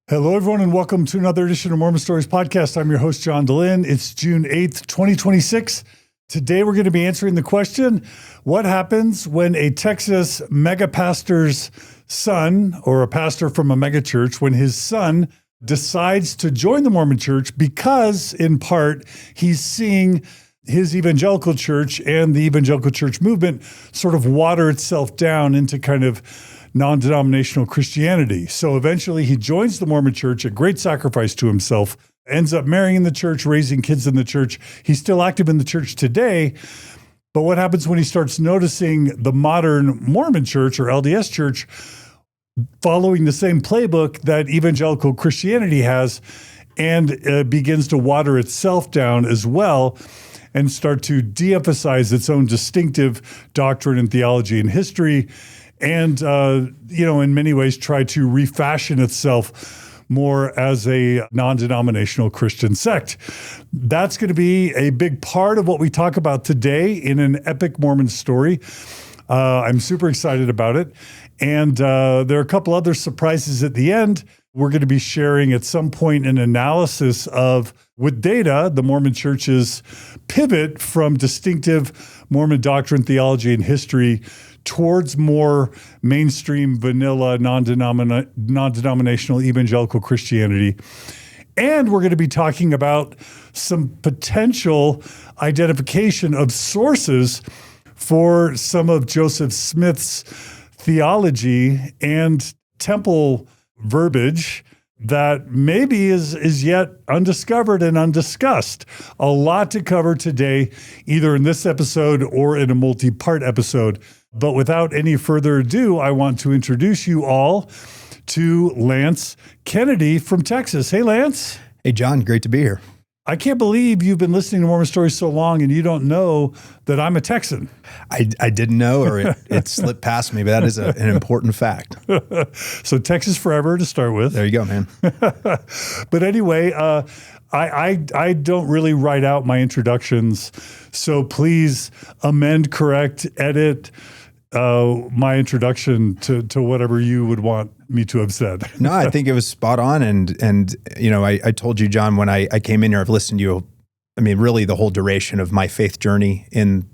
Hello, everyone, and welcome to another edition of Mormon Stories Podcast. I'm your host, John Dehlin. It's June 8th, 2026. Today, we're going to be answering the question, what happens when a Texas mega pastor's son, or a pastor from a megachurch, when his son decides to join the Mormon church because, in part, he's seeing his evangelical church and the evangelical church movement sort of water itself down into kind of non-denominational Christianity. So eventually he joins the Mormon church at great sacrifice to himself, ends up marrying in the church, raising kids in the church. He's still active in the church today. But what happens when he starts noticing the modern Mormon church or LDS church following the same playbook that evangelical Christianity has and begins to water itself down as well and start to de-emphasize its own distinctive doctrine and theology and history, and, in many ways try to refashion itself more as a non-denominational Christian sect. That's going to be a big part of what we talk about today in an epic Mormon story. I'm super excited about it. And there are a couple other surprises at the end. We're going to be sharing at some point an analysis of, with data, the Mormon Church's pivot from distinctive Mormon doctrine, theology, and history towards more mainstream, vanilla, non-denominational evangelical Christianity. And we're going to be talking about some potential identification of sources for some of Joseph Smith's theology and temple verbiage that maybe is yet undiscovered and undiscussed. A lot to cover today, either in this episode or in a multi-part episode. But without any further ado, I want to introduce you all to Lance Kennedy from Texas. Hey, Lance. Hey, John. Great to be here. I can't believe you've been listening to Mormon Stories so long and you don't know that I'm a Texan. I didn't know, or it slipped past me, but that is an important fact. So Texas forever to start with. There you go, man. But anyway, I don't really write out my introductions, so please amend, correct, edit my introduction to whatever you would want me to have said. No, I think it was spot on. And I told you, John, when I came in here, I've listened to you, really the whole duration of my faith journey in,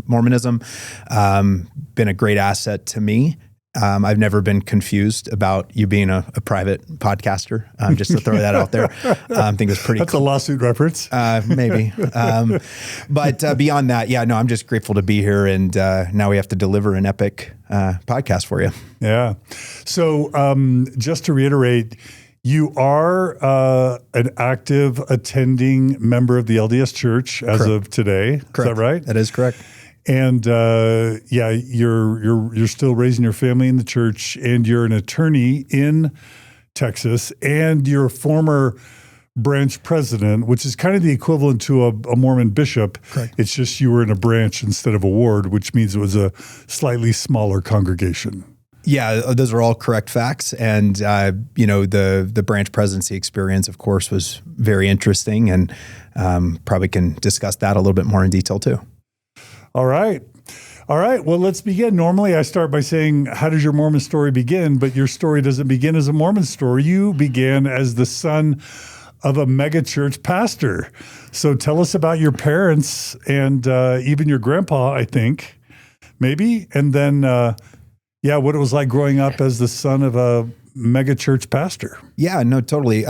Mormonism, been a great asset to me. I've never been confused about you being a private podcaster, just to throw that out there. I think it's pretty That's a lawsuit reference. Maybe. But beyond that, I'm just grateful to be here. And now we have to deliver an epic podcast for you. Yeah. So just to reiterate, you are an active attending member of the LDS Church as Correct. of today. Correct. Is that right? That is correct. And you're still raising your family in the church, and you're an attorney in Texas, and you're a former branch president, which is kind of the equivalent to a Mormon bishop. Correct. It's just you were in a branch instead of a ward, which means it was a slightly smaller congregation. Yeah, those are all correct facts. And, the branch presidency experience, of course, was very interesting, and probably can discuss that a little bit more in detail too. All right. Well, let's begin. Normally, I start by saying, how does your Mormon story begin? But your story doesn't begin as a Mormon story. You began as the son of a megachurch pastor. So tell us about your parents and even your grandpa, I think, maybe. And then, what it was like growing up as the son of a megachurch pastor. Yeah, no, totally.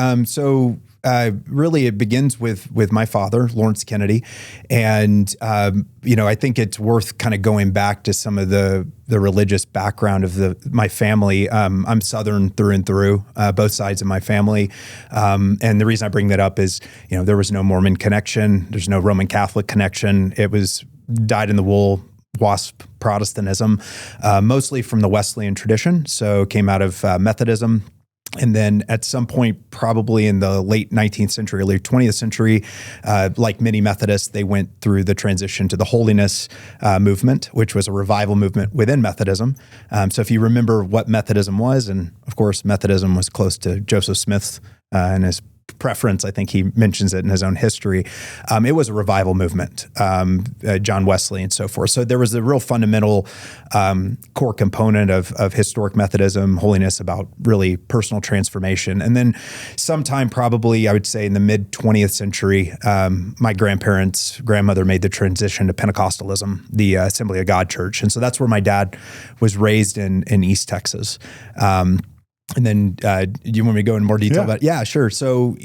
Really, it begins with my father, Lawrence Kennedy. And, I think it's worth kind of going back to some of the religious background of my family. I'm Southern through and through, both sides of my family. And the reason I bring that up is, there was no Mormon connection. There's no Roman Catholic connection. It was dyed-in-the-wool WASP Protestantism, mostly from the Wesleyan tradition. So came out of Methodism. And then at some point, probably in the late 19th century, early 20th century, like many Methodists, they went through the transition to the holiness movement, which was a revival movement within Methodism. So if you remember what Methodism was, and of course, Methodism was close to Joseph Smith and his preference. I think he mentions it in his own history. It was a revival movement, John Wesley and so forth. So there was a real fundamental core component of historic Methodism, holiness, about really personal transformation. And then sometime probably, I would say in the mid 20th century, my grandmother made the transition to Pentecostalism, the Assembly of God Church. And so that's where my dad was raised in East Texas. And then, do you want me to go in more detail about it? Yeah, sure. So,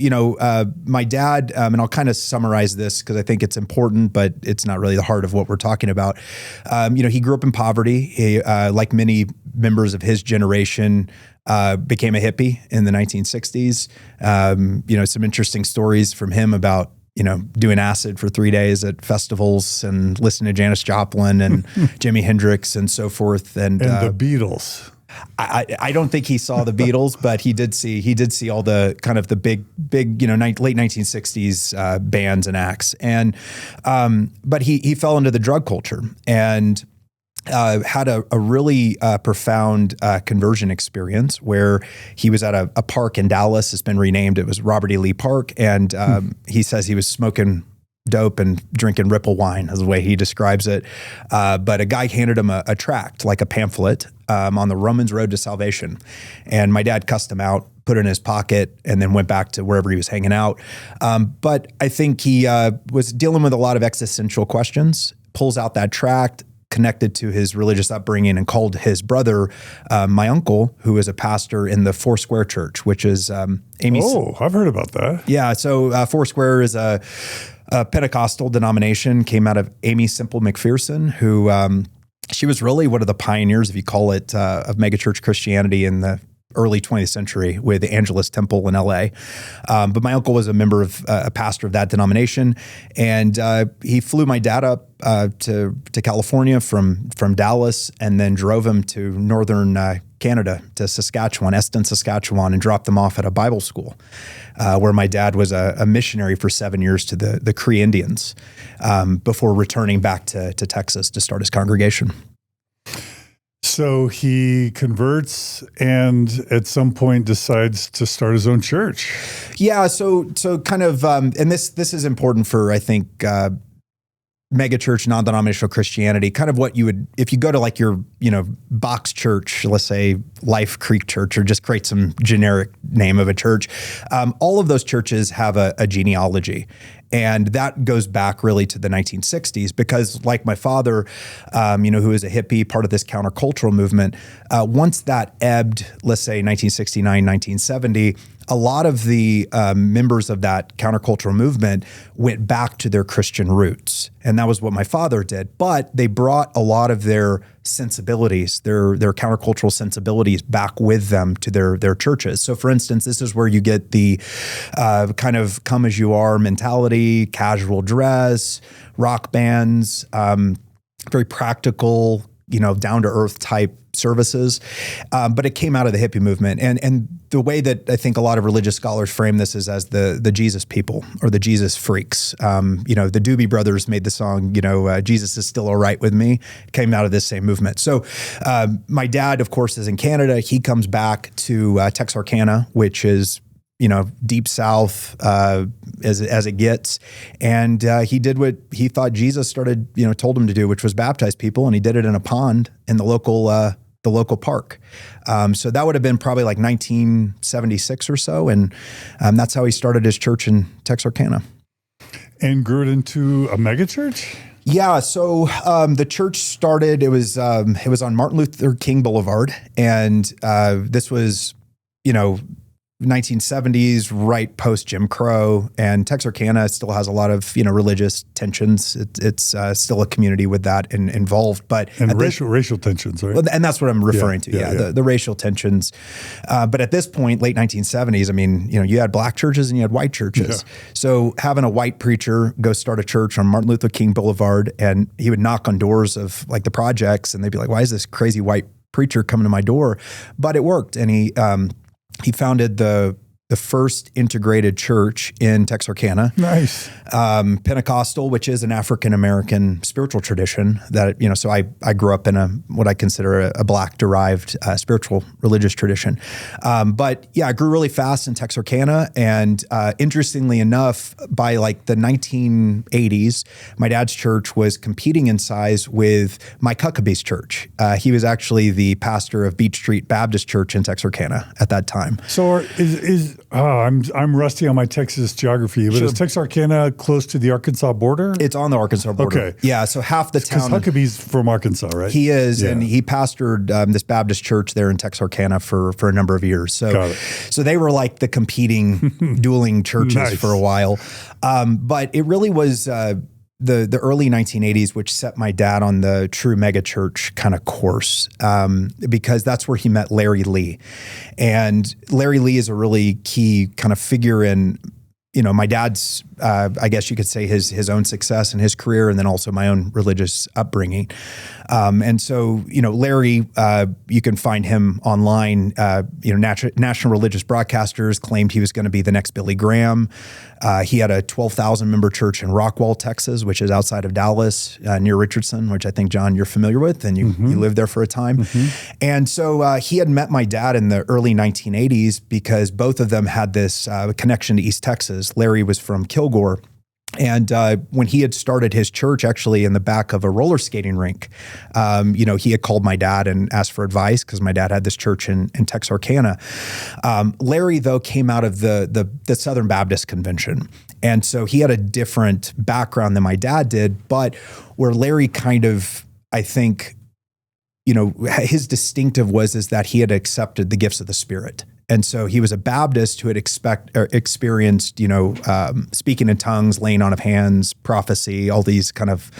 my dad, and I'll kind of summarize this because I think it's important, but it's not really the heart of what we're talking about. He grew up in poverty. He, like many members of his generation, became a hippie in the 1960s. Some interesting stories from him about doing acid for 3 days at festivals and listening to Janis Joplin and Jimi Hendrix and so forth. And the Beatles. I don't think he saw the Beatles, but he did see all the kind of the big, late 1960s bands and acts. And, but he fell into the drug culture and had a really profound conversion experience where he was at a park in Dallas. It's been renamed. It was Robert E. Lee Park. And he says he was smoking dope and drinking Ripple wine is the way he describes it. But a guy handed him a tract, like a pamphlet, on the Romans Road to Salvation. And my dad cussed him out, put it in his pocket, and then went back to wherever he was hanging out. But I think he was dealing with a lot of existential questions, pulls out that tract, connected to his religious upbringing, and called his brother, my uncle, who is a pastor in the Foursquare Church, which is Amy's. Oh, I've heard about that. Yeah, so Foursquare is a Pentecostal denomination, came out of Amy Semple McPherson, who she was really one of the pioneers, if you call it, of megachurch Christianity in the early 20th century with the Angelus Temple in LA. But my uncle was a pastor of that denomination. And he flew my dad up to California from Dallas, and then drove him to northern Canada, to Saskatchewan, Eston, Saskatchewan, and dropped them off at a Bible school where my dad was a missionary for 7 years to the Cree Indians before returning back to Texas to start his congregation. So he converts and at some point decides to start his own church. Yeah. So kind of, and this is important for, I think, megachurch, non-denominational Christianity, kind of what you would, if you go to like your, box church, let's say Life Creek Church, or just create some generic name of a church. All of those churches have a genealogy. And that goes back really to the 1960s because, like my father, who is a hippie, part of this countercultural movement, once that ebbed, let's say 1969, 1970, a lot of the members of that countercultural movement went back to their Christian roots. And that was what my father did. But they brought a lot of their sensibilities, their countercultural sensibilities back with them to their churches. So for instance, this is where you get the kind of come as you are mentality, casual dress, rock bands, very practical, down to earth type services. But it came out of the hippie movement. And the way that I think a lot of religious scholars frame this is as the Jesus people or the Jesus freaks. The Doobie Brothers made the song, Jesus is still all right with me. It came out of this same movement. So my dad, of course, is in Canada. He comes back to Texarkana, which is deep South as it gets. And he did what he thought Jesus told him to do, which was baptize people. And he did it in a pond in the local park. So that would have been probably like 1976 or so. And that's how he started his church in Texarkana. And grew it into a megachurch? Yeah. So the church started, it was on Martin Luther King Boulevard. And this was, 1970s, right post Jim Crow, and Texarkana still has a lot of religious tensions. It's still a community with that involved, but racial tensions, right? And that's what I'm referring to. Yeah. The racial tensions. But at this point, late 1970s, you had black churches and you had white churches. Yeah. So having a white preacher go start a church on Martin Luther King Boulevard, and he would knock on doors of like the projects, and they'd be like, "Why is this crazy white preacher coming to my door?" But it worked, and he founded the the first integrated church in Texarkana. Nice. Pentecostal, which is an African-American spiritual tradition that, so I grew up in what I consider a Black-derived spiritual religious tradition. But yeah, I grew really fast in Texarkana. And interestingly enough, by like the 1980s, my dad's church was competing in size with Mike Huckabee's church. He was actually the pastor of Beach Street Baptist Church in Texarkana at that time. So I'm rusty on my Texas geography, but is Texarkana close to the Arkansas border? It's on the Arkansas border. Okay. Yeah, so half the town. Because Huckabee's from Arkansas, right? He is, and he pastored this Baptist church there in Texarkana for a number of years. So they were like the competing, dueling churches for a while. But it really was the early 1980s, which set my dad on the true megachurch kind of course, because that's where he met Larry Lee. And Larry Lee is a really key kind of figure in, my dad's, I guess you could say his own success in his career, and then also my own religious upbringing. And so, Larry, you can find him online. National religious broadcasters claimed he was going to be the next Billy Graham. He had a 12,000 member church in Rockwall, Texas, which is outside of Dallas, near Richardson, which I think, John, you're familiar with, and you lived there for a time. And so he had met my dad in the early 1980s because both of them had this connection to East Texas. Larry was from Kilgore. And when he had started his church actually in the back of a roller skating rink, he had called my dad and asked for advice because my dad had this church in Texarkana. Larry, though, came out of the Southern Baptist Convention. And so he had a different background than my dad did, but where Larry kind of, I think, his distinctive is that he had accepted the gifts of the Spirit. And so he was a Baptist who had experienced, speaking in tongues, laying on of hands, prophecy, all these kind of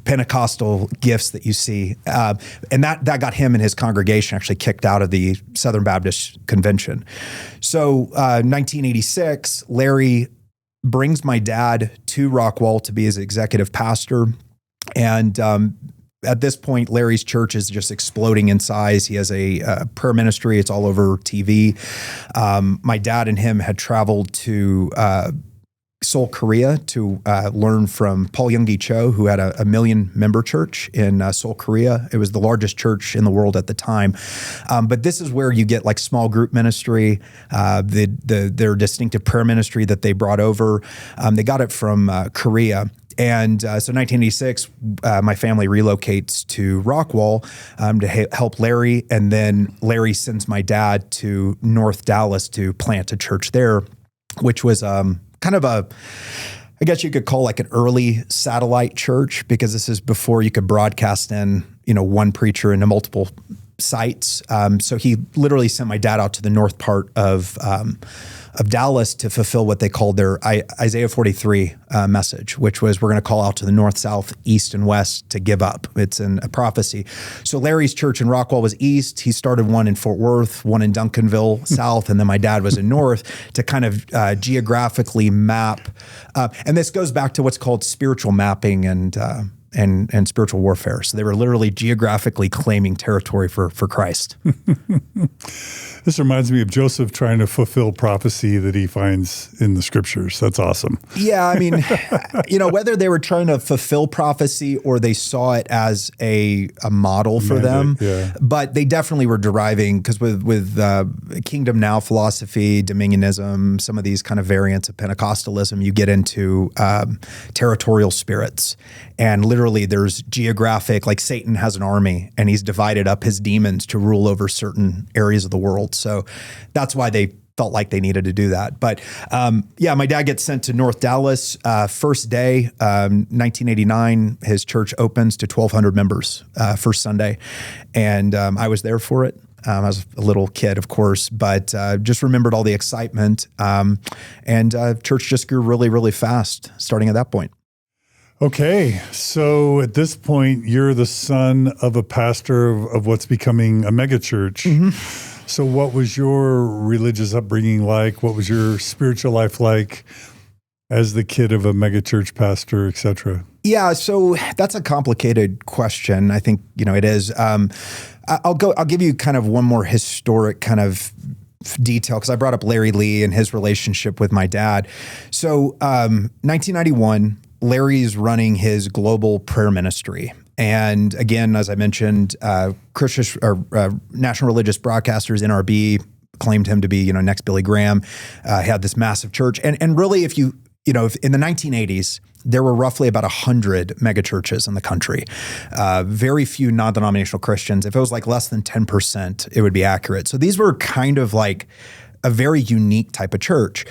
Pentecostal gifts that you see. And that got him and his congregation actually kicked out of the Southern Baptist Convention. So 1986, Larry brings my dad to Rockwall to be his executive pastor. And at this point, Larry's church is just exploding in size. He has a prayer ministry. It's all over TV. My dad and him had traveled to Seoul, Korea to learn from Paul Youngie Cho, who had a 1 million member church in Seoul, Korea. It was the largest church in the world at the time. But this is where you get like small group ministry, their distinctive prayer ministry that they brought over. They got it from Korea. And so 1986, my family relocates to Rockwall to help Larry. And then Larry sends my dad to North Dallas to plant a church there, which was kind of I guess you could call like an early satellite church, because this is before you could broadcast in, one preacher into multiple sites. So he literally sent my dad out to the north part of Dallas to fulfill what they called their Isaiah 43 message, which was, we're going to call out to the north, south, east, and west to give up. It's a prophecy. So Larry's church in Rockwall was east. He started one in Fort Worth, one in Duncanville, south, and then my dad was in north to kind of geographically map. And this goes back to what's called spiritual mapping and spiritual warfare. So they were literally geographically claiming territory for Christ. This reminds me of Joseph trying to fulfill prophecy that he finds in the scriptures. That's awesome. Yeah, I mean, whether they were trying to fulfill prophecy or they saw it as a model for them, but they definitely were deriving, because with Kingdom Now philosophy, dominionism, some of these kind of variants of Pentecostalism, you get into territorial spirits. And literally there's geographic, like Satan has an army and he's divided up his demons to rule over certain areas of the world. So that's why they felt like they needed to do that. But my dad gets sent to North Dallas. First day, 1989, his church opens to 1,200 members first Sunday. And I was there for it. I was a little kid, of course, but just remembered all the excitement. And church just grew really, really fast starting at that point. Okay, so at this point, you're the son of a pastor of what's becoming a megachurch. Mm-hmm. So what was your religious upbringing like? What was your spiritual life like as the kid of a megachurch pastor, et cetera? Yeah, so that's a complicated question. I think, it is. I'll give you kind of one more historic kind of detail because I brought up Larry Lee and his relationship with my dad. So 1991, Larry's running his global prayer ministry. And again, as I mentioned, Christian or National Religious Broadcasters, NRB, claimed him to be, next Billy Graham, had this massive church. And really, if in the 1980s, there were roughly about 100 megachurches in the country. Very few non-denominational Christians. If it was like less than 10%, it would be accurate. So these were kind of like a very unique type of church.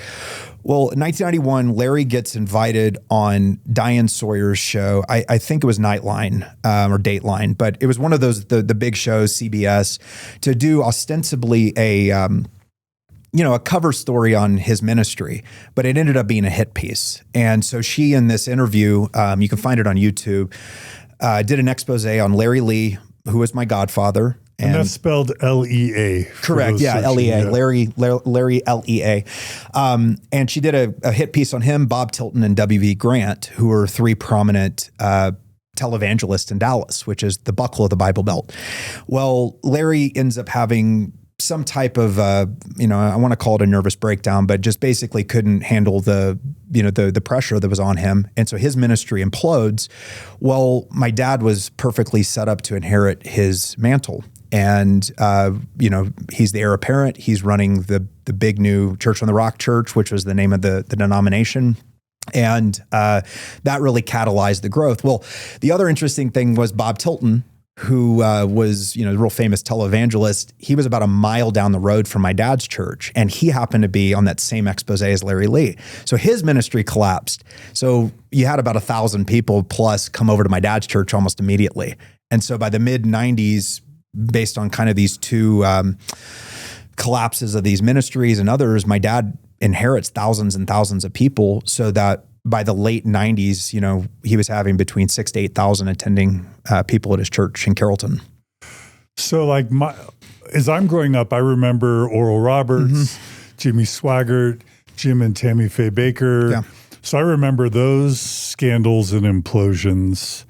Well, in 1991, Larry gets invited on Diane Sawyer's show. I think it was Nightline or Dateline, but it was one of those, the big shows, CBS, to do ostensibly a cover story on his ministry, but it ended up being a hit piece. And so she, in this interview, you can find it on YouTube, did an expose on Larry Lee, who was my godfather. And that's spelled L-E-A. Correct. Yeah, L-E-A. Yeah. Larry L-E-A. And she did a hit piece on him, Bob Tilton, and W.V. Grant, who were three prominent televangelists in Dallas, which is the buckle of the Bible Belt. Well, Larry ends up having some type of, I want to call it a nervous breakdown, but just basically couldn't handle the pressure that was on him. And so his ministry implodes. Well, my dad was perfectly set up to inherit his mantle. And, he's the heir apparent. He's running the big new Church on the Rock Church, which was the name of the denomination. And that really catalyzed the growth. Well, the other interesting thing was Bob Tilton, who was, a real famous televangelist. He was about a mile down the road from my dad's church, and he happened to be on that same expose as Larry Lee. So his ministry collapsed. So you had about 1,000 people plus come over to my dad's church almost immediately. And so by the mid-90s, based on kind of these two collapses of these ministries and others, my dad inherits thousands and thousands of people, so that by the late 90s, he was having between 6,000 to 8,000 attending people at his church in Carrollton. So as I'm growing up, I remember Oral Roberts, Jimmy Swaggart, Jim and Tammy Faye Baker. Yeah. So I remember those scandals and implosions.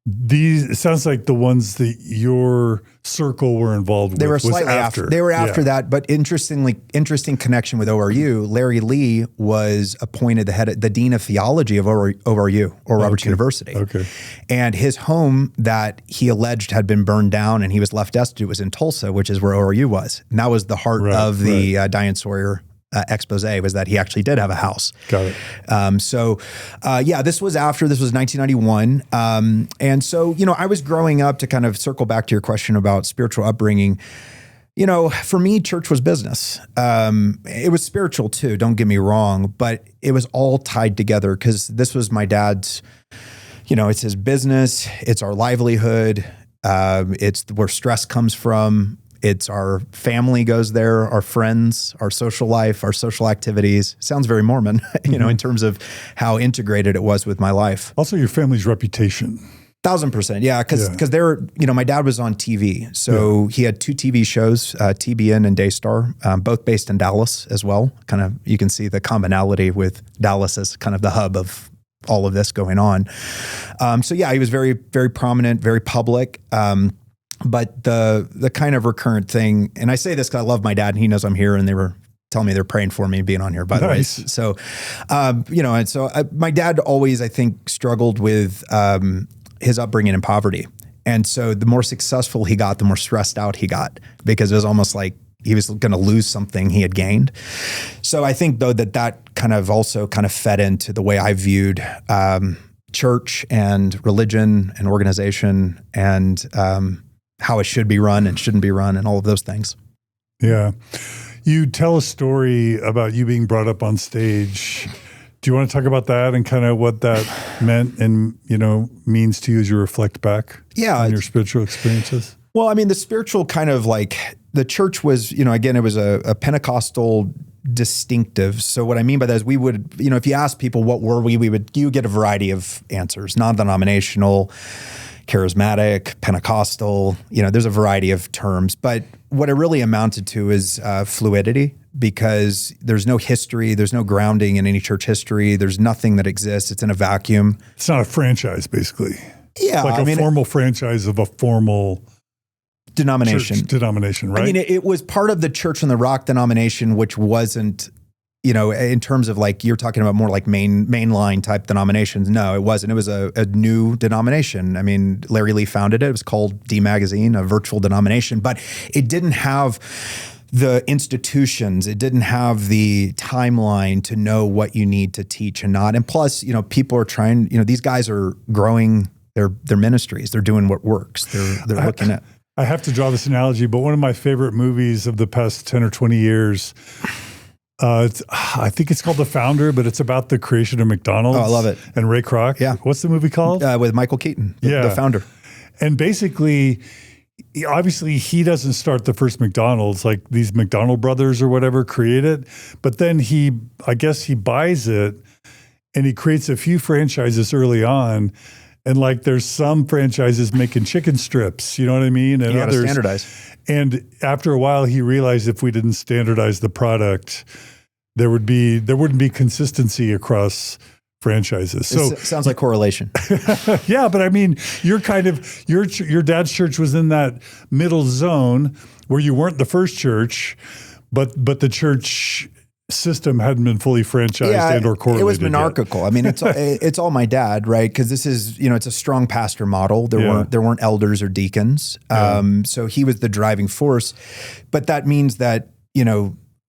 It sounds like the ones that your circle were involved with. They were slightly after. They were after that, but interesting connection with ORU. Larry Lee was appointed the dean of theology of ORU, or Roberts University. Okay. And his home that he alleged had been burned down and he was left destitute was in Tulsa, which is where ORU was. And that was the heart of the Diane Sawyer expose, was that he actually did have a house. Got it. This was 1991. And so, I was growing up, to kind of circle back to your question about spiritual upbringing. For me, church was business. It was spiritual too, don't get me wrong, but it was all tied together because this was my dad's, it's his business, it's our livelihood, it's where stress comes from. It's our family goes there, our friends, our social life, our social activities. Sounds very Mormon, in terms of how integrated it was with my life. Also, your family's reputation. 1,000%. Yeah. Because they're, my dad was on TV. So he had two TV shows, TBN and Daystar, both based in Dallas as well. Kind of, you can see the commonality with Dallas as kind of the hub of all of this going on. He was very, very prominent, very public. But the kind of recurrent thing, and I say this because I love my dad and he knows I'm here, and they were telling me they're praying for me being on here, by the way. So, my dad always, I think, struggled with his upbringing in poverty. And so the more successful he got, the more stressed out he got, because it was almost like he was going to lose something he had gained. So I think, though, that kind of also kind of fed into the way I viewed church and religion and organization and how it should be run and shouldn't be run and all of those things. Yeah. You tell a story about you being brought up on stage. Do you want to talk about that and kind of what that meant and, means to you as you reflect back on your spiritual experiences? Well, I mean, the spiritual kind of the church was, again, it was a Pentecostal distinctive. So what I mean by that is we would, if you ask people what were you get a variety of answers, non-denominational, charismatic, Pentecostal, there's a variety of terms, but what it really amounted to is fluidity, because there's no history, there's no grounding in any church history, there's nothing that exists, it's in a vacuum. It's not a franchise, basically. Yeah. It's like a formal franchise of a formal denomination. Church denomination, right? I mean, it was part of the Church on the Rock denomination, which wasn't, in terms of like, you're talking about more like mainline type denominations. No, it wasn't. It was a new denomination. I mean, Larry Lee founded it. It was called D Magazine, a virtual denomination, but it didn't have the institutions. It didn't have the timeline to know what you need to teach and not. And plus, people are trying, these guys are growing their ministries. They're doing what works. They're looking at. I have to draw this analogy, but one of my favorite movies of the past 10 or 20 years, I think it's called The Founder, but it's about the creation of McDonald's. Oh, I love it. And Ray Kroc. Yeah. What's the movie called? With Michael Keaton, the founder. And basically, obviously, he doesn't start the first McDonald's, like these McDonald brothers or whatever create it. But then I guess he buys it and he creates a few franchises early on. And like there's some franchises making chicken strips, you know what I mean? And you gotta others standardize. And after a while, he realized if we didn't standardize the product, there wouldn't be consistency across franchises. So it sounds like correlation. yeah, but I mean, your dad's church was in that middle zone where you weren't the first church, but the church system hadn't been fully franchised and or correlated. It was monarchical. Yet. I mean, it's all my dad, right? Because this is, it's a strong pastor model. There weren't elders or deacons. So he was the driving force. But that means that,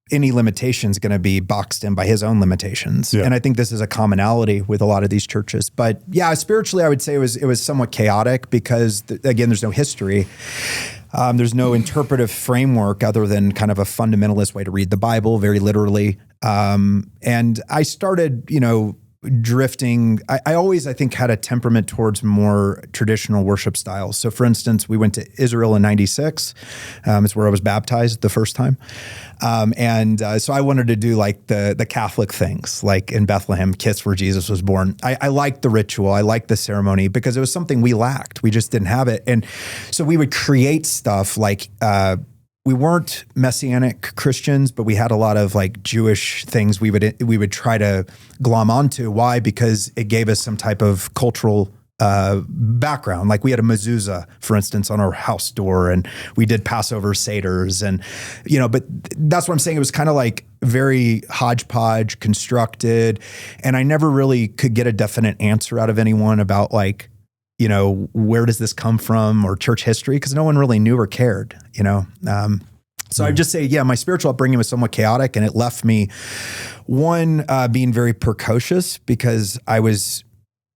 any limitation is going to be boxed in by his own limitations. Yeah. And I think this is a commonality with a lot of these churches. But yeah, spiritually, I would say it was somewhat chaotic because, again, there's no history. There's no interpretive framework other than kind of a fundamentalist way to read the Bible, very literally. And I started, drifting. I always, I think, had a temperament towards more traditional worship styles. So for instance, we went to Israel in 96. It's where I was baptized the first time. So I wanted to do like the Catholic things, like in Bethlehem, kiss where Jesus was born. I liked the ritual. I liked the ceremony because it was something we lacked. We just didn't have it. And so we would create stuff like, we weren't Messianic Christians, but we had a lot of like Jewish things we would try to glom onto. Why? Because it gave us some type of cultural background. Like we had a mezuzah, for instance, on our house door, and we did Passover seders, and but that's what I'm saying. It was kind of like very hodgepodge constructed, and I never really could get a definite answer out of anyone about like, where does this come from or church history? Because no one really knew or cared, So I'd just say, my spiritual upbringing was somewhat chaotic, and it left me, being very precocious because I was,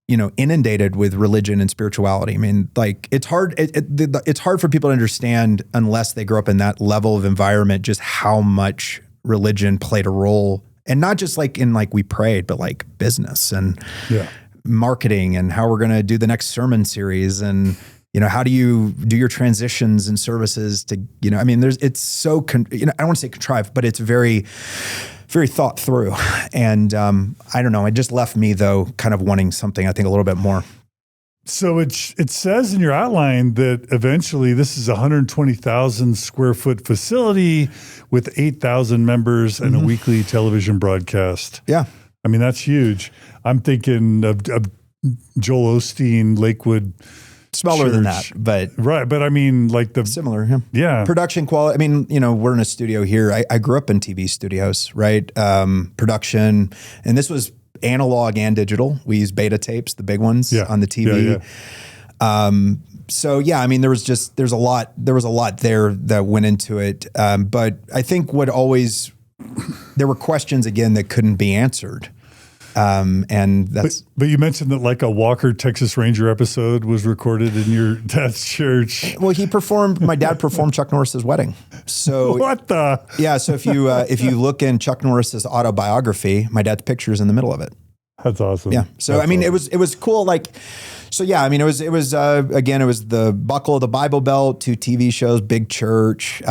inundated with religion and spirituality. I mean, like it's hard. It's hard for people to understand unless they grow up in that level of environment, just how much religion played a role, and not just like in like we prayed, but like business and marketing and how we're going to do the next sermon series and, how do you do your transitions and services to, I mean, it's so, I don't want to say contrived, but it's very, very thought through. And I don't know, it just left me though, kind of wanting something, I think a little bit more. So it says in your outline that eventually this is a 120,000 square foot facility with 8,000 members and a weekly television broadcast. Yeah. I mean, that's huge. I'm thinking of Joel Osteen, Lakewood. Smaller Church. than that, but right. But I mean, like similar, yeah. Production quality. I mean, we're in a studio here. I grew up in TV studios, right? Production, and this was analog and digital. We used beta tapes, the big ones on the TV. So yeah, I mean, there was a lot there that went into it. But I think there were questions again that couldn't be answered. And that's. But you mentioned that like a Walker Texas Ranger episode was recorded in your dad's church. Well, my dad performed Chuck Norris's wedding. So what the? Yeah. So if you look in Chuck Norris's autobiography, my dad's picture is in the middle of it. That's awesome. Yeah. So That's I mean, awesome. it was cool. Like, so yeah, I mean, it was again, it was the buckle of the Bible Belt, 2 TV shows, big church.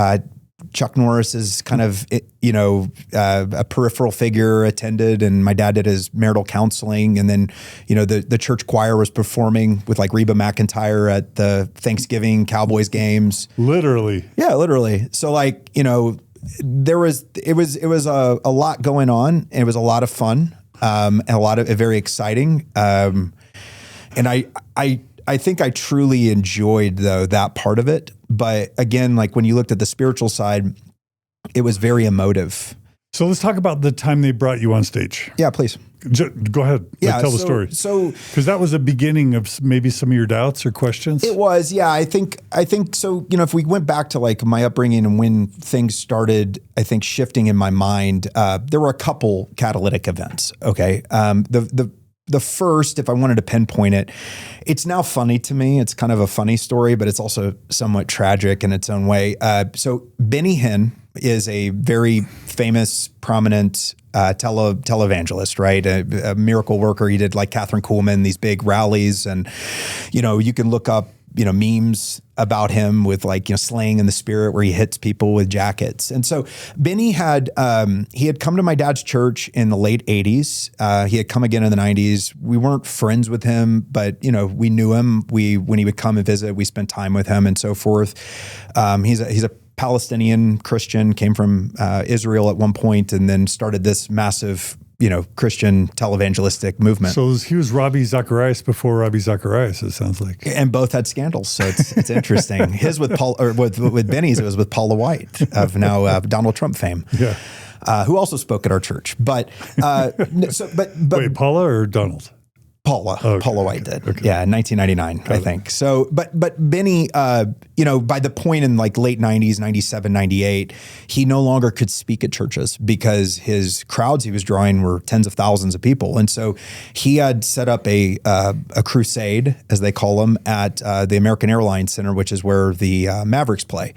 Chuck Norris is kind of, a peripheral figure attended, and my dad did his marital counseling. And then, the church choir was performing with like Reba McEntire at the Thanksgiving Cowboys games. Literally. Yeah, literally. So like, it was a lot going on, and it was a lot of fun, and a lot of very exciting. And I think I truly enjoyed though that part of it, But again, like when you looked at the spiritual side, it was very emotive. So let's talk about the time they brought you on stage. Yeah, please. Go ahead. Tell the story. So, because that was the beginning of maybe some of your doubts or questions. It was, yeah. I think so. If we went back to like my upbringing and when things started, I think shifting in my mind, there were a couple catalytic events. Okay, the first, if I wanted to pinpoint it, it's now funny to me. It's kind of a funny story, but it's also somewhat tragic in its own way. So Benny Hinn is a very famous, prominent televangelist, right? A miracle worker. He did like Catherine Kuhlman, these big rallies, and you can look up memes about him with like slaying in the spirit, where he hits people with jackets. And so Benny had come to my dad's church in the late 80s. He had come again in the 90s. We weren't friends with him, but we knew him. When he would come and visit, we spent time with him and so forth. He's a Palestinian Christian, came from Israel at one point, and then started this massive Christian televangelistic movement. So he was Ravi Zacharias before Ravi Zacharias, it sounds like. And both had scandals, so it's interesting. His with Benny's, it was with Paula White of now Donald Trump fame. Yeah. Who also spoke at our church. But wait, Paula or Donald? Paula. Okay, Paula White did. Okay. Yeah, in 1999, I think. So, but Benny, by the point in like late 90s, 97, 98, he no longer could speak at churches because his crowds he was drawing were tens of thousands of people. And so he had set up a crusade, as they call them, at the American Airlines Center, which is where the Mavericks play.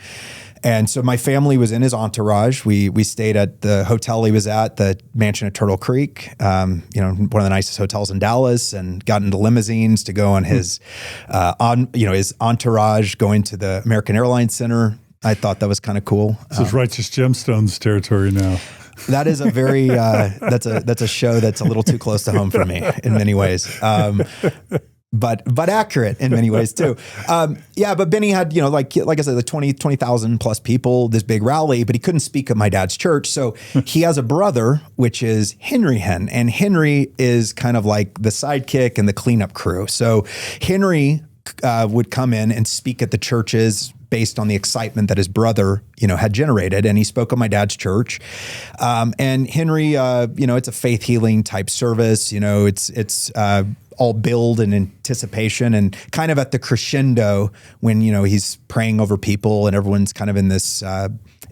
And so my family was in his entourage. We stayed at the hotel he was at, the mansion at Turtle Creek, one of the nicest hotels in Dallas, and got into limousines to go on his his entourage going to the American Airlines Center. I thought that was kind of cool. This is Righteous Gemstones territory now. That is a very that's a show that's a little too close to home for me in many ways. But accurate in many ways too. But Benny had, like I said, the 20,000 plus people, this big rally, but he couldn't speak at my dad's church. So he has a brother, which is Henry Hinn. And Henry is kind of like the sidekick and the cleanup crew. So Henry would come in and speak at the churches based on the excitement that his brother, had generated. And he spoke at my dad's church. And Henry, it's a faith healing type service. It's all build and anticipation, and kind of at the crescendo when, he's praying over people and everyone's kind of in this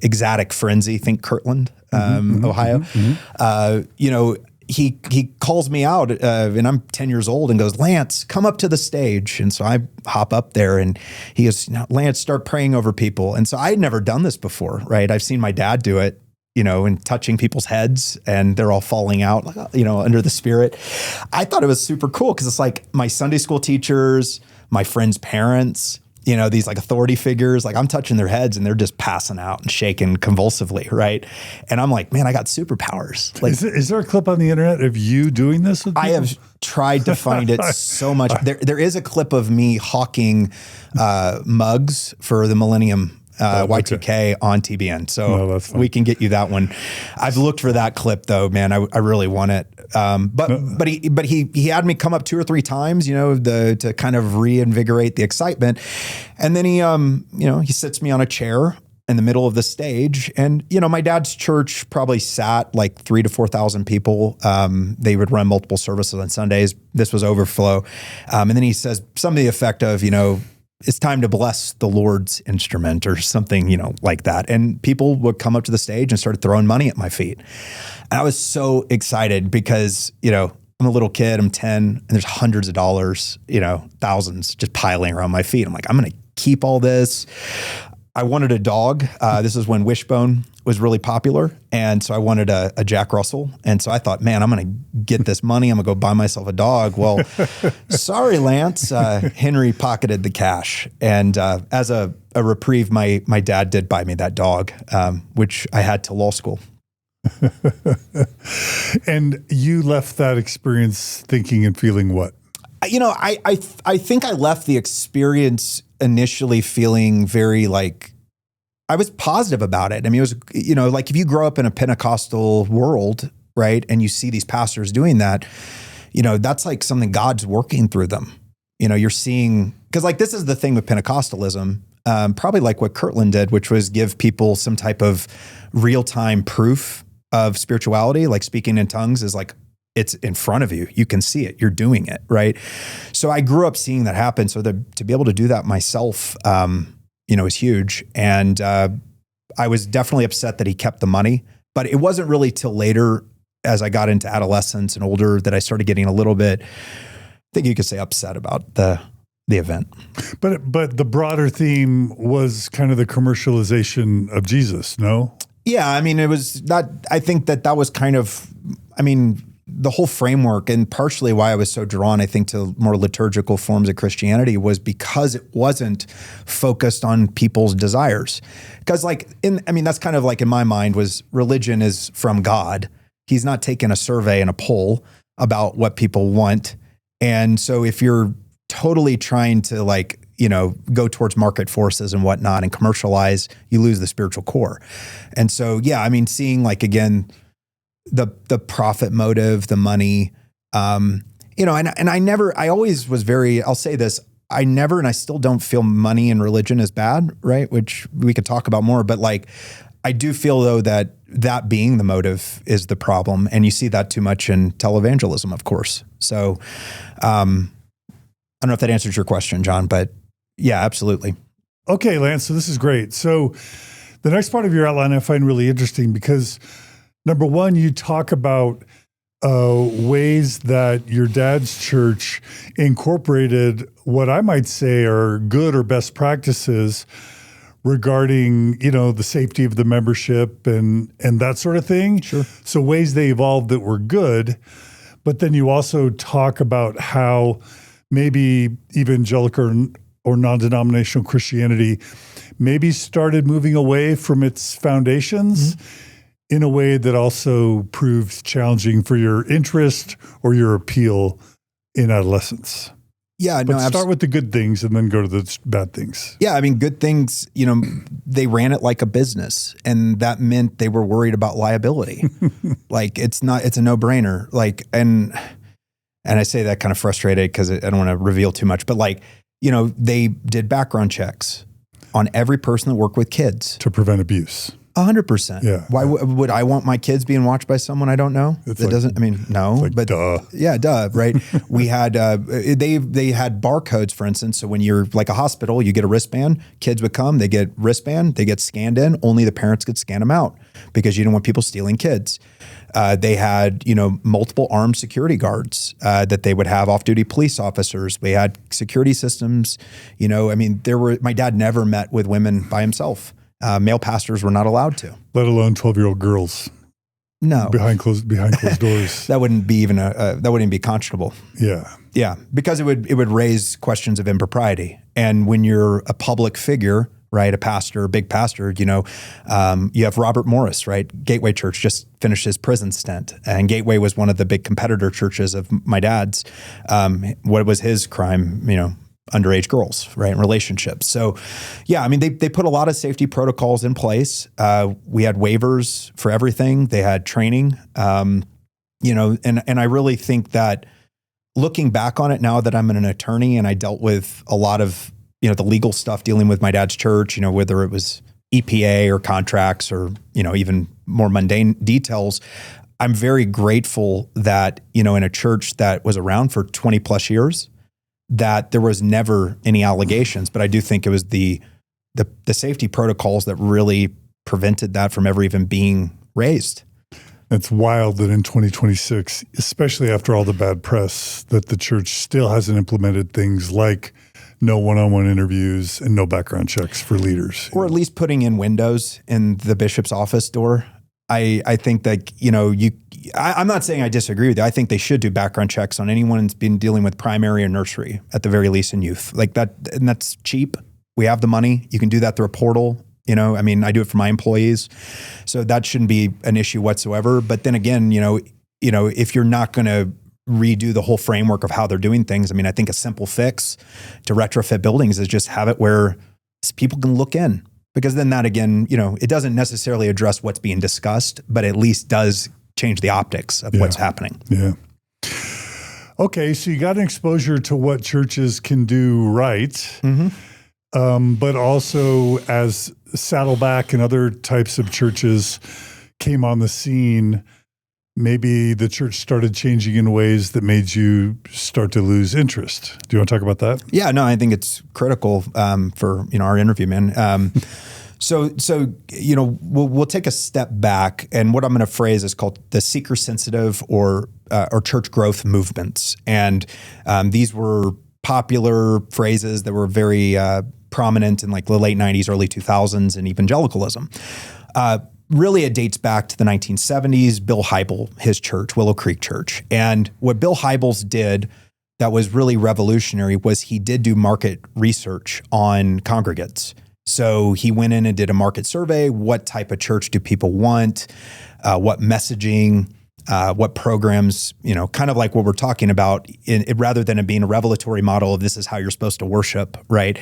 ecstatic frenzy. Think Kirtland, Ohio. Mm-hmm. He calls me out and I'm 10 years old and goes, "Lance, come up to the stage." And so I hop up there and he goes, "Lance, start praying over people." And so I had never done this before, right? I've seen my dad do it, and touching people's heads and they're all falling out, under the Spirit. I thought it was super cool because it's like my Sunday school teachers, my friends' parents, these like authority figures, like I'm touching their heads and they're just passing out and shaking convulsively, right? And I'm like, man, I got superpowers. Like, is there a clip on the internet of you doing this with people? I have tried to find it so much. There is a clip of me hawking mugs for the Millennium Y2K on TBN. So we can get you that one. I've looked for that clip though, man. I really want it. But he had me come up 2 or 3 times, to kind of reinvigorate the excitement. And then he sits me on a chair in the middle of the stage. And, my dad's church probably sat like 3,000 to 4,000 people. They would run multiple services on Sundays. This was overflow. And then he says some of the effect of, it's time to bless the Lord's instrument or something, like that. And people would come up to the stage and start throwing money at my feet. And I was so excited because, I'm a little kid, I'm 10, and there's hundreds of dollars, thousands just piling around my feet. I'm like, I'm going to keep all this. I wanted a dog. This is when Wishbone was really popular. And so I wanted a Jack Russell. And so I thought, man, I'm going to get this money. I'm going to go buy myself a dog. Well, sorry, Lance. Henry pocketed the cash. And as a reprieve, my dad did buy me that dog, which I had till law school. And you left that experience thinking and feeling what? I think I left the experience initially feeling very I was positive about it. I mean, it was, like if you grow up in a Pentecostal world, right, and you see these pastors doing that, that's like something God's working through them. You're seeing, because like this is the thing with Pentecostalism. probably like what Kirtland did, which was give people some type of real-time proof of spirituality, like speaking in tongues is like, it's in front of you. You can see it. You're doing it, right? So I grew up seeing that happen. So to be able to do that myself, is huge. And I was definitely upset that he kept the money, but it wasn't really till later as I got into adolescence and older that I started getting a little bit, I think you could say, upset about the event. But the broader theme was kind of the commercialization of Jesus, no? Yeah, I mean, it was not, I think that was kind of, the whole framework, and partially why I was so drawn, I think, to more liturgical forms of Christianity was because it wasn't focused on people's desires. Because that's kind of like in my mind was religion is from God. He's not taking a survey and a poll about what people want. And so if you're totally trying to go towards market forces and whatnot and commercialize, you lose the spiritual core. And so, seeing again, the profit motive, the money, and I always was I'll say this, I never, and I still don't feel money and religion is bad, right? Which we could talk about more, but I do feel though that being the motive is the problem. And you see that too much in televangelism, of course. So, I don't know if that answers your question, John, but yeah, absolutely. Okay, Lance, so this is great. So the next part of your outline I find really interesting because number one, you talk about ways that your dad's church incorporated what I might say are good or best practices regarding, the safety of the membership and that sort of thing. Sure. So ways they evolved that were good. But then you also talk about how maybe evangelical or non-denominational Christianity maybe started moving away from its foundations in a way that also proved challenging for your interest or your appeal in adolescence. Yeah, but start with the good things and then go to the bad things. Yeah, good things, they ran it like a business, and that meant they were worried about liability. It's a no-brainer. And I say that kind of frustrated because I don't want to reveal too much, but they did background checks on every person that worked with kids. To prevent abuse. 100%. Yeah. Why would I want my kids being watched by someone I don't know? No. But duh. Yeah, duh. Right. We had they had barcodes, for instance. So when you're like a hospital, you get a wristband. Kids would come, they get wristband, they get scanned in. Only the parents could scan them out because you don't want people stealing kids. They had multiple armed security guards that they would have off-duty police officers. We had security systems. My dad never met with women by himself. Male pastors were not allowed to, let alone 12-year-old girls. No, behind closed doors. That wouldn't be that wouldn't be conscionable. Yeah, yeah, because it would raise questions of impropriety. And when you're a public figure, right, a pastor, a big pastor, you have Robert Morris, right? Gateway Church just finished his prison stint, and Gateway was one of the big competitor churches of my dad's. What was his crime? Underage girls, right, in relationships. So, yeah, they put a lot of safety protocols in place. We had waivers for everything. They had training, and I really think that looking back on it now that I'm an attorney and I dealt with a lot of, the legal stuff dealing with my dad's church, whether it was EPA or contracts or, even more mundane details, I'm very grateful that, in a church that was around for 20 plus years, that there was never any allegations, but I do think it was the safety protocols that really prevented that from ever even being raised. It's wild that in 2026, especially after all the bad press, that the church still hasn't implemented things like no one-on-one interviews and no background checks for leaders. Or at least putting in windows in the bishop's office door. I think that, I'm not saying I disagree with you. I think they should do background checks on anyone that's been dealing with primary or nursery, at the very least in youth. Like that, and that's cheap. We have the money. You can do that through a portal. I do it for my employees. So that shouldn't be an issue whatsoever. But then again, if you're not going to redo the whole framework of how they're doing things, I think a simple fix to retrofit buildings is just have it where people can look in. Because then that again, it doesn't necessarily address what's being discussed, but at least does change the optics of what's happening. Yeah. Okay, so you got an exposure to what churches can do right. Mm-hmm. but also as Saddleback and other types of churches came on the scene, maybe the church started changing in ways that made you start to lose interest. Do you want to talk about that? Yeah, no, I think it's critical for our interview, man. So we'll take a step back, and what I'm going to phrase is called the seeker-sensitive or church growth movements, and these were popular phrases that were very prominent in like the late 90s, early 2000s in evangelicalism. Really, it dates back to the 1970s. Bill Hybels, his church, Willow Creek Church, and what Bill Hybels did that was really revolutionary was he did do market research on congregates. So he went in and did a market survey. What type of church do people want? What messaging? What programs? Kind of like what we're talking about. Rather than it being a revelatory model of this is how you're supposed to worship, right?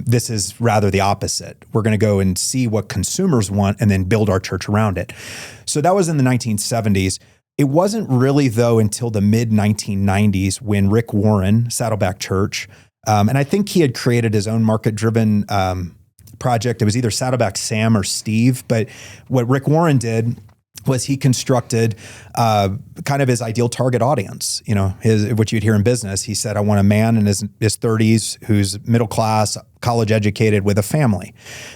This is rather the opposite. We're going to go and see what consumers want and then build our church around it. So that was in the 1970s. It wasn't really, though, until the mid-1990s when Rick Warren, Saddleback Church, and I think he had created his own market-driven project. It was either Saddleback Sam or Steve. But what Rick Warren did was he constructed kind of his ideal target audience, what you'd hear in business. He said, I want a man in his 30s who's middle class, college educated with a family.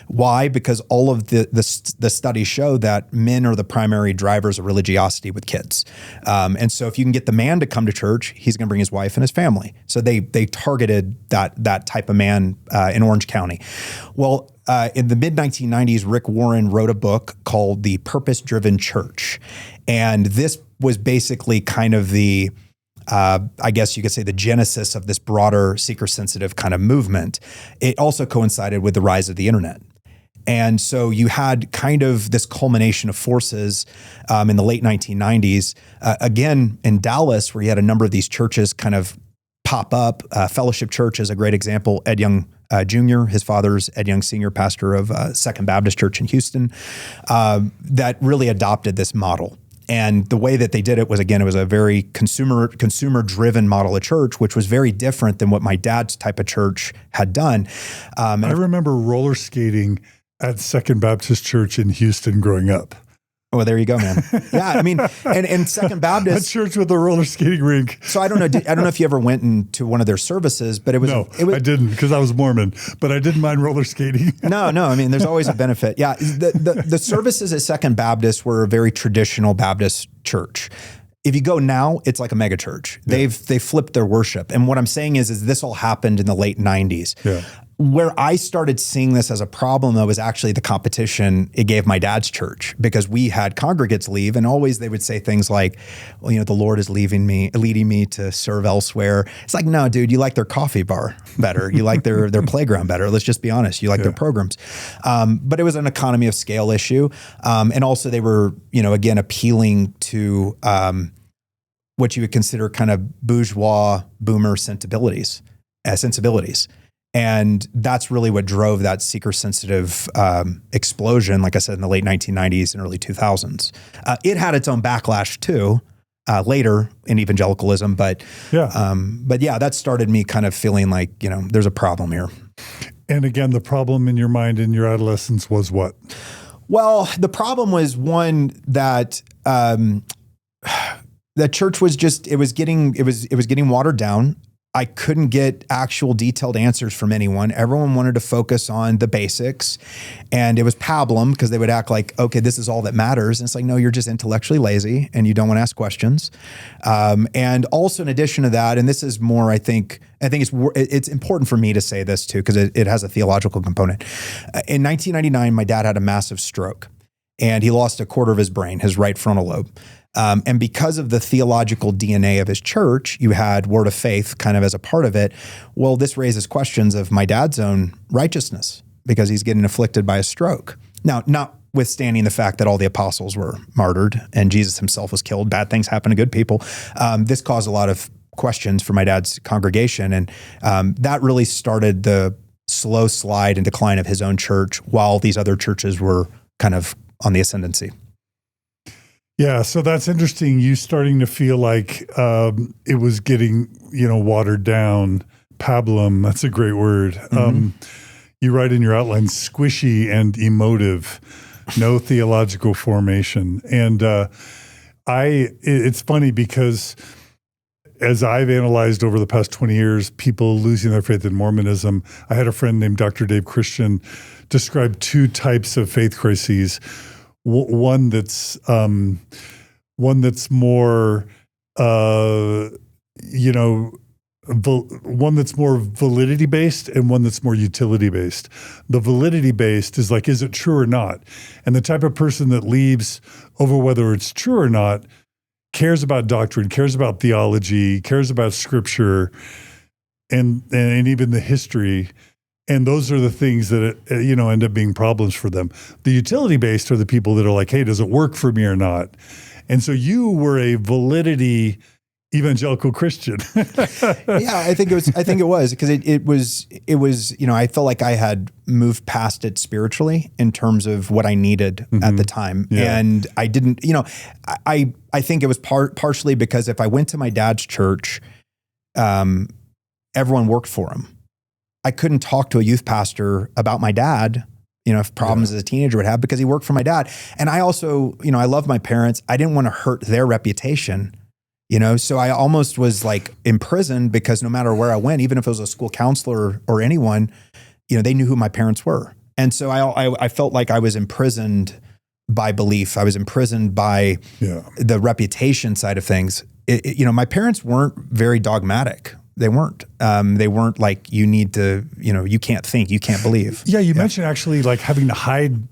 Why? Because all of the studies show that men are the primary drivers of religiosity with kids. And so if you can get the man to come to church, he's going to bring his wife and his family. So they targeted that type of man in Orange County. Well, in the mid-1990s, Rick Warren wrote a book called The Purpose-Driven Church. And this was basically kind of the, I guess you could say, the genesis of this broader seeker-sensitive kind of movement. It also coincided with the rise of the internet. And so you had kind of this culmination of forces in the late 1990s. Again, in Dallas, where you had a number of these churches kind of pop up. Fellowship Church is a great example. Ed Young Jr., his father's Ed Young Sr., pastor of Second Baptist Church in Houston, that really adopted this model. And the way that they did it was, again, it was a very consumer-driven model of church, which was very different than what my dad's type of church had done. I remember roller skating at Second Baptist Church in Houston growing up. Oh, there you go, man. Yeah, I mean, and Second Baptist, a church with a roller skating rink. So I don't know if you ever went into one of their services, but it was I didn't, because I was Mormon, but I didn't mind roller skating. No. I mean, there's always a benefit. Yeah, the services at Second Baptist were a very traditional Baptist church. If you go now, it's like a megachurch. Yeah. They've flipped their worship, and what I'm saying is this all happened in the late 90s. Yeah. Where I started seeing this as a problem, though, was actually the competition it gave my dad's church, because we had congregates leave, and always they would say things like, well, the Lord is leading me to serve elsewhere. It's like, no, dude, you like their coffee bar better. You like their playground better. Let's just be honest. You like their programs. But it was an economy of scale issue. And also they were, again, appealing to what you would consider kind of bourgeois boomer sensibilities. And that's really what drove that seeker-sensitive explosion, like I said, in the late 1990s and early 2000s. It had its own backlash, too, later in evangelicalism. But that started me kind of feeling like, there's a problem here. And again, the problem in your mind in your adolescence was what? Well, the problem was, one, that the church was just, it was getting watered down. I couldn't get actual detailed answers from anyone. Everyone wanted to focus on the basics, and it was pablum because they would act like, okay, this is all that matters. And it's like, no, you're just intellectually lazy and you don't want to ask questions. And also in addition to that, and this is more, I think it's important for me to say this too, because it has a theological component. In 1999, my dad had a massive stroke and he lost a quarter of his brain, his right frontal lobe. And because of the theological DNA of his church, you had word of faith kind of as a part of it. Well, this raises questions of my dad's own righteousness because he's getting afflicted by a stroke. Now, notwithstanding the fact that all the apostles were martyred and Jesus himself was killed, bad things happen to good people. This caused a lot of questions for my dad's congregation. And that really started the slow slide and decline of his own church while these other churches were kind of on the ascendancy. Yeah, so that's interesting. You starting to feel like it was getting, watered down. Pablum, that's a great word. Mm-hmm. You write in your outline, squishy and emotive, no theological formation. And it's funny because as I've analyzed over the past 20 years, people losing their faith in Mormonism, I had a friend named Dr. Dave Christian describe two types of faith crises. One that's more, one that's more validity based and one that's more utility based. The validity based is like, is it true or not? And the type of person that leaves over whether it's true or not cares about doctrine, cares about theology, cares about scripture, and even the history. And those are the things that end up being problems for them. The utility based are the people that are like, hey, does it work for me or not? And so you were a validity evangelical Christian. Yeah, I think it was because it was, I felt like I had moved past it spiritually in terms of what I needed at the time. Yeah. And I didn't, I think it was partially because if I went to my dad's church, everyone worked for him. I couldn't talk to a youth pastor about my dad, if problems as a teenager would have, because he worked for my dad. And I also, I love my parents. I didn't want to hurt their reputation. So I almost was like imprisoned because no matter where I went, even if it was a school counselor or anyone, they knew who my parents were. And so I felt like I was imprisoned by belief. I was imprisoned by the reputation side of things. My parents weren't very dogmatic. They weren't. They weren't like, you need to, you can't think, you can't believe. Yeah, you mentioned actually like having to hide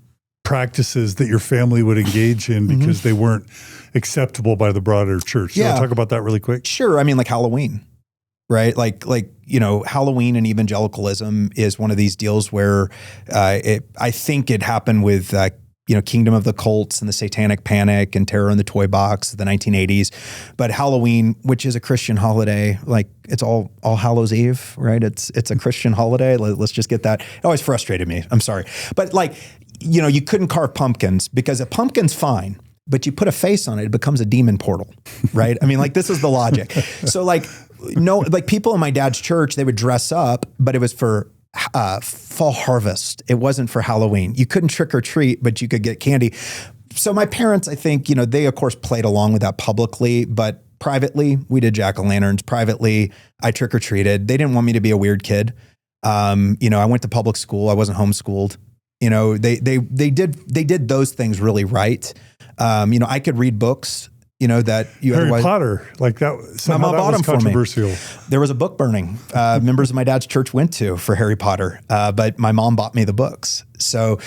practices that your family would engage in because they weren't acceptable by the broader church. You want to talk about that really quick? Sure. I mean, like Halloween, right? Like Halloween and evangelicalism is one of these deals where I think it happened with Kingdom of the Cults and the Satanic Panic and Terror in the Toy Box, the 1980s. But Halloween, which is a Christian holiday, like it's all Hallows Eve, right? It's a Christian holiday. Let's just get that. It always frustrated me. I'm sorry. But you couldn't carve pumpkins because a pumpkin's fine, but you put a face on it, it becomes a demon portal, right? I mean, this is the logic. So people in my dad's church, they would dress up, but it was for fall harvest. It wasn't for Halloween. You couldn't trick or treat, but you could get candy. So my parents, I think, they of course played along with that publicly, but privately, we did jack-o'-lanterns. Privately, I trick or treated. They didn't want me to be a weird kid. I went to public school. I wasn't homeschooled. They did those things really right. I could read books. That you Harry Potter, like that. My mom bought them controversial. For me. There was a book burning. Members of my dad's church went to for Harry Potter, but my mom bought me the books. So,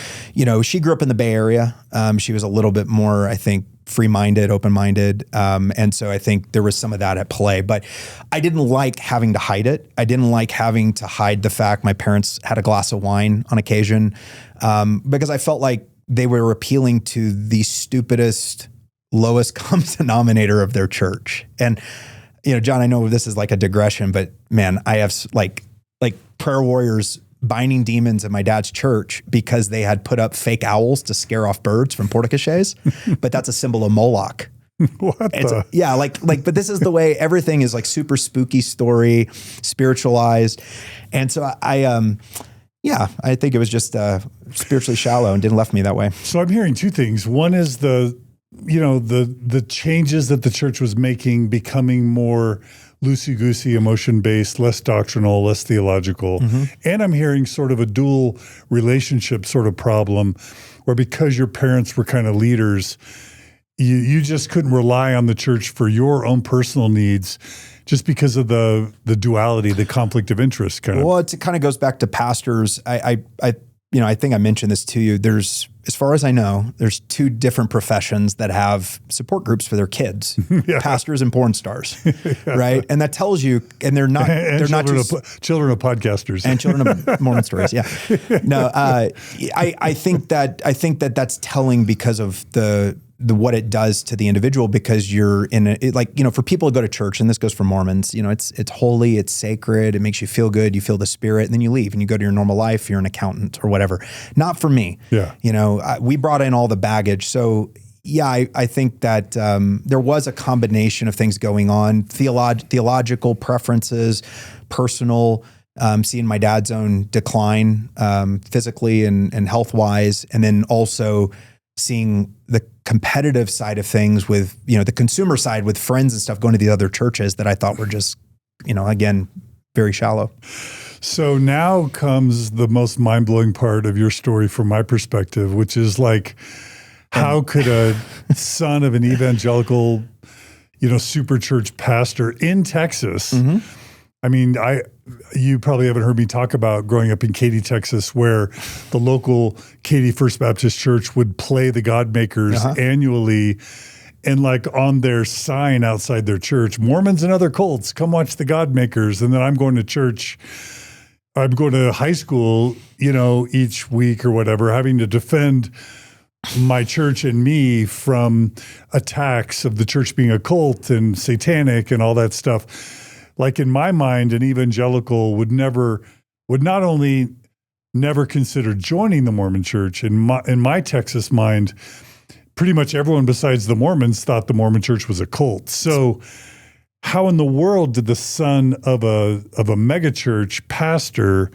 she grew up in the Bay Area. She was a little bit more, I think, free-minded, open-minded, and so I think there was some of that at play. But I didn't like having to hide it. I didn't like having to hide the fact my parents had a glass of wine on occasion, because I felt like they were appealing to the stupidest, lowest common denominator of their church. And, John, I know this is like a digression, but man, I have like prayer warriors binding demons in my dad's church because they had put up fake owls to scare off birds from porticoches, but that's a symbol of Moloch. But this is the way everything is, like super spooky story, spiritualized. And so I think it was just spiritually shallow and didn't left me that way. So I'm hearing two things. One is the changes that the church was making, becoming more loosey-goosey, emotion-based, less doctrinal, less theological. And I'm hearing sort of a dual relationship sort of problem where because your parents were kind of leaders, you just couldn't rely on the church for your own personal needs just because of the duality, the conflict of interest kind of. Well, it kind of goes back to pastors. I think I mentioned this to you. There's, as far as I know, there's two different professions that have support groups for their kids, pastors and porn stars, right? And that tells you, and they're not children of podcasters and children of Mormon Stories. Yeah, no, I think that's telling because of the what it does to the individual, because you're in for people to go to church, and this goes for Mormons, it's holy, it's sacred, it makes you feel good, you feel the spirit, and then you leave and you go to your normal life, you're an accountant or whatever. Not for me. Yeah. We brought in all the baggage. So yeah, I think that there was a combination of things going on, theological preferences, personal, seeing my dad's own decline physically and health-wise, and then also seeing the competitive side of things with, the consumer side with friends and stuff, going to the other churches that I thought were just, again, very shallow. So now comes the most mind-blowing part of your story from my perspective, which is like, how could a son of an evangelical, super church pastor in Texas, I mean, you probably haven't heard me talk about growing up in Katy, Texas, where the local Katy First Baptist Church would play the Godmakers annually, and like on their sign outside their church, Mormons and other cults, come watch the Godmakers. And then I'm going to high school, each week or whatever, having to defend my church and me from attacks of the church being a cult and satanic and all that stuff. Like in my mind, an evangelical would not only never consider joining the Mormon church. In my Texas mind, pretty much everyone besides the Mormons thought the Mormon church was a cult. So how in the world did the son of a megachurch pastor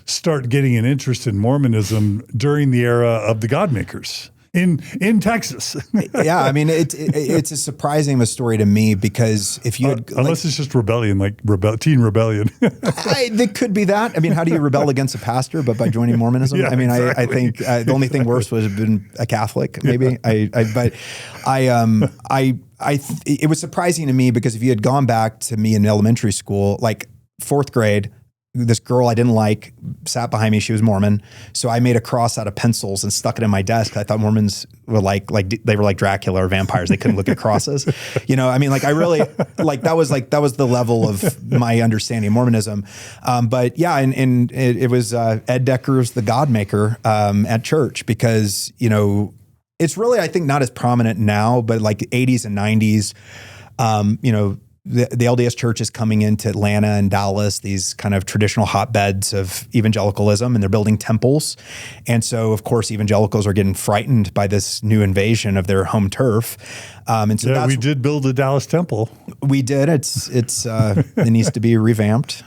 start getting an interest in Mormonism during the era of the Godmakers in Texas? Yeah, I mean, it's a surprising story to me, because if you had, unless it's just rebellion, like teen rebellion. There could be that. I mean, how do you rebel against a pastor but by joining Mormonism? Yeah, I mean, exactly. I think the only thing worse would have been a Catholic, maybe. It was surprising to me, because if you had gone back to me in elementary school, like fourth grade, this girl I didn't like sat behind me. She was Mormon. So I made a cross out of pencils and stuck it in my desk. I thought Mormons were like they were like Dracula or vampires. They couldn't look at crosses. I mean, like I really, like that was the level of my understanding of Mormonism. But yeah, and it was Ed Decker's The Godmaker at church, because, it's really, I think, not as prominent now, but like the 80s and 90s, the LDS Church is coming into Atlanta and Dallas, these kind of traditional hotbeds of evangelicalism, and they're building temples. And so, of course, evangelicals are getting frightened by this new invasion of their home turf. And so we did build a Dallas temple. We did. It needs to be revamped.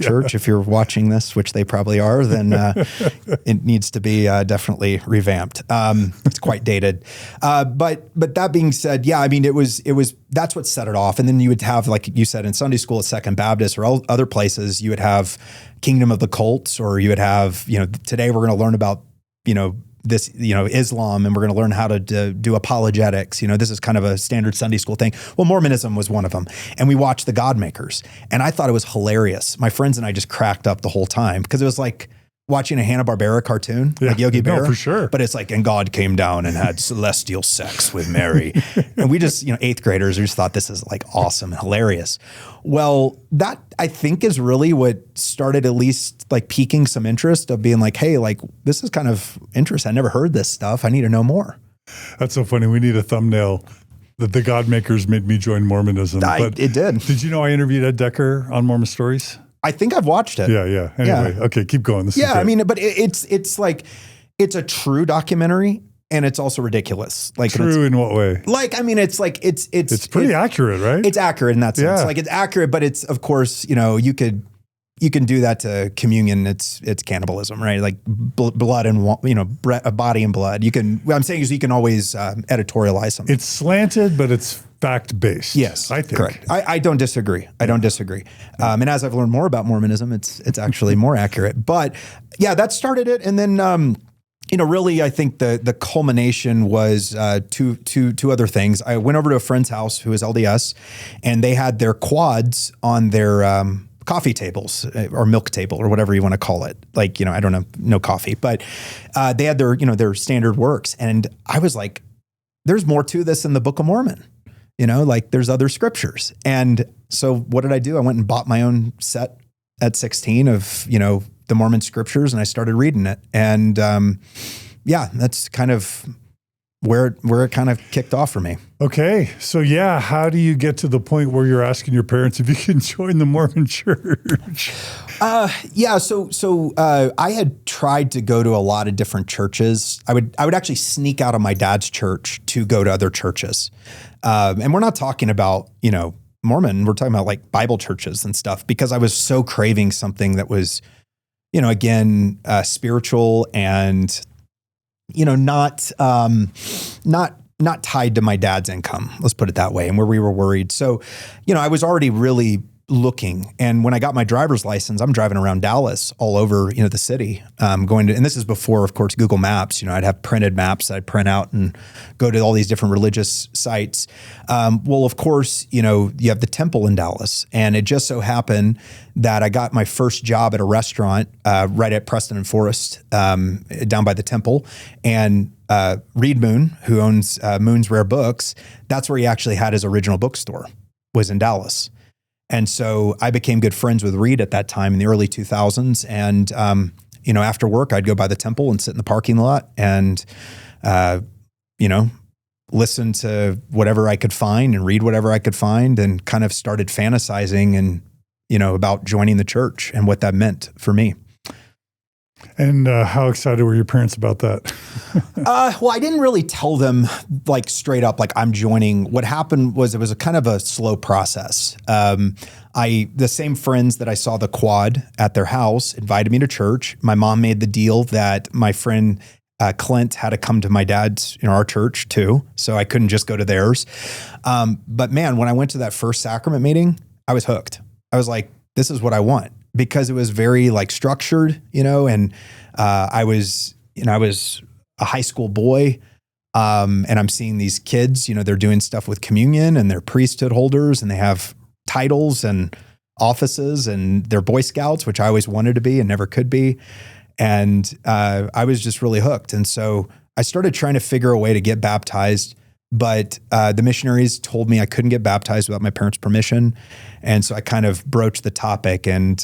Church, if you're watching this, which they probably are, then it needs to be definitely revamped. It's quite dated. But that being said, yeah, I mean, it was that's what set it off. And then you would have, like you said, in Sunday school at Second Baptist or other places, you would have Kingdom of the Cults, or you would have, today we're going to learn about, this, Islam, and we're going to learn how to do apologetics. This is kind of a standard Sunday school thing. Well, Mormonism was one of them. And we watched The Godmakers, and I thought it was hilarious. My friends and I just cracked up the whole time, because it was like watching a Hanna-Barbera cartoon, like Yogi Bear. No, for sure. But it's like, and God came down and had celestial sex with Mary. And we just, 8th graders, we just thought this is like awesome and hilarious. Well, that I think is really what started at least like piquing some interest of being like, hey, like this is kind of interesting. I never heard this stuff. I need to know more. That's so funny. We need a thumbnail that The Godmakers made me join Mormonism. It did. Did you know I interviewed Ed Decker on Mormon Stories? I think I've watched it. Yeah. Anyway, okay, keep going. This is great. I mean, but it's like, it's a true documentary, and it's also ridiculous. Like, true in what way? Like, I mean, it's like, it's pretty accurate, right? It's accurate in that sense. Yeah. Like, it's accurate, but it's, of course, you can do that to communion. It's cannibalism, right? Like blood and, body and blood. What I'm saying is you can always editorialize something. It's slanted, but it's fact-based. Yes, I think. Correct. I don't disagree. I don't disagree. And as I've learned more about Mormonism, it's actually more accurate. But yeah, that started it. And then, really, I think the culmination was two other things. I went over to a friend's house who is LDS, and they had their quads on their coffee tables or milk table or whatever you want to call it. Like, I don't know, no coffee, but they had their standard works. And I was like, there's more to this than the Book of Mormon. Like there's other scriptures. And so what did I do? I went and bought my own set at 16 of, the Mormon scriptures, and I started reading it. And that's kind of where it kind of kicked off for me. Okay. So yeah, how do you get to the point where you're asking your parents if you can join the Mormon church? So I had tried to go to a lot of different churches. I would actually sneak out of my dad's church to go to other churches. And we're not talking about, Mormon. We're talking about like Bible churches and stuff, because I was so craving something that was, again, spiritual and, not tied to my dad's income. Let's put it that way. And where we were worried. So, I was already really looking. And when I got my driver's license, I'm driving around Dallas all over, the city, and this is before, of course, Google Maps. I'd have printed maps that I'd print out and go to all these different religious sites. Well, of course, you have the temple in Dallas, and it just so happened that I got my first job at a restaurant right at Preston and Forest, down by the temple. And Reed Moon, who owns Moon's Rare Books, that's where he actually had his original bookstore, was in Dallas. And so I became good friends with Reed at that time in the early 2000s. And, after work, I'd go by the temple and sit in the parking lot and, listen to whatever I could find and read whatever I could find, and kind of started fantasizing and, about joining the church and what that meant for me. And how excited were your parents about that? Well, I didn't really tell them like straight up, like I'm joining. What happened was it was a kind of a slow process. The same friends that I saw the quad at their house invited me to church. My mom made the deal that my friend Clint had to come to my dad's, our church too. So I couldn't just go to theirs. But man, when I went to that first sacrament meeting, I was hooked. I was like, this is what I want. Because it was very like structured, and I was a high school boy, and I'm seeing these kids, they're doing stuff with communion, and they're priesthood holders, and they have titles and offices, and they're Boy Scouts, which I always wanted to be and never could be. And I was just really hooked. And so I started trying to figure a way to get baptized. But the missionaries told me I couldn't get baptized without my parents' permission. And so I kind of broached the topic and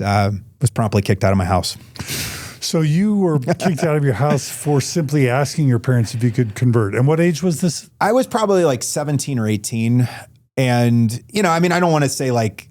was promptly kicked out of my house. So you were kicked out of your house for simply asking your parents if you could convert. And what age was this? I was probably like 17 or 18. And, I don't want to say like,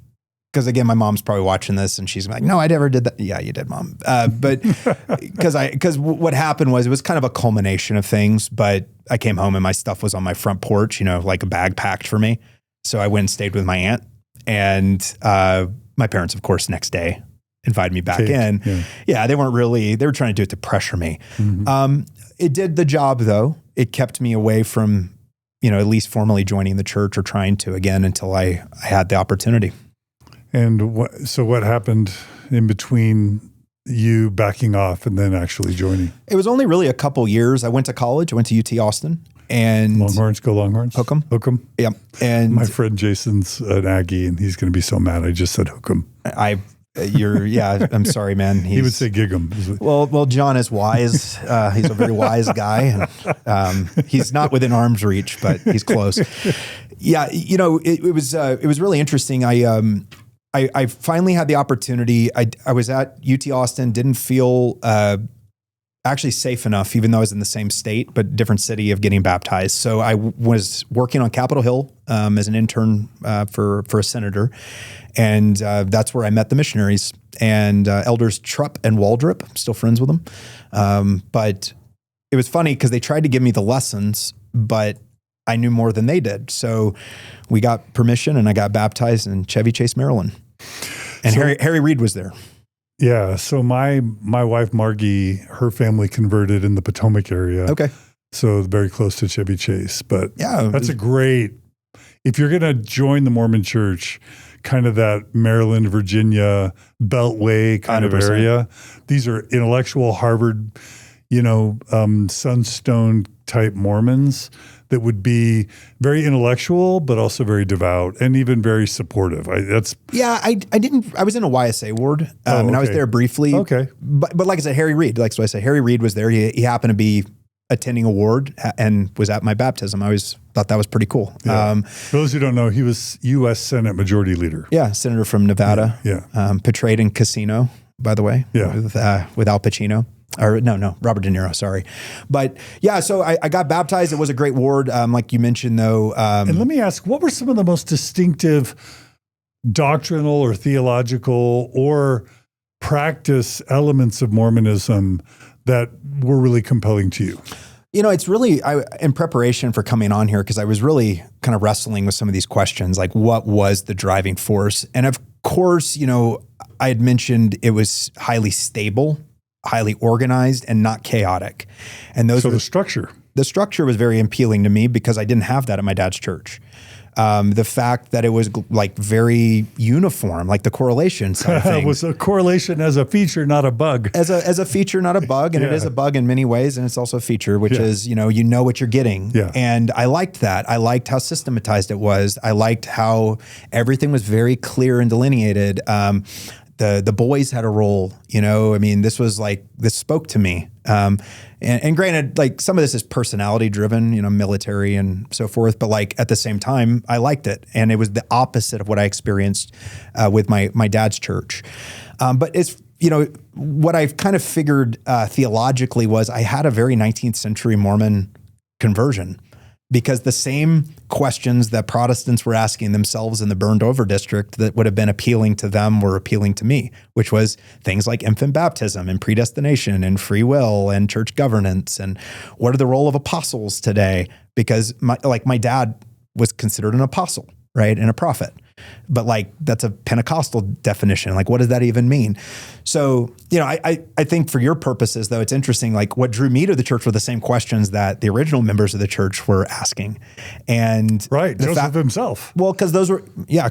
because again, my mom's probably watching this and she's like, no, I never did that. Yeah, you did, Mom. But because what happened was it was kind of a culmination of things, but I came home and my stuff was on my front porch, like a bag packed for me. So I went and stayed with my aunt, and my parents, of course, next day invited me back in. Yeah, they were trying to do it to pressure me. Mm-hmm. It did the job though. It kept me away from, at least formally joining the church or trying to again until I had the opportunity. And what happened in between you backing off and then actually joining? It was only really a couple years. I went to college. I went to UT Austin. And Longhorns, go Longhorns. Hook 'em. Hook 'em. Yeah. And my friend Jason's an Aggie, and he's going to be so mad. I just said hook 'em. I'm sorry, man. He would say gig 'em. Well, John is wise. He's a very wise guy. And, he's not within arm's reach, but he's close. Yeah. It was really interesting. I finally had the opportunity. I was at UT Austin, didn't feel actually safe enough, even though I was in the same state, but different city, of getting baptized. So I was working on Capitol Hill as an intern for a senator. And that's where I met the missionaries and elders Trupp and Waldrop. I'm still friends with them. But it was funny because they tried to give me the lessons, but I knew more than they did. So we got permission and I got baptized in Chevy Chase, Maryland. And Harry Reid was there. Yeah. So my wife, Margie, her family converted in the Potomac area. Okay. So very close to Chevy Chase. But yeah, that's if you're going to join the Mormon church, kind of that Maryland, Virginia, Beltway kind 100%. Of area, these are intellectual Harvard, Sunstone type Mormons that would be very intellectual, but also very devout and even very supportive. I was in a YSA ward, and I was there briefly. Okay. But like I said, Harry Reid, like so I said, Harry Reid was there. He happened to be attending a ward and was at my baptism. I always thought that was pretty cool. Yeah. For those who don't know, he was U.S. Senate Majority Leader. Yeah, senator from Nevada. Yeah. Portrayed in Casino, by the way. Yeah. With Al Pacino. Or no, Robert De Niro, sorry. But yeah, so I got baptized. It was a great ward, like you mentioned, though. And let me ask, what were some of the most distinctive doctrinal or theological or practice elements of Mormonism that were really compelling to you? It's really, in preparation for coming on here, because I was really kind of wrestling with some of these questions, like what was the driving force? And of course, I had mentioned it was highly stable, highly organized, and not chaotic. And those So the structure. The structure was very appealing to me because I didn't have that at my dad's church. The fact that it was like very uniform, like the correlation side of things. It was a correlation as a feature, not a bug. As a feature, not a bug. And it is a bug in many ways. And it's also a feature, which is, you know what you're getting. Yeah. And I liked that. I liked how systematized it was. I liked how everything was very clear and delineated. The boys had a role, this spoke to me. And granted, like some of this is personality driven, military and so forth, but like at the same time, I liked it. And it was the opposite of what I experienced with my dad's church. But it's, what I've kind of figured theologically was I had a very 19th century Mormon conversion. Because the same questions that Protestants were asking themselves in the burned over district that would have been appealing to them were appealing to me, which was things like infant baptism and predestination and free will and church governance and what are the role of apostles today? Because my dad was considered an apostle, right? And a prophet. But like, that's a Pentecostal definition. Like, what does that even mean? So, I think for your purposes, though, it's interesting. Like what drew me to the church were the same questions that the original members of the church were asking. And right. Joseph himself. Well, because those were,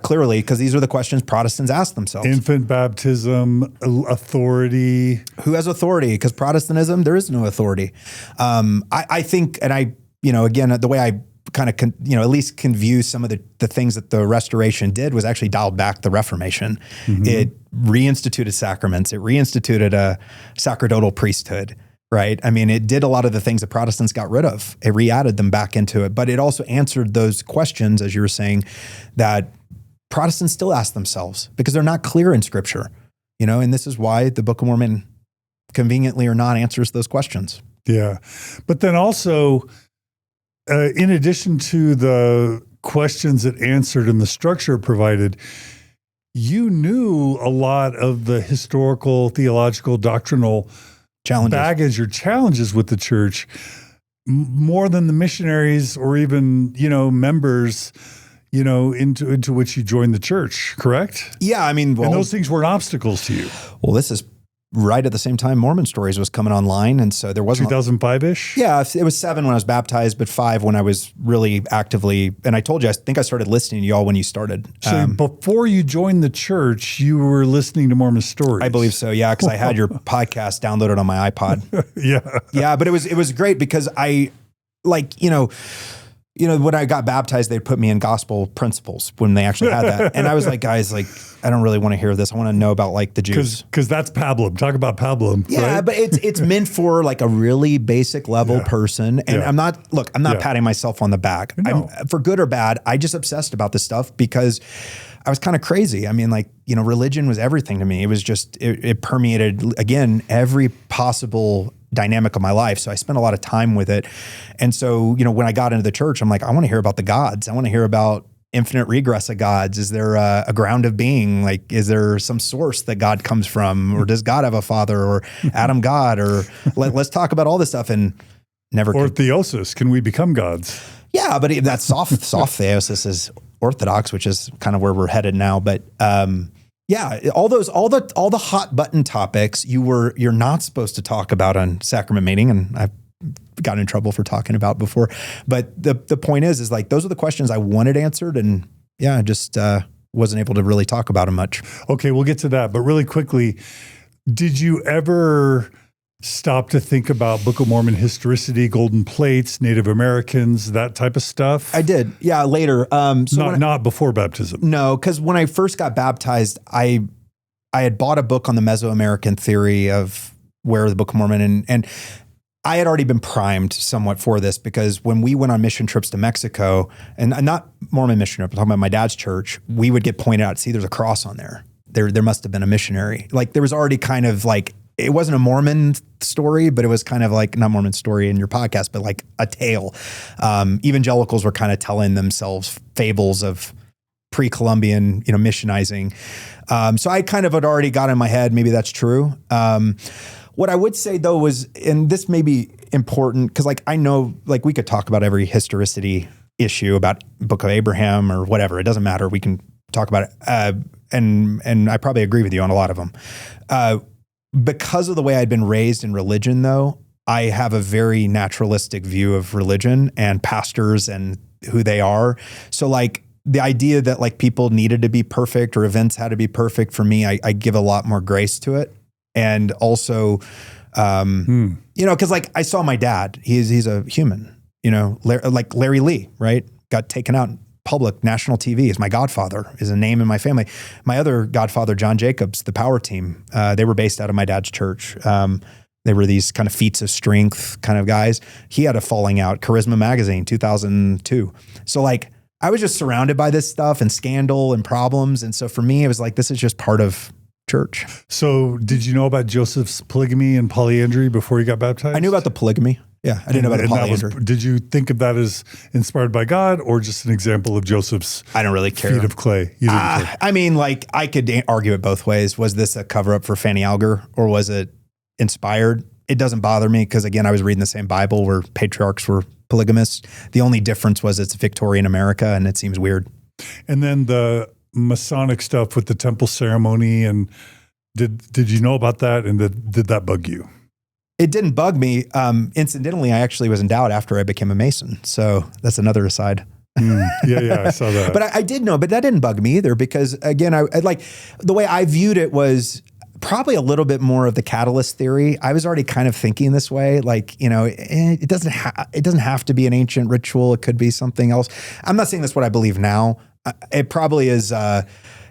clearly, because these are the questions Protestants asked themselves. Infant baptism, authority. Who has authority? Because Protestantism, there is no authority. I think, and again, the way I kind of, at least can view some of the things that the Restoration did was actually dialed back the Reformation. Mm-hmm. It reinstituted sacraments. It reinstituted a sacerdotal priesthood, right? I mean, it did a lot of the things that Protestants got rid of. It re-added them back into it, but it also answered those questions, as you were saying, that Protestants still ask themselves because they're not clear in Scripture, and this is why the Book of Mormon, conveniently or not, answers those questions. Yeah. But then also, in addition to the questions it answered and the structure it provided, you knew a lot of the historical, theological, doctrinal baggage or challenges with the church more than the missionaries or even, members, into which you joined the church, correct? Yeah. I mean, and those things weren't obstacles to you. Well, this is right at the same time Mormon Stories was coming online. And so there wasn't 2005-ish? Yeah, it was 7 when I was baptized, but 5 when I was really actively, and I told you, I think I started listening to y'all when you started. So before you joined the church, you were listening to Mormon Stories. I believe so, yeah, because I had your podcast downloaded on my iPod. Yeah. Yeah, but it was great because I, when I got baptized, they put me in gospel principles when they actually had that. And I was like, guys, I don't really want to hear this. I want to know about the Jews. Because that's pablum. Talk about pablum. Yeah, right? But it's meant for a really basic level person. And I'm not patting myself on the back. No. For good or bad, I just obsessed about this stuff because I was kind of crazy. I mean, religion was everything to me. It was just, it permeated, again, every possible dynamic of my life. So I spent a lot of time with it. And so, when I got into the church, I'm like, I want to hear about the gods. I want to hear about infinite regress of gods. Is there a ground of being? Is there some source that God comes from? Or does God have a father or Adam God? Or let's talk about all this stuff and never. Or theosis. Can we become gods? Yeah, but that's soft theosis is orthodox, which is kind of where we're headed now. But, yeah, all the hot button topics you're not supposed to talk about on sacrament meeting, and I've gotten in trouble for talking about before. But the point is those are the questions I wanted answered, and yeah, I just wasn't able to really talk about them much. Okay, we'll get to that, but really quickly, did you ever stop to think about Book of Mormon historicity, golden plates, Native Americans, that type of stuff? I did. Yeah, later. Not before baptism. No, because when I first got baptized, I had bought a book on the Mesoamerican theory of where the Book of Mormon, and I had already been primed somewhat for this because when we went on mission trips to Mexico, and not Mormon mission trip, I'm talking about my dad's church, we would get pointed out, see, there's a cross on there. There must have been a missionary. There was already kind of it wasn't a Mormon story, but it was kind of not Mormon story in your podcast, but a tale. Evangelicals were kind of telling themselves fables of pre-Columbian, missionizing. So I kind of had already got in my head, maybe that's true. What I would say though was, and this maybe important because like I know like we could talk about every historicity issue about Book of Abraham or whatever. It doesn't matter. We can talk about it. And I probably agree with you on a lot of them. Because of the way I'd been raised in religion though, I have a very naturalistic view of religion and pastors and who they are. So like the idea that like people needed to be perfect or events had to be perfect for me, I give a lot more grace to it. And also, you know, cause like I saw my dad, he's a human, you know, like Larry Lee, right? Got taken out in public, national TV is my godfather, is a name in my family. My other godfather, John Jacobs, the power team, they were based out of my dad's church. They were these kind of feats of strength kind of guys. He had a falling out, Charisma Magazine, 2002. So like, I was just surrounded by this stuff and scandal and problems. And so for me, it was like, this is just part of church. So did you know about Joseph's polygamy and polyandry before he got baptized? I knew about the polygamy. Yeah, I didn't know about the polyandry. Did you think of that as inspired by God or just an example of Joseph's I don't really care. feet of clay? You didn't care. I mean, like I could argue it both ways. Was this a cover up for Fanny Alger or was it inspired? It doesn't bother me because again, I was reading the same Bible where patriarchs were polygamists. The only difference was it's Victorian America and it seems weird. And then the Masonic stuff with the temple ceremony and did you know about that and did that bug you? It didn't bug me. Incidentally, I actually was endowed after I became a Mason. So that's another aside. Yeah, I saw that. But I did know, but that didn't bug me either because again, I like the way I viewed it was probably a little bit more of the catalyst theory. I was already kind of thinking this way, like, you know, it doesn't have to be an ancient ritual. It could be something else. I'm not saying that's what I believe now. It probably is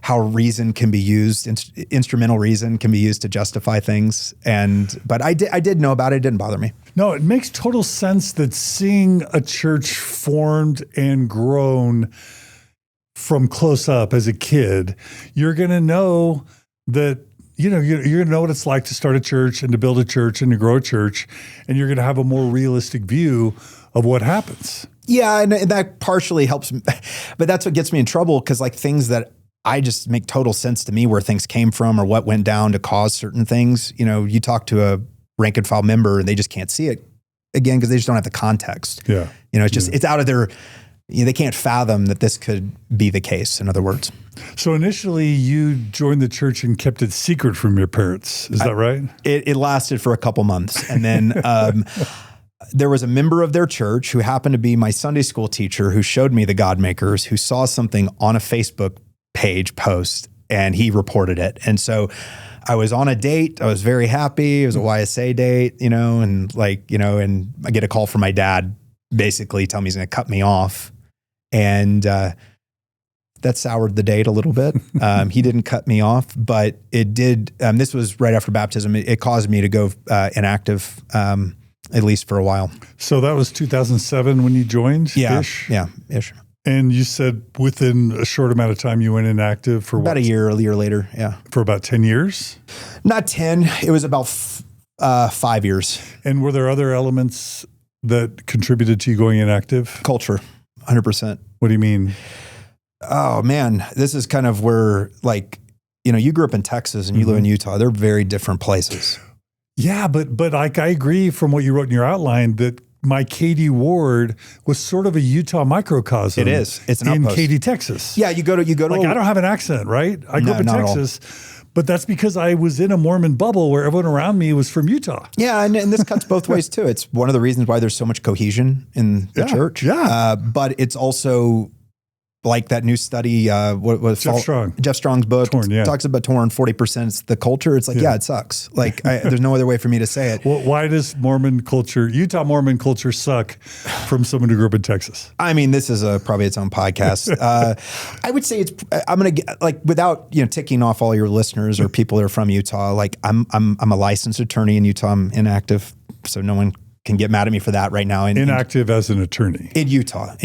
how reason can be used, instrumental reason can be used to justify things. But I did know about it. It didn't bother me. No, it makes total sense that seeing a church formed and grown from close up as a kid, you're going to know that, you know, you're going to know what it's like to start a church and to build a church and to grow a church, and you're going to have a more realistic view of what happens. Yeah, and that partially helps, but that's what gets me in trouble because like things that I just make total sense to me where things came from or what went down to cause certain things. You know, you talk to a rank and file member and they just can't see it again because they just don't have the context. Yeah. You know, it's just, it's out of their, you know, they can't fathom that this could be the case, in other words. So initially you joined the church and kept it secret from your parents. Is that right? It lasted for a couple months. And then there was a member of their church who happened to be my Sunday school teacher who showed me the Godmakers, who saw something on a Facebook page post and he reported it. And so I was on a date. I was very happy. It was a YSA date, you know, and like, you know, and I get a call from my dad basically telling me he's going to cut me off. And that soured the date a little bit. He didn't cut me off, but it did. This was right after baptism. It caused me to go inactive, at least for a while. So that was 2007 when you joined? Yeah. Ish? Yeah. Ish. And you said within a short amount of time you went inactive for about a year later. Yeah. For about 10 years? Not 10. It was about 5 years. And were there other elements that contributed to you going inactive? Culture, 100%. What do you mean? Oh man, this is kind of where like, you know, you grew up in Texas and you live in Utah. They're very different places. Yeah, but like I agree from what you wrote in your outline that my Katy ward was sort of a Utah microcosm. It is. It's an in outpost. Katy, Texas. Yeah, you go to. Like I don't have an accent, right? I grew up in Texas, but that's because I was in a Mormon bubble where everyone around me was from Utah. Yeah, and this cuts both ways too. It's one of the reasons why there's so much cohesion in the church. Yeah, but it's also like that new study. What was Jeff Strong's book talks about torn 40% is the culture. It's like it sucks. Like there's no other way for me to say it. Well, why does Utah Mormon culture suck from someone who grew up in Texas? I mean, this is probably its own podcast. I would say I'm gonna get, like, without ticking off all your listeners or people that are from Utah. Like I'm a licensed attorney in Utah. I'm inactive, so no one can get mad at me for that right now. Inactive as an attorney. In Utah.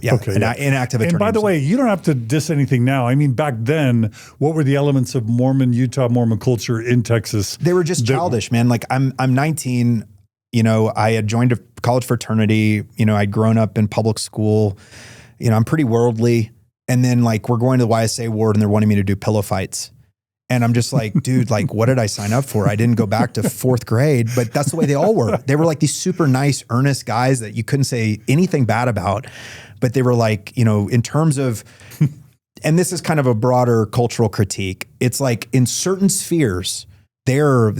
Yeah. Okay. Inactive attorney. And by the way, you don't have to diss anything now. I mean, back then, what were the elements of Utah Mormon culture in Texas? They were just childish, man. Like I'm 19, I had joined a college fraternity, I'd grown up in public school, I'm pretty worldly. And then like we're going to the YSA ward and they're wanting me to do pillow fights. And I'm just like, dude, like, what did I sign up for? I didn't go back to fourth grade, but that's the way they all were. They were like these super nice, earnest guys that you couldn't say anything bad about, but they were like, you know, in terms of, and this is kind of a broader cultural critique. It's like in certain spheres, they were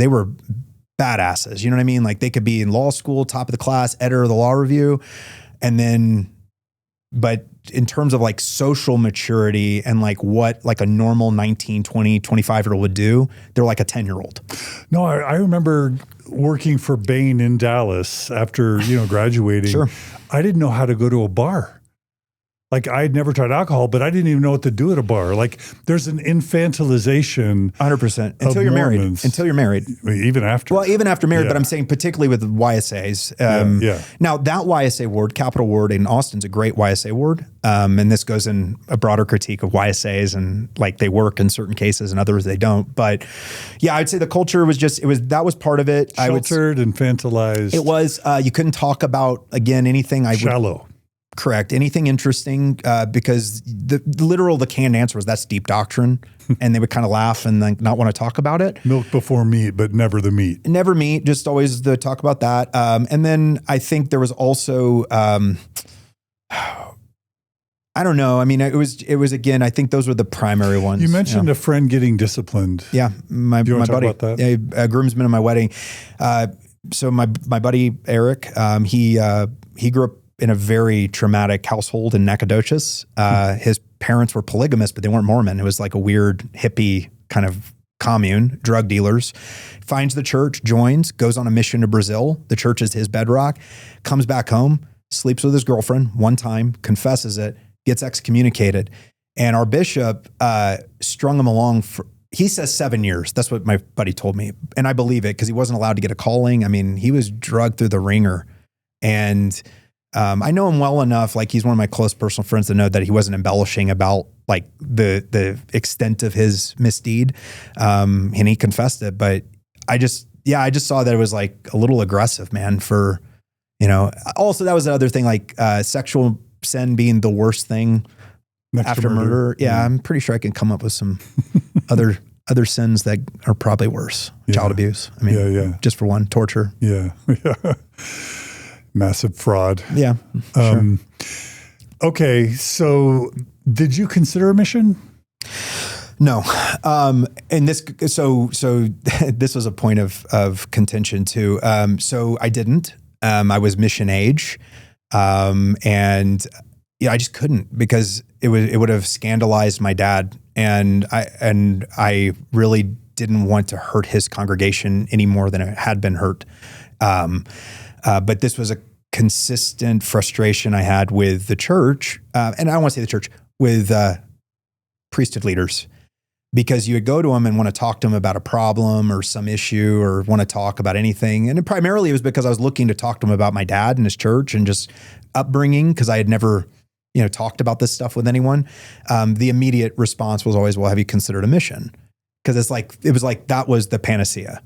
badasses. You know what I mean? Like they could be in law school, top of the class, editor of the law review. And then, but in terms of like social maturity and like what like a normal 19, 20, 25-year-old would do, they're like a 10-year-old. No, I remember working for Bain in Dallas after, you know, graduating. Sure. I didn't know how to go to a bar. Like I had never tried alcohol, but I didn't even know what to do at a bar. Like there's an infantilization 100% until you're married. Until you're married. Even after. Well, even after married, but I'm saying particularly with YSAs. Now that YSA ward, Capital Ward in Austin's a great YSA ward. And this goes in a broader critique of YSAs and like they work in certain cases and others they don't. But yeah, I'd say the culture was just, that was part of it. Sheltered, infantilized. It was, you couldn't talk about, again, anything. Shallow. Correct. Anything interesting, because the canned answer was that's deep doctrine. And they would kind of laugh and then not want to talk about it. Milk before meat, but never the meat. Never meat, just always the talk about that. And then I think there was also, I don't know. I mean, it was again, I think those were the primary ones. You mentioned a friend getting disciplined. Yeah. My Do you want to buddy, talk about that? a groomsman at my wedding. So my buddy, Eric, he grew up in a very traumatic household in Nacogdoches. His parents were polygamous, but they weren't Mormon. It was like a weird hippie kind of commune, drug dealers. Finds the church, joins, goes on a mission to Brazil. The church is his bedrock. Comes back home, sleeps with his girlfriend one time, confesses it, gets excommunicated. And our bishop strung him along for, he says 7 years. That's what my buddy told me. And I believe it because he wasn't allowed to get a calling. I mean, he was drugged through the ringer. And I know him well enough, like he's one of my close personal friends, to know that he wasn't embellishing about like the extent of his misdeed. And he confessed it, but I just saw that it was like a little aggressive, man, for, you know, also that was the other thing, like sexual sin being the worst thing after murder. Yeah. I'm pretty sure I can come up with some other sins that are probably worse. Child abuse. I mean, just for one, torture. Yeah. Massive fraud. Yeah. Sure. Okay. So did you consider a mission? No. And this, so this was a point of contention too. So I didn't, I was mission age. And yeah, I just couldn't because it would have scandalized my dad. And I really didn't want to hurt his congregation any more than it had been hurt. But this was a consistent frustration I had with the church, and I don't want to say the church, with priesthood leaders, because you would go to them and want to talk to them about a problem or some issue or want to talk about anything. And primarily it was because I was looking to talk to them about my dad and his church and just upbringing, because I had never, you know, talked about this stuff with anyone. The immediate response was always, well, have you considered a mission? Because it was like that was the panacea.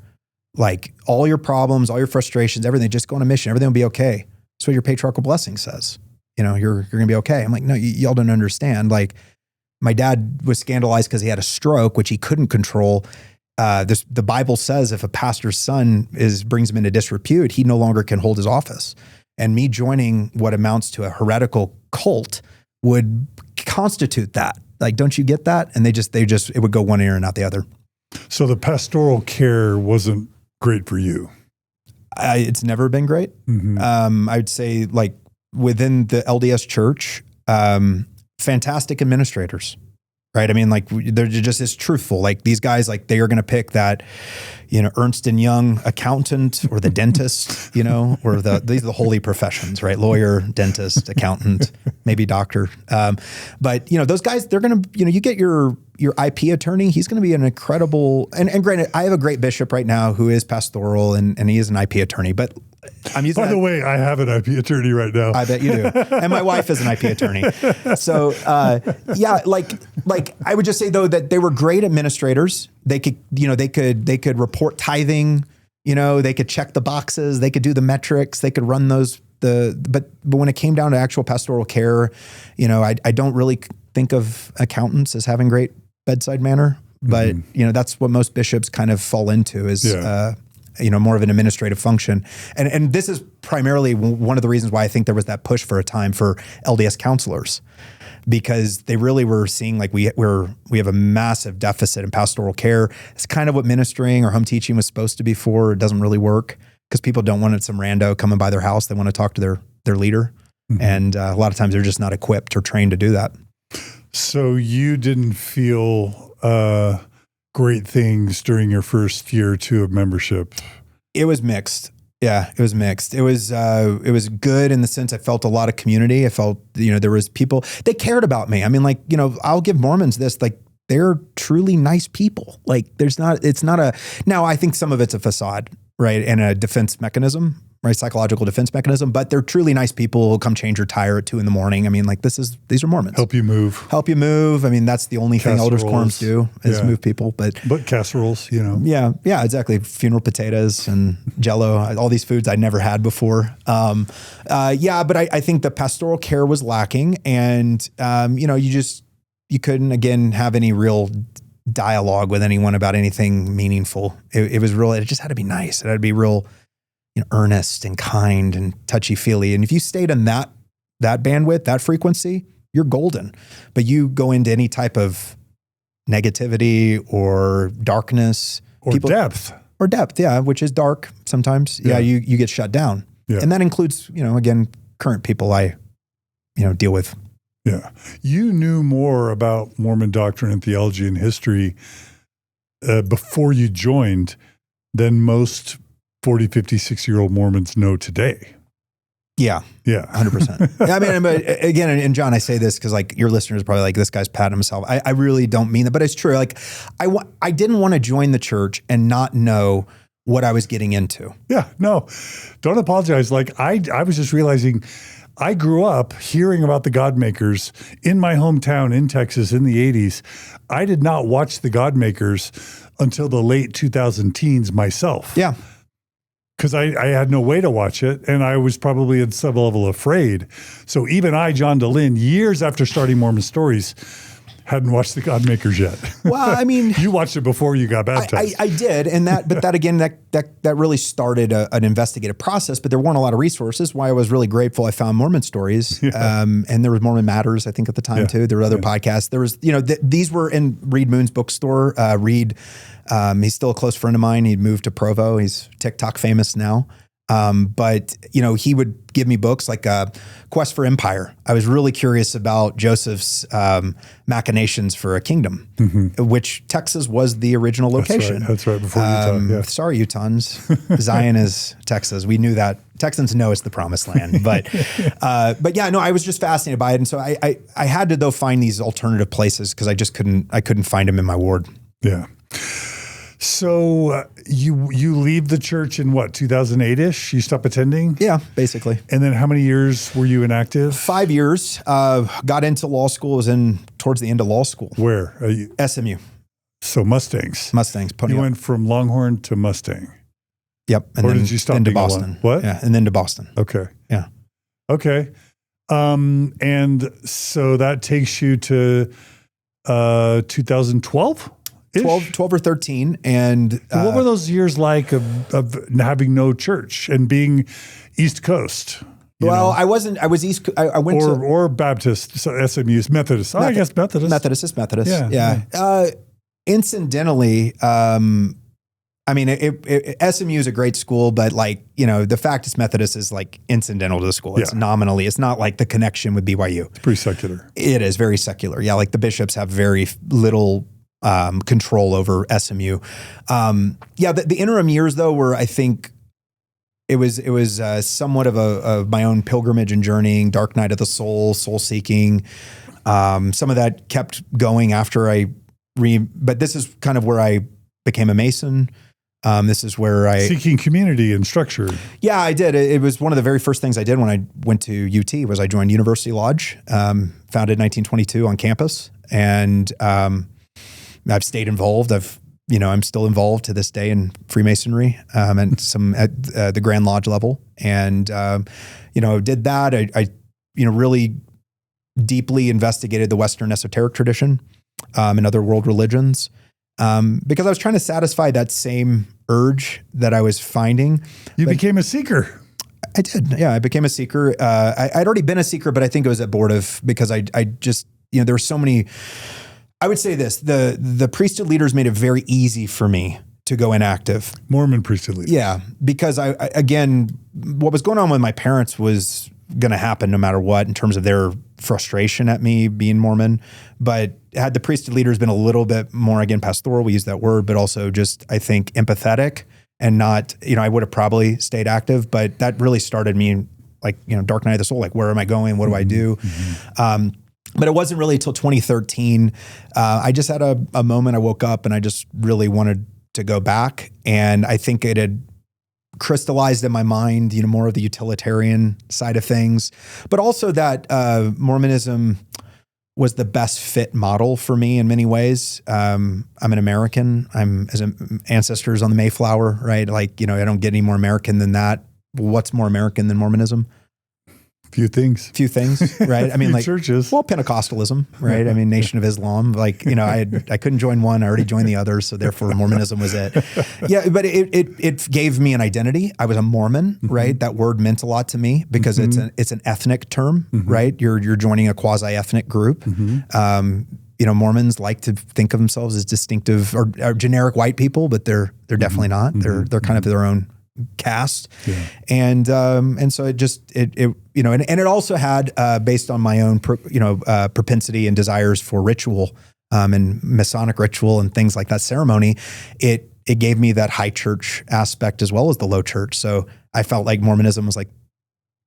Like all your problems, all your frustrations, everything, just go on a mission. Everything will be okay. That's what your patriarchal blessing says. You know, you're going to be okay. I'm like, no, y'all don't understand. Like my dad was scandalized because he had a stroke, which he couldn't control. The Bible says if a pastor's son brings him into disrepute, he no longer can hold his office. And me joining what amounts to a heretical cult would constitute that. Like, don't you get that? And it would go one ear and not the other. So the pastoral care wasn't great for you. It's never been great. Mm-hmm. I would say like within the LDS Church, fantastic administrators, right? I mean, like they're just as truthful. Like these guys, like they are going to pick that, you know, Ernst & Young accountant or the dentist, you know, or these are the holy professions, right? Lawyer, dentist, accountant, maybe doctor. But you know, those guys, they're going to, you know, you get your IP attorney, he's going to be an incredible, and granted, I have a great bishop right now who is pastoral and he is an IP attorney, but I'm using By the way, I have an IP attorney right now. I bet you do. And my wife is an IP attorney. So, yeah, like I would just say though that they were great administrators. They could, you know, they could report tithing, you know, they could check the boxes, they could do the metrics, they could run those, but when it came down to actual pastoral care, you know, I don't really think of accountants as having great bedside manner, but that's what most bishops kind of fall into is, more of an administrative function. And this is primarily one of the reasons why I think there was that push for a time for LDS counselors, because they really were seeing like we have a massive deficit in pastoral care. It's kind of what ministering or home teaching was supposed to be for. It doesn't really work because people don't want some rando coming by their house. They want to talk to their leader. And a lot of times they're just not equipped or trained to do that. So you didn't feel great things during your first year or two of membership? It was mixed. Yeah, it was mixed. It was good in the sense I felt a lot of community. I felt, there was people, they cared about me. I mean, like, I'll give Mormons this, like, they're truly nice people. Like now I think some of it's a facade, right? And a defense mechanism, right? Psychological defense mechanism, but they're truly nice people who'll come change your tire at 2 a.m. I mean, like these are Mormons. Help you move. I mean, that's the only thing elders quorums do is move people, but casseroles, Yeah, exactly. Funeral potatoes and Jell-O, all these foods I'd never had before. But I think the pastoral care was lacking, and you couldn't again have any real dialogue with anyone about anything meaningful. It was real. It just had to be nice. It had to be real, earnest and kind and touchy-feely. And if you stayed in that bandwidth, that frequency, you're golden. But you go into any type of negativity or darkness. Or depth. Or depth, yeah, which is dark sometimes. Yeah, you get shut down. Yeah. And that includes, again, current people I, deal with. Yeah. You knew more about Mormon doctrine and theology and history before you joined than most 40, 50, 60-year-old Mormons know today. Yeah. Yeah. 100%. I mean, but again, and John, I say this because like your listeners are probably like, this guy's patting himself. I really don't mean that, but it's true. Like I didn't want to join the church and not know what I was getting into. Yeah, no, don't apologize. Like I was just realizing I grew up hearing about the God Makers in my hometown in Texas in the 80s. I did not watch the God Makers until the late 2010s myself. Yeah. Because I had no way to watch it, and I was probably at some level afraid. So even I, John DeLynn, years after starting Mormon Stories, hadn't watched the God Makers yet. Well, I mean, you watched it before you got baptized. I did, but that again, that really started an investigative process. But there weren't a lot of resources. Why I was really grateful, I found Mormon Stories, and there was Mormon Matters, I think at the time too. There were other podcasts. There was, these were in Reed Moon's bookstore. Reed, he's still a close friend of mine. He moved to Provo. He's TikTok famous now. But he would give me books like Quest for Empire. I was really curious about Joseph's machinations for a kingdom, which Texas was the original location. That's right before Utah. Yeah. Sorry, Utahns. Zion is Texas. We knew that. Texans know it's the promised land. But yeah, no, I was just fascinated by it. And so I had to, though, find these alternative places because I couldn't find them in my ward. Yeah. So you leave the church in what, 2008-ish? You stop attending? Yeah, basically. And then how many years were you inactive? 5 years. Got into law school, was towards the end of law school. Where? SMU. So Mustangs. Pony You up. went from Longhorn to Mustang. Yep. And or did you stop into being Boston? What? Yeah, and then to Boston. Okay. Yeah. Okay. And so that takes you to 2012? 12 or 13. And what were those years like of having no church and being East Coast? I was East. I went or Baptist. So SMU's Methodist. I guess Methodist. Methodist is Methodist. Yeah. Incidentally, I mean, SMU is a great school, but the fact it's Methodist is like incidental to the school. It's nominally. It's not like the connection with BYU. It's pretty secular. It is very secular. Yeah, like the bishops have very little control over SMU. The interim years though were, I think, it was somewhat of my own pilgrimage and journeying, dark night of the soul seeking. Some of that kept going after but this is kind of where I became a Mason. This is where seeking community and structure. Yeah, I did. It was one of the very first things I did when I went to UT was I joined University Lodge, founded in 1922 on campus. And, I've stayed involved. I'm still involved to this day in Freemasonry, and some at the Grand Lodge level. And, did that. I really deeply investigated the Western esoteric tradition, and other world religions. because I was trying to satisfy that same urge that I was finding. You became a seeker. I did. Yeah, I became a seeker. I'd already been a seeker, but I think it was abortive because I just, there were so many. I would say this: the priesthood leaders made it very easy for me to go inactive. Mormon priesthood leaders. Yeah, because I again, what was going on with my parents was going to happen no matter what in terms of their frustration at me being Mormon. But had the priesthood leaders been a little bit more, again, pastoral, we use that word, but also just, I think, empathetic and not, I would have probably stayed active. But that really started me like, dark night of the soul, like, where am I going? What do I do? But it wasn't really until 2013. I just had a moment. I woke up and I just really wanted to go back. And I think it had crystallized in my mind, more of the utilitarian side of things, but also that Mormonism was the best fit model for me in many ways. I'm an American. I'm ancestors on the Mayflower, right? Like, I don't get any more American than that. What's more American than Mormonism? Few things, right? I mean, like churches. Well, Pentecostalism, right? I mean, Nation of Islam. Like, I couldn't join one. I already joined the other, so therefore Mormonism was it. Yeah, but it gave me an identity. I was a Mormon, right? That word meant a lot to me because it's an ethnic term, right? You're joining a quasi-ethnic group. Mormons like to think of themselves as distinctive or generic white people, but they're definitely not. They're kind of their own caste. Yeah. And so it just, and it also had, based on my own, propensity and desires for ritual, and Masonic ritual and things like that, ceremony, it gave me that high church aspect as well as the low church. So I felt like Mormonism was like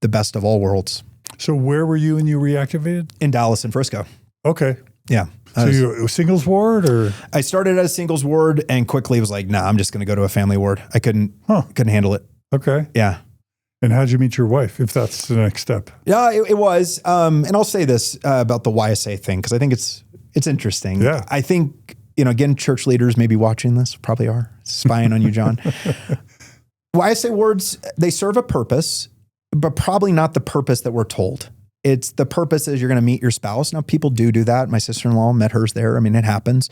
the best of all worlds. So where were you when you reactivated? In Dallas and Frisco. Okay. Yeah. So you a singles ward, or? I started as a singles ward and quickly was like, nah, I'm just going to go to a family ward. I couldn't handle it. Okay. Yeah. And how'd you meet your wife, if that's the next step? Yeah, it was. And I'll say this about the YSA thing, because I think it's interesting. Yeah. I think, again, church leaders may be watching this, probably are, spying on you, John. YSA wards, they serve a purpose, but probably not the purpose that we're told. It's the purpose is you're going to meet your spouse. Now, people do that. My sister-in-law met hers there. I mean, it happens.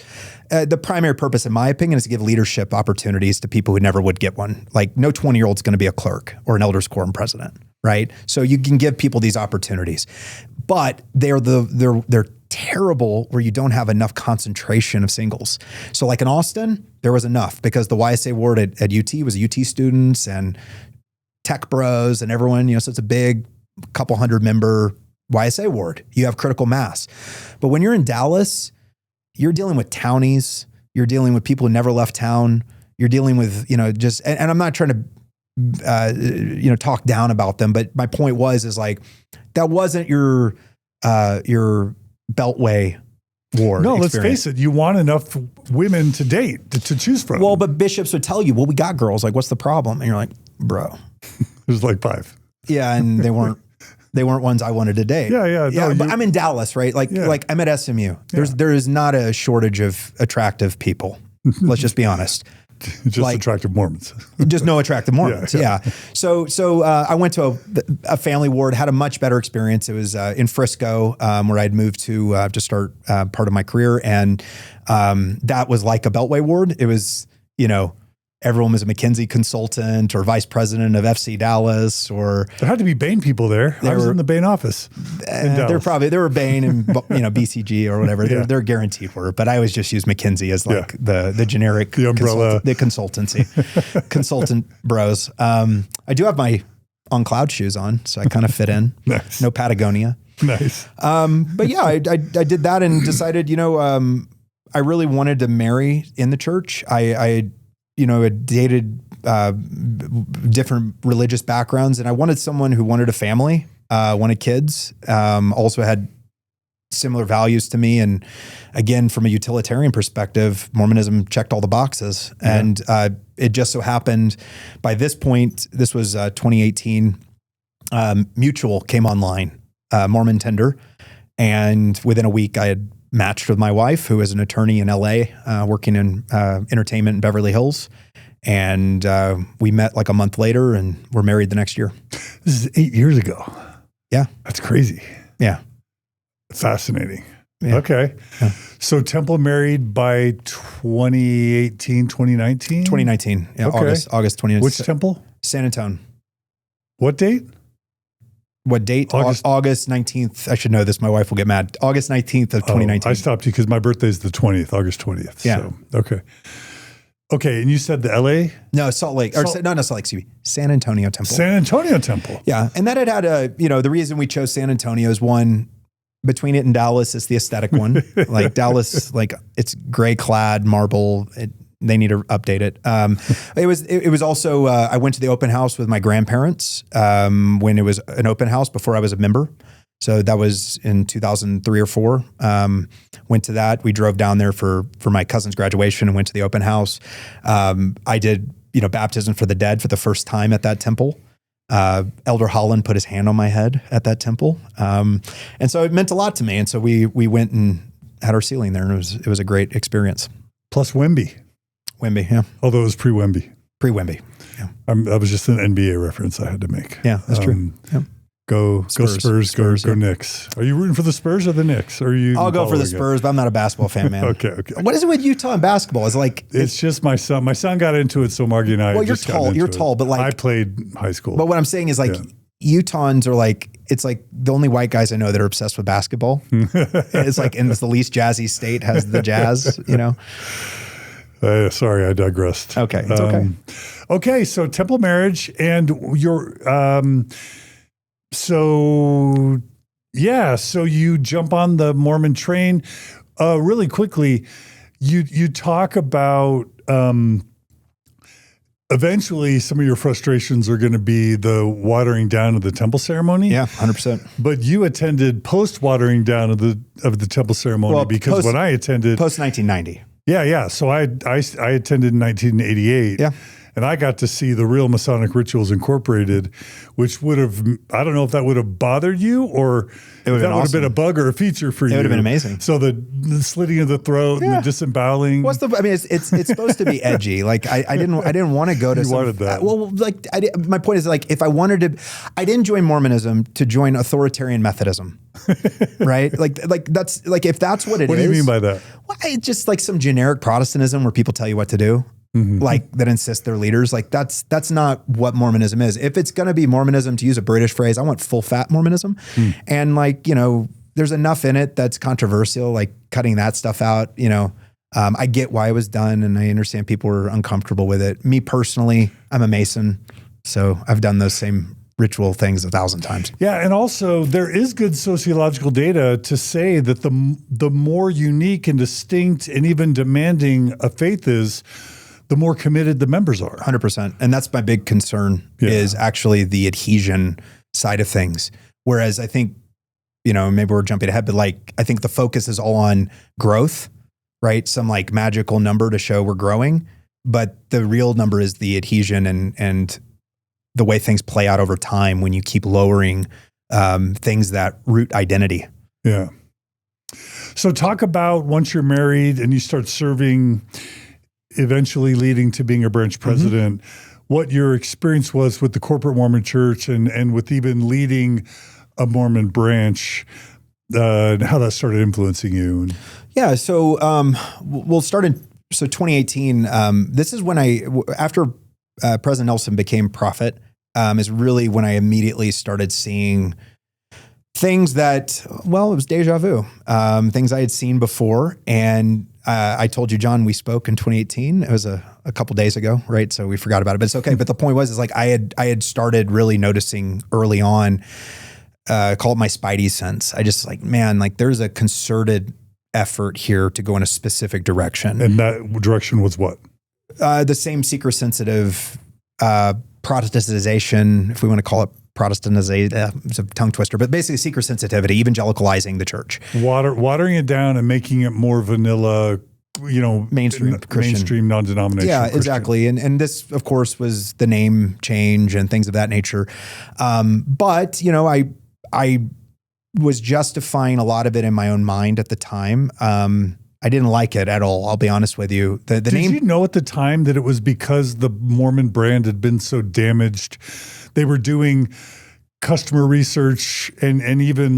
The primary purpose, in my opinion, is to give leadership opportunities to people who never would get one. Like, no 20-year-old's going to be a clerk or an elders quorum president, right? So you can give people these opportunities, but they're terrible where you don't have enough concentration of singles. So like in Austin, there was enough because the YSA ward at UT was UT students and tech bros and everyone, so it's a big couple 100-member YSA ward. You have critical mass. But when you're in Dallas, you're dealing with townies. You're dealing with people who never left town. You're dealing with, and I'm not trying to, talk down about them, but my point is like, that wasn't your Beltway ward. No, experience. let's face it. You want enough women to date, to choose from. Well, but bishops would tell you, well, we got girls. Like, what's the problem? And you're like, bro. There's like 5. Yeah, and they weren't ones I wanted to date. Yeah. No, but I'm in Dallas, right? Like I'm at SMU. There is not a shortage of attractive people. Let's just be honest. Just attractive Mormons. Just no attractive Mormons. Yeah. So I went to a family ward, had a much better experience. It was in Frisco, where I'd moved to start part of my career, and that was like a Beltway ward. It was, everyone was a McKinsey consultant or vice president of FC Dallas, or there had to be Bain people there. I was in the Bain office. There were Bain and BCG or whatever. Yeah. They're guaranteed were, but I always just use McKinsey as like the generic, the umbrella, the consultancy, consultant bros. I do have my On Cloud shoes on, so I kind of fit in. Nice. No Patagonia. Nice. But yeah, I did that and decided, I really wanted to marry in the church. I had dated different religious backgrounds, and I wanted someone who wanted a family, wanted kids, also had similar values to me. And again, from a utilitarian perspective, Mormonism checked all the boxes. Yeah. And it just so happened by this point, this was 2018, Mutual came online, Mormon Tinder. And within a week, I had matched with my wife, who is an attorney in LA, working in entertainment in Beverly Hills. And we met like a month later and we're married the next year. This is 8 years ago. Yeah. That's crazy. Yeah. Fascinating. Yeah. Okay. Yeah. So temple married by 2018, 2019? 2019. Yeah, Okay. August 2019. Which temple? San Antonio. What date? What date? August 19th. I should know this. My wife will get mad. August 19th of 2019. I stopped you because my birthday is the 20th, August 20th. Yeah. So, okay. Okay. And you said the LA? No, Salt Lake. Not Salt Lake, excuse me. San Antonio temple. San Antonio temple. Yeah. And that had a, the reason we chose San Antonio is one, between it and Dallas, it's the aesthetic one. Like Dallas, like it's gray clad marble. They need to update it. It was also, I went to the open house with my grandparents when it was an open house before I was a member. So that was in 2003 or 4. Went to that. We drove down there for my cousin's graduation and went to the open house. I did, baptism for the dead for the first time at that temple. Elder Holland put his hand on my head at that temple. And so it meant a lot to me. And so we went and had our sealing there, and it was a great experience. Plus Wemby. Wemby, yeah. Although it was pre-Wemby. Pre-Wemby, yeah. That was just an NBA reference I had to make. Yeah, that's true. Yeah. Go Spurs, go Knicks. Are you rooting for the Spurs or the Knicks? I'll go for the Spurs, but I'm not a basketball fan, man. Okay. What is it with Utah and basketball? It's just my son. My son got into it, so Margie and I. Well, you're tall, but like I played high school. But what I'm saying is Utahns are like, it's like the only white guys I know that are obsessed with basketball. It's like, and it's the least jazzy state has the Jazz, Sorry, I digressed. Okay, it's okay. Okay, so temple marriage and your so you jump on the Mormon train. Really quickly, you talk about eventually some of your frustrations are going to be the watering down of the temple ceremony. Yeah, 100%. But you attended post watering down of the temple ceremony because when I attended post 1990. Yeah. So I attended in 1988. Yeah. And I got to see the real Masonic Rituals Incorporated, which would have, I don't know if that would have bothered you or if that would have been a bug or a feature for you. It would have been amazing. So the slitting of the throat and the disemboweling. It's supposed to be edgy. Like I didn't want to go to wanted that. My point is like, if I wanted to, I didn't join Mormonism to join authoritarian Methodism. Right? Like that's like, if that's what it is. What do you mean by that? Well, it's just like some generic Protestantism where people tell you what to do. Mm-hmm. Like that insist they're leaders. Like that's not what Mormonism is. If it's going to be Mormonism, to use a British phrase, I want full fat Mormonism. And there's enough in it that's controversial, like cutting that stuff out. I get why it was done and I understand people were uncomfortable with it. Me personally, I'm a Mason. So I've done those same ritual things 1,000 times. Yeah. And also there is good sociological data to say that the more unique and distinct and even demanding a faith is, the more committed the members are. 100%. And that's my big concern is actually the adhesion side of things. Whereas I think, maybe we're jumping ahead, but I think the focus is all on growth, right? Some like magical number to show we're growing, but the real number is the adhesion and the way things play out over time when you keep lowering things that root identity. Yeah. So talk about once you're married and you start serving, eventually leading to being a branch president, what your experience was with the corporate Mormon church and with even leading a Mormon branch, and how that started influencing you. Yeah. So we'll start in 2018. This is when after President Nelson became prophet, is really when I immediately started seeing things that, it was deja vu, things I had seen before. And I told you, John, we spoke in 2018. It was a couple days ago, right? So we forgot about it, but it's okay. But the point was, I had started really noticing early on, call it my spidey sense. I just there's a concerted effort here to go in a specific direction. And that direction was what? The same seeker sensitive Protestantization, if we want to call it Protestantization, it's a tongue twister, but basically seeker sensitivity, evangelicalizing the church. Watering it down and making it more vanilla, mainstream Christian. Mainstream non-denominational Yeah, Christian. Exactly. And this, of course, was the name change and things of that nature. But, I was justifying a lot of it in my own mind at the time. I didn't like it at all. I'll be honest with you. Did you know at the time that it was because the Mormon brand had been so damaged? They were doing customer research and even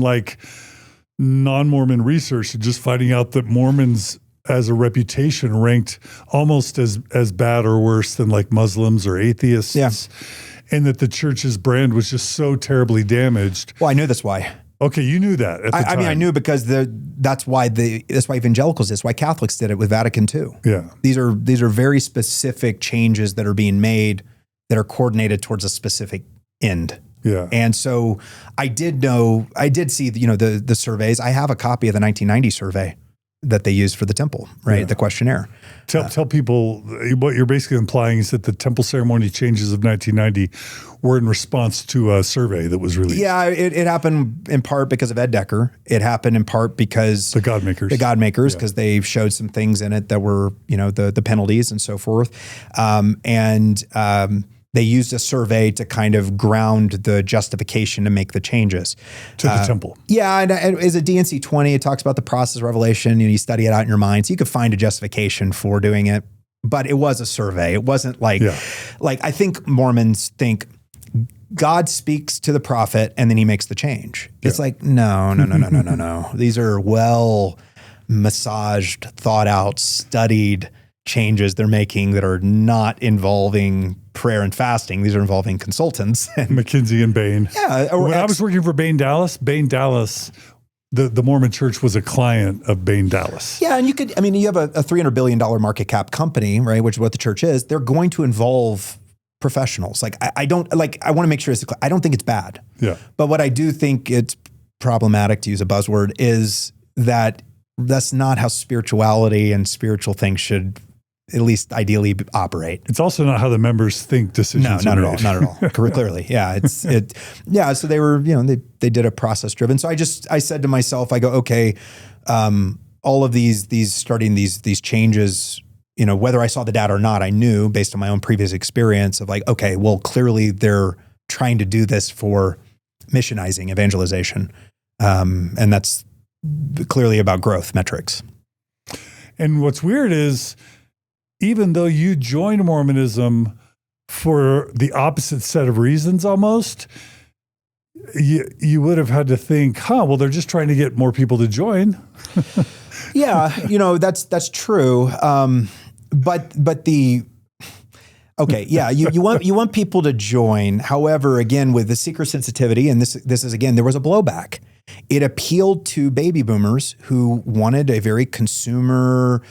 non-Mormon research and just finding out that Mormons as a reputation ranked almost as bad or worse than like Muslims or atheists. Yeah. And that the church's brand was just so terribly damaged. Well, I knew that's why. Okay, you knew that at the time. I mean, I knew because that's why evangelicals did. That's why Catholics did it with Vatican II. Yeah. These are very specific changes that are being made that are coordinated towards a specific end. Yeah. And so I did see, the surveys. I have a copy of the 1990 survey that they used for the temple, right? Yeah. The questionnaire. Tell people what you're basically implying is that the temple ceremony changes of 1990 were in response to a survey that was released. Yeah, it happened in part because of Ed Decker. It happened in part because the Godmakers, because they showed some things in it that were, the penalties and so forth. They used a survey to kind of ground the justification to make the changes. To the temple. Yeah, and as a DNC 20, it talks about the process of revelation. You study it out in your mind. So you could find a justification for doing it. But it was a survey. It wasn't like I think Mormons think God speaks to the prophet and then he makes the change. Yeah. It's like, no. These are well massaged, thought out, studied changes they're making that are not involving prayer and fasting. These are involving consultants. McKinsey and Bain. Yeah. When I was working for Bain Dallas, the Mormon Church was a client of Bain Dallas. Yeah, and you have a $300 billion market cap company, right, which is what the church is. They're going to involve professionals. I want to make sure I don't think it's bad. Yeah. But what I do think it's problematic, to use a buzzword, is that that's not how spirituality and spiritual things should at least ideally operate. It's also not how the members think decisions are made. Not at all. Clearly. Yeah. So they were, they did a process driven. So I said to myself, I go, okay, all of these changes, whether I saw the data or not, I knew based on my own previous experience of okay, well, clearly they're trying to do this for missionizing, evangelization. And that's clearly about growth metrics. And what's weird is, even though you joined Mormonism for the opposite set of reasons almost, you would have had to think, well, they're just trying to get more people to join. Yeah, that's true. You want people to join. However, again, with the seeker sensitivity, and this is again, there was a blowback. It appealed to baby boomers who wanted a very consumer,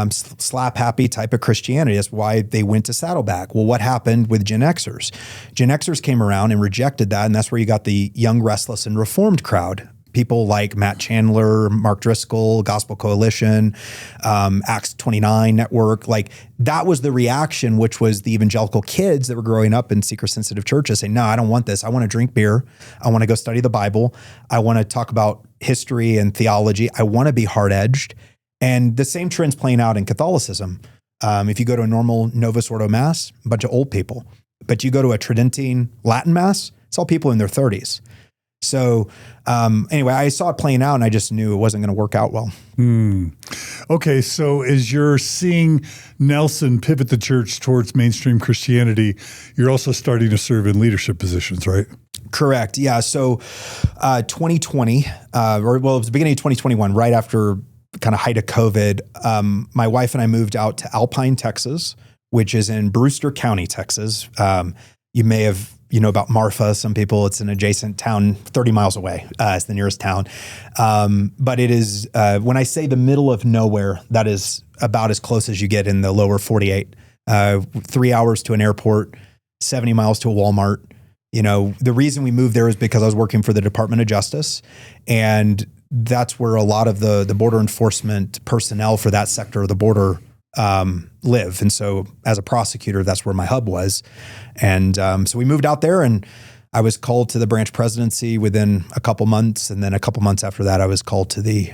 slap happy type of Christianity. That's why they went to Saddleback. Well, what happened with Gen Xers? Gen Xers came around and rejected that, and that's where you got the young, restless, and reformed crowd. People like Matt Chandler, Mark Driscoll, Gospel Coalition, Acts 29 Network. That was the reaction, which was the evangelical kids that were growing up in seeker-sensitive churches saying, no, I don't want this. I want to drink beer. I want to go study the Bible. I want to talk about history and theology. I want to be hard-edged. And the same trend's playing out in Catholicism. If you go to a normal Novus Ordo Mass, a bunch of old people. But you go to a Tridentine Latin Mass, it's all people in their 30s. So anyway, I saw it playing out and I just knew it wasn't going to work out well. Okay, so as you're seeing Nelson pivot the church towards mainstream Christianity, you're also starting to serve in leadership positions, right? Correct. Yeah. So 2020, it was the beginning of 2021, right after kind of height of COVID, my wife and I moved out to Alpine, Texas, which is in Brewster County, Texas. You may have about Marfa. Some people, it's an adjacent town 30 miles away. It's the nearest town. But it is, when I say the middle of nowhere, that is about as close as you get in the lower 48. 3 hours to an airport, 70 miles to a Walmart. The reason we moved there is because I was working for the Department of Justice. And that's where a lot of the border enforcement personnel for that sector of the border live. And so as a prosecutor, that's where my hub was. And so we moved out there and I was called to the branch presidency within a couple months. And then a couple months after that, I was called to the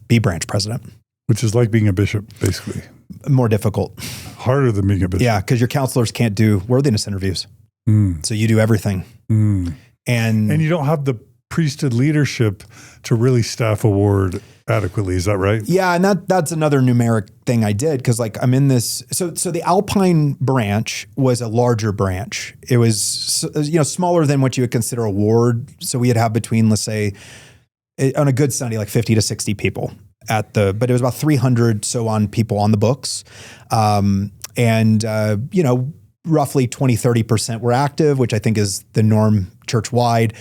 B branch president. Which is like being a bishop, basically. More difficult. Harder than being a bishop. Yeah, because your counselors can't do worthiness interviews. So you do everything. And you don't have the priesthood leadership to really staff a ward adequately. Is that right? Yeah. And that's another numeric thing I did. Cause I'm in this, so the Alpine branch was a larger branch. It was, smaller than what you would consider a ward. So we'd have between, let's say on a good Sunday, like 50 to 60 people but it was about 300 so on people on the books. Roughly 20, 30% were active, which I think is the norm church-wide.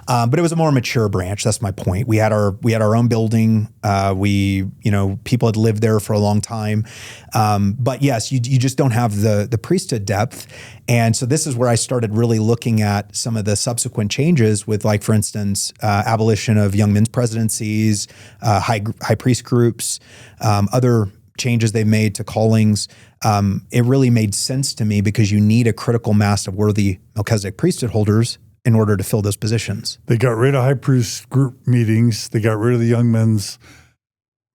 But it was a more mature branch. That's my point. We had our own building. People had lived there for a long time. But yes, you just don't have the priesthood depth. And so this is where I started really looking at some of the subsequent changes with, like, for instance, abolition of young men's presidencies, high priest groups, other changes they've made to callings. It really made sense to me because you need a critical mass of worthy Melchizedek priesthood holders in order to fill those positions. They got rid of high priest group meetings. They got rid of the young men's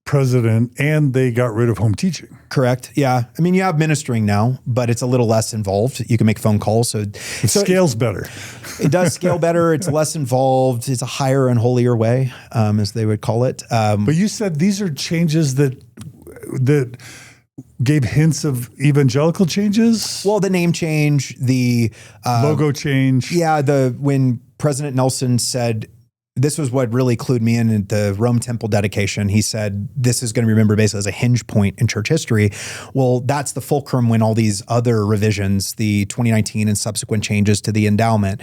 president, and they got rid of home teaching. Correct. Yeah. I mean, you have ministering now, but it's a little less involved. You can make phone calls. So it scales better. It does scale better. It's less involved. It's a higher and holier way, as they would call it. But you said these are changes that gave hints of evangelical changes? Well, the name change, the logo change. Yeah, when President Nelson said, this was what really clued me in at the Rome Temple dedication. He said, this is going to be remembered basically as a hinge point in church history. Well, that's the fulcrum when all these other revisions, the 2019 and subsequent changes to the endowment,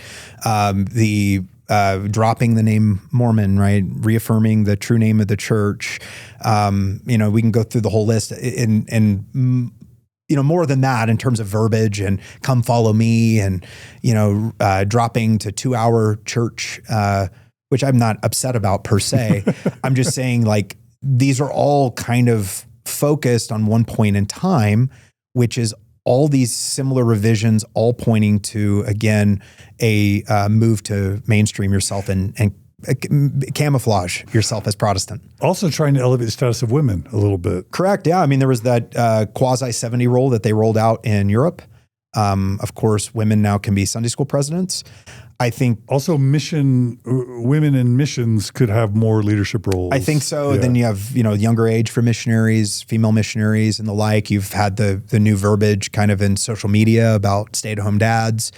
dropping the name Mormon, right? Reaffirming the true name of the church. We can go through the whole list and more than that in terms of verbiage and come follow me and, dropping to 2-hour church, which I'm not upset about per se. I'm just saying, like, these are all kind of focused on one point in time, which is all these similar revisions, all pointing to, again, a move to mainstream yourself and camouflage yourself as Protestant. Also trying to elevate the status of women a little bit. Correct. Yeah. I mean, there was that quasi-70 rule that they rolled out in Europe. Of course, women now can be Sunday school presidents. I think also women in missions could have more leadership roles. I think so. Yeah. Then you have, younger age for missionaries, female missionaries and the like. You've had the new verbiage kind of in social media about stay-at-home dads.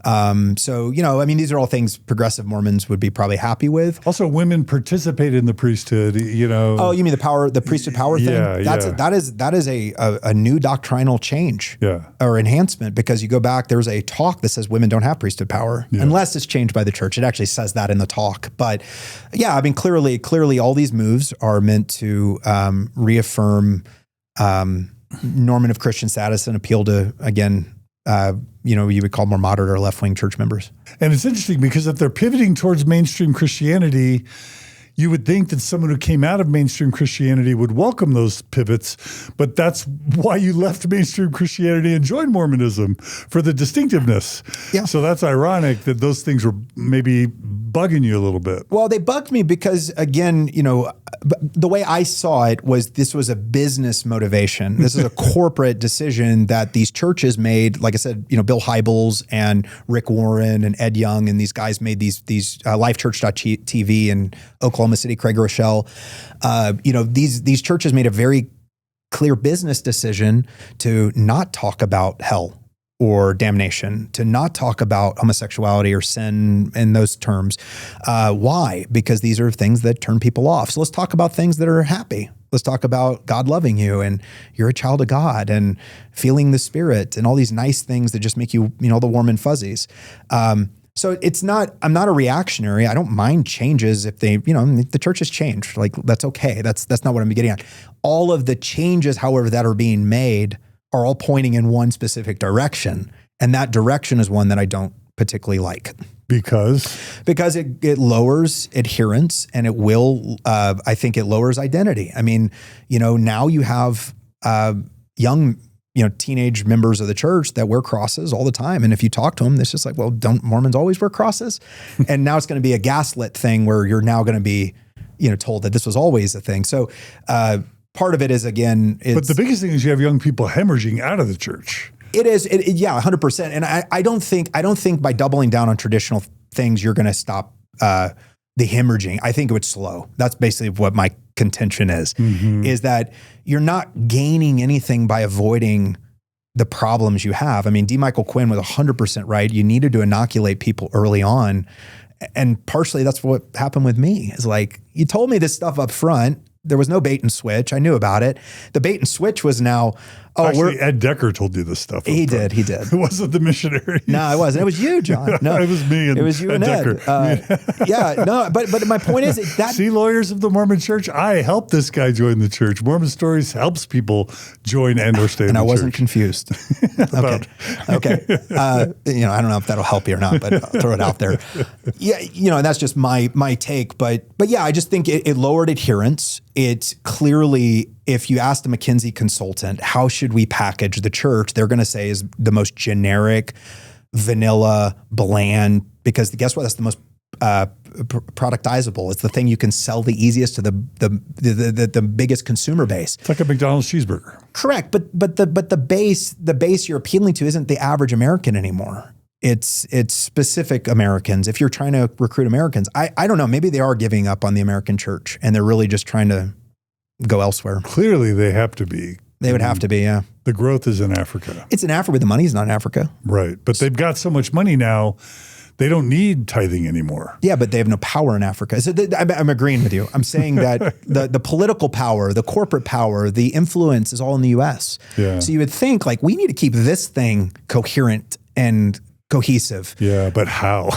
These are all things progressive Mormons would be probably happy with. Also, women participate in the priesthood, Oh, you mean the priesthood power thing? That is a new doctrinal change or enhancement, because you go back, there's a talk that says women don't have priesthood power unless it's changed by the church. It actually says that in the talk. But yeah, I mean, clearly all these moves are meant to reaffirm normative Christian status and appeal to, again, you would call more moderate or left-wing church members. And it's interesting because if they're pivoting towards mainstream Christianity, you would think that someone who came out of mainstream Christianity would welcome those pivots, but that's why you left mainstream Christianity and joined Mormonism, for the distinctiveness. Yeah. So that's ironic that those things were maybe bugging you a little bit. Well, they bugged me because, again, the way I saw it was this was a business motivation. This is a corporate decision that these churches made. Like I said, Bill Hybels and Rick Warren and Ed Young and these guys made these lifechurch.tv and Oklahoma City, Craig Rochelle. These churches made a very clear business decision to not talk about hell or damnation, to not talk about homosexuality or sin in those terms. Why? Because these are things that turn people off. So let's talk about things that are happy. Let's talk about God loving you and you're a child of God and feeling the Spirit and all these nice things that just make you, the warm and fuzzies. So I'm not a reactionary. I don't mind changes if the church has changed. Like, that's okay. That's not what I'm getting at. All of the changes, however, that are being made are all pointing in one specific direction. And that direction is one that I don't particularly like. Because it lowers adherence and it will, I think it lowers identity. I mean, now you have young teenage members of the church that wear crosses all the time. And if you talk to them, it's just like, well, don't Mormons always wear crosses? And now it's going to be a gaslit thing where you're now going to be, told that this was always a thing. So part of it is, again, but the biggest thing is you have young people hemorrhaging out of the church. It is. 100%. And I don't think by doubling down on traditional things, you're going to stop the hemorrhaging. I think it would slow. That's basically what my contention is that you're not gaining anything by avoiding the problems you have. I mean, D. Michael Quinn was 100% right. You needed to inoculate people early on And partially that's what happened with me is like, you told me this stuff up front. There was no bait and switch. I knew about it. The bait and switch was now, actually, Ed Decker told you this stuff. He did. It wasn't the missionaries. No, it wasn't. It was you, John. No, it was me and it was you and Ed. Yeah, no, but my point is that See, lawyers of the Mormon Church, I helped this guy join the church. Mormon Stories helps people join and or stay in the church. And I wasn't confused. Okay. I don't know if that'll help you or not, but I'll throw it out there. Yeah, and that's just my take. But yeah, I just think it lowered adherence. It's clearly, if you ask the McKinsey consultant, how should we package the church? They're going to say is the most generic, vanilla, bland, because guess what? That's the most productizable. It's the thing you can sell the easiest to the biggest consumer base. It's like a McDonald's cheeseburger. Correct. But the base you're appealing to isn't the average American anymore. It's specific Americans. If you're trying to recruit Americans, I don't know, maybe they are giving up on the American church and they're really just trying to go elsewhere. Clearly they have to be. They would have to be, yeah. The growth is in Africa. It's in Africa, but the money's not in Africa. Right. But they've got so much money now, they don't need tithing anymore. Yeah, but they have no power in Africa. So I'm agreeing with you. I'm saying that the political power, the corporate power, the influence is all in the U.S. Yeah. So you would think like we need to keep this thing coherent and cohesive. Yeah, but how?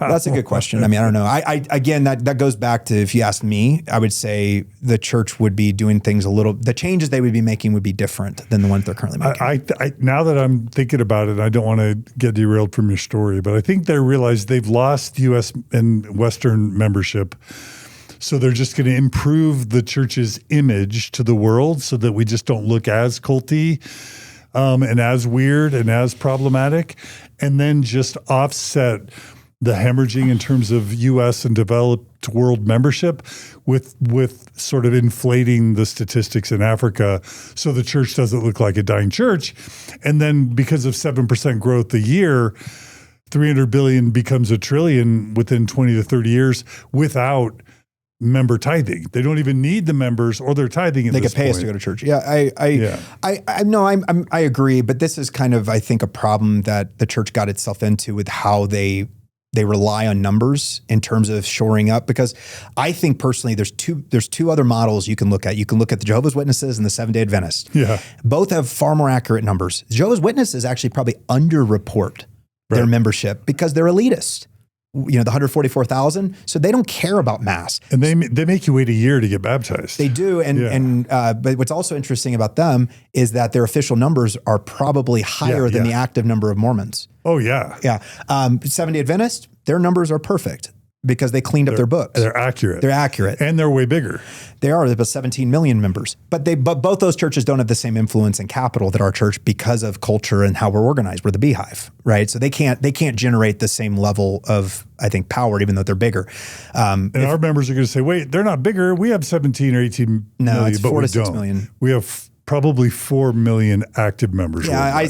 That's a good question. I mean, I don't know. I again, that goes back to, if you ask me, I would say the church would be doing things the changes they would be making would be different than the ones they're currently making. I now that I'm thinking about it, I don't want to get derailed from your story, but I think they realize they've lost U.S. and Western membership. So they're just going to improve the church's image to the world so that we just don't look as culty and as weird and as problematic, and then just offset the hemorrhaging in terms of U.S. and developed world membership with sort of inflating the statistics in Africa so the church doesn't look like a dying church. And then because of 7% growth a year, $300 billion becomes $1 trillion within 20 to 30 years without member tithing. They don't even need the members or their tithing at this point. They could pay us to go to church. Yeah, I agree. But this is kind of, I think, a problem that the church got itself into with how they rely on numbers in terms of shoring up. Because I think personally, there's two other models you can look at. You can look at the Jehovah's Witnesses and the Seventh-day Adventists. Yeah, both have far more accurate numbers. Jehovah's Witnesses actually probably underreport their membership because they're elitist. The 144,000. So they don't care about mass. And they make you wait a year to get baptized. They do. But what's also interesting about them is that their official numbers are probably higher than the active number of Mormons. Oh, yeah. Yeah. Seventh-day Adventists, their numbers are perfect because they cleaned up their books. They're accurate. And they're way bigger. They are. There's about 17 million members. But both those churches don't have the same influence and capital that our church because of culture and how we're organized. We're the beehive, right? So they can't generate the same level of, I think, power, even though they're bigger. And our members are going to say, wait, they're not bigger. We have 17 or 18 million, it's 4 to 6 million. We have probably 4 million active members. Yeah, I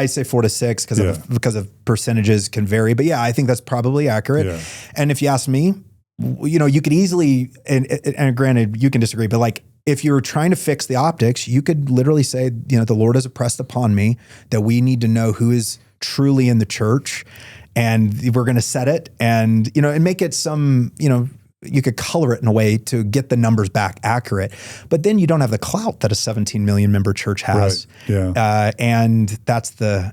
say 4 to 6 because of percentages can vary. But yeah, I think that's probably accurate. Yeah. And if you ask me, you could easily, and granted, you can disagree, but like if you're trying to fix the optics, you could literally say, the Lord has impressed upon me that we need to know who is truly in the church, and we're going to set it and make it some, you could color it in a way to get the numbers back accurate, but then you don't have the clout that a 17 million member church has. Right. Yeah. And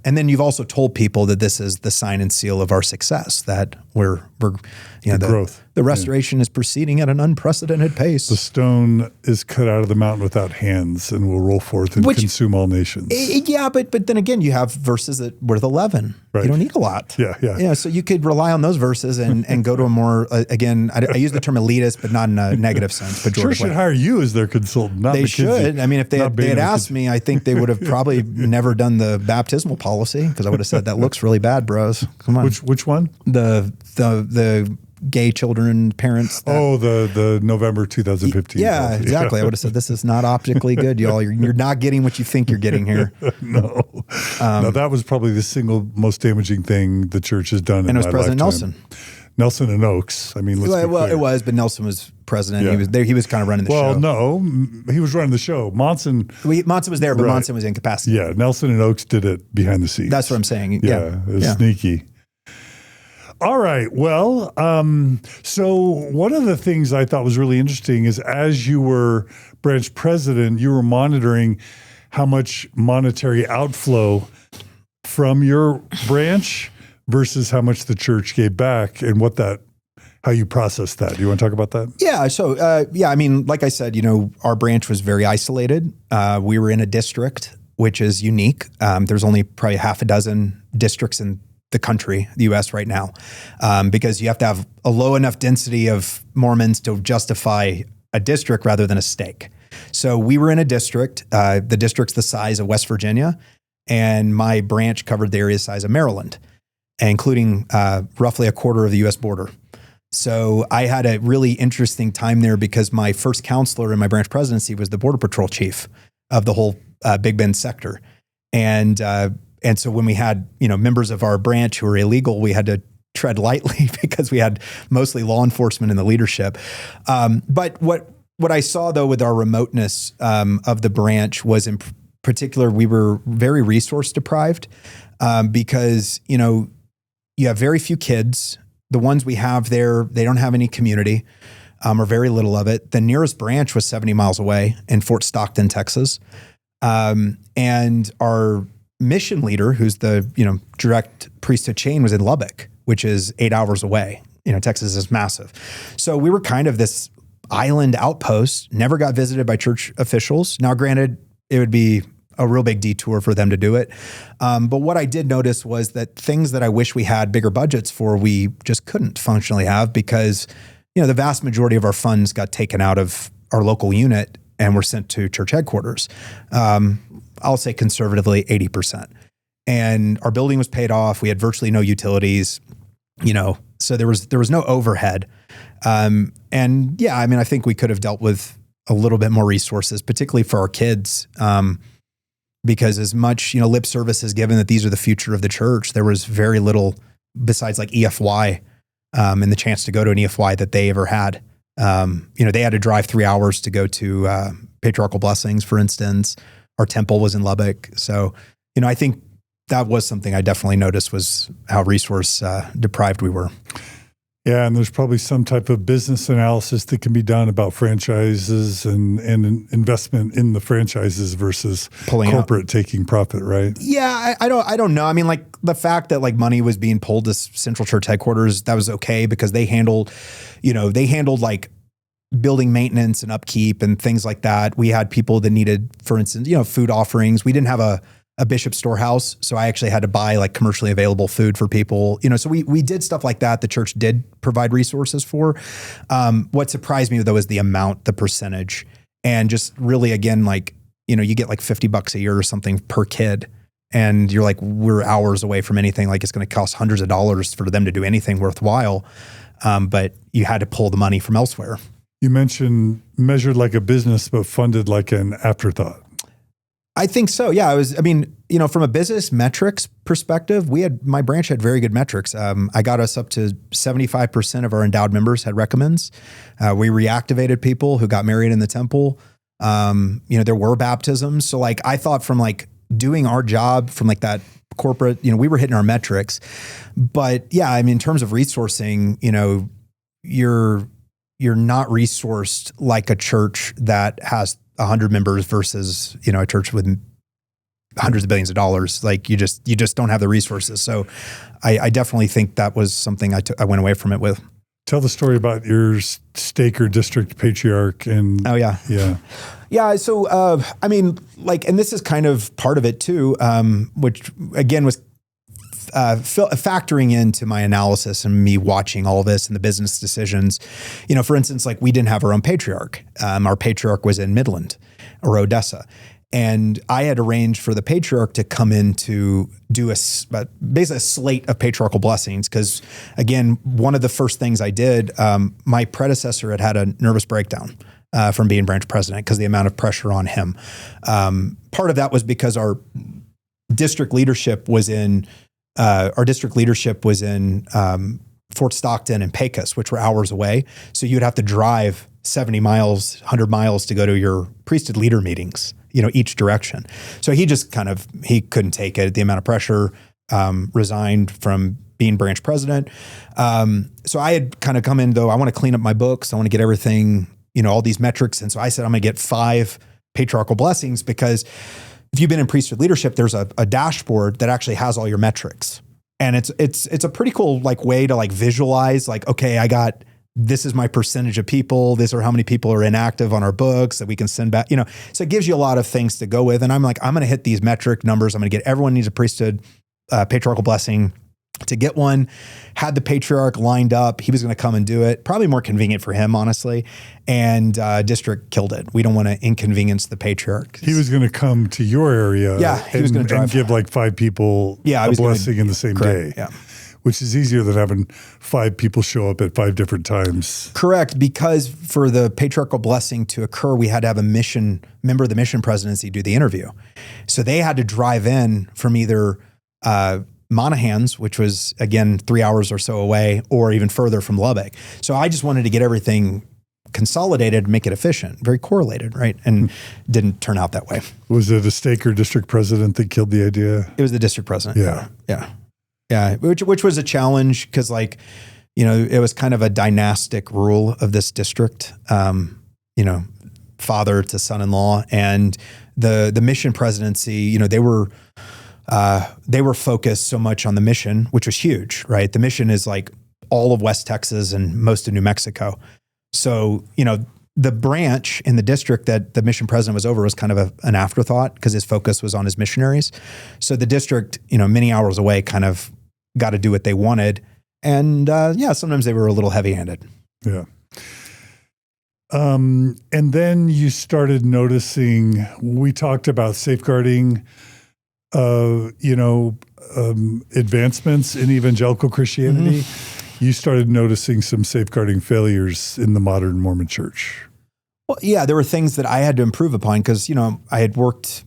then you've also told people that this is the sign and seal of our success, that we're the growth. The restoration is proceeding at an unprecedented pace. The stone is cut out of the mountain without hands and will roll forth and consume all nations. Yeah, but then again, you have verses that were the 11. Right. You don't need a lot. Yeah. So you could rely on those verses and go to a more, again, I use the term elitist, but not in a negative sense. Church should hire you as their consultant. They should. I mean, if they had asked me, I think they would have probably never done the baptismal policy, because I would have said, that looks really bad, bros. Come on. Which one? The gay children, parents. The November 2015. Yeah, exactly. I would have said, this is not optically good, y'all. You're not getting what you think you're getting here. No, that was probably the single most damaging thing the church has done. And it was President lifetime. Nelson and Oaks. I mean, let's be clear. It was, but Nelson was president. Yeah. He was kind of running the show. Well, no, he was running the show. Monson was there, but Monson was incapacitated. Yeah, Nelson and Oaks did it behind the scenes. That's what I'm saying. Yeah, it was sneaky. All right. Well, so one of the things I thought was really interesting is as you were branch president, you were monitoring how much monetary outflow from your branch versus how much the church gave back and how you process that. Do you want to talk about that? Yeah. So, I mean, like I said, our branch was very isolated. We were in a district, which is unique. There's only probably half a dozen districts in the country, the U.S. right now, because you have to have a low enough density of Mormons to justify a district rather than a stake. So we were in a district. The district's the size of West Virginia, and my branch covered the area size of Maryland, including roughly a quarter of the U.S. border. So I had a really interesting time there because my first counselor in my branch presidency was the Border Patrol chief of the whole Big Bend sector. And so when we had, members of our branch who were illegal, we had to tread lightly because we had mostly law enforcement in the leadership. But what I saw though with our remoteness of the branch was in particular, we were very resource deprived because, you have very few kids. The ones we have there, they don't have any community or very little of it. The nearest branch was 70 miles away in Fort Stockton, Texas. And our mission leader, who's the, direct priesthood chain, was in Lubbock, which is 8 hours away. Texas is massive. So we were kind of this island outpost, never got visited by church officials. Now, granted, it would be a real big detour for them to do it. But what I did notice was that things that I wish we had bigger budgets for, we just couldn't functionally have because, the vast majority of our funds got taken out of our local unit and were sent to church headquarters. I'll say conservatively 80%. And our building was paid off. We had virtually no utilities, so there was no overhead. I think we could have dealt with a little bit more resources, particularly for our kids. Because as much, lip service is given that these are the future of the church, there was very little besides like EFY and the chance to go to an EFY that they ever had. They had to drive 3 hours to go to Patriarchal Blessings, for instance. Our temple was in Lubbock. So, I think that was something I definitely noticed was how resource deprived we were. Yeah, and there's probably some type of business analysis that can be done about franchises and investment in the franchises versus corporate taking profit, right? Yeah, I don't know. I mean, like the fact that like money was being pulled to Central Church headquarters, that was okay because they handled like building maintenance and upkeep and things like that. We had people that needed, for instance, food offerings. We didn't have a bishop storehouse. So I actually had to buy like commercially available food for people, so we did stuff like that. The church did provide resources for. What surprised me though is the amount, the percentage, and just really, again, like, you get like $50 a year or something per kid. And you're like, we're hours away from anything. Like it's going to cost hundreds of dollars for them to do anything worthwhile. But you had to pull the money from elsewhere. You mentioned measured like a business, but funded like an afterthought. I think so. Yeah. From a business metrics perspective, my branch had very good metrics. I got us up to 75% of our endowed members had recommends. We reactivated people who got married in the temple. There were baptisms. So like, I thought from like doing our job from like that corporate, we were hitting our metrics, but yeah, in terms of resourcing, you're not resourced like a church that has 100 members versus, a church with hundreds of billions of dollars. Like you just don't have the resources. So I definitely think that was something I went away from it with. Tell the story about your stake or district patriarch and. Oh yeah. Yeah. Yeah. So, and this is kind of part of it too, which again was factoring into my analysis and me watching all this and the business decisions. For instance, like we didn't have our own patriarch. Our patriarch was in Midland or Odessa. And I had arranged for the patriarch to come in to do basically a slate of patriarchal blessings. Because again, one of the first things I did, my predecessor had a nervous breakdown from being branch president because the amount of pressure on him. Part of that was because our district leadership was in Fort Stockton and Pecos, which were hours away. So you'd have to drive 70 miles, 100 miles to go to your priesthood leader meetings, each direction. So he just he couldn't take it, the amount of pressure. resigned from being branch president. So I had kind of come in though, I want to clean up my books. I want to get everything, all these metrics. And so I said, I'm going to get 5 patriarchal blessings, because if you've been in priesthood leadership, there's a dashboard that actually has all your metrics. And it's a pretty cool way to visualize okay, this is my percentage of people. These are how many people are inactive on our books that we can send back, so it gives you a lot of things to go with. And I'm like, I'm going to hit these metric numbers. I'm going to get everyone needs a priesthood, patriarchal blessing. To get one, had the patriarch lined up. He was going to come and do it. Probably more convenient for him, honestly. And district killed it. We don't want to inconvenience the patriarch. He was going to come to your area. Yeah, he was going to drive and give 5 people a blessing in the same day. Yeah. Which is easier than having 5 people show up at 5 different times. Correct, because for the patriarchal blessing to occur, we had to have a member of the mission presidency do the interview. So they had to drive in from either Monahans, which was, again, 3 hours or so away, or even further from Lubbock. So I just wanted to get everything consolidated, make it efficient, very correlated, right? And didn't turn out that way. Was it a stake or district president that killed the idea? It was the district president. Yeah. Which was a challenge because, it was kind of a dynastic rule of this district, father to son-in-law. And the mission presidency, they were focused so much on the mission, which was huge, right? The mission is all of West Texas and most of New Mexico. So, the branch in the district that the mission president was over was kind of an afterthought because his focus was on his missionaries. So the district, many hours away kind of got to do what they wanted. And sometimes they were a little heavy-handed. Yeah. And then you started noticing, we talked about safeguarding advancements in evangelical Christianity. Mm-hmm. You started noticing some safeguarding failures in the modern Mormon church. Well, yeah, there were things that I had to improve upon because, I had worked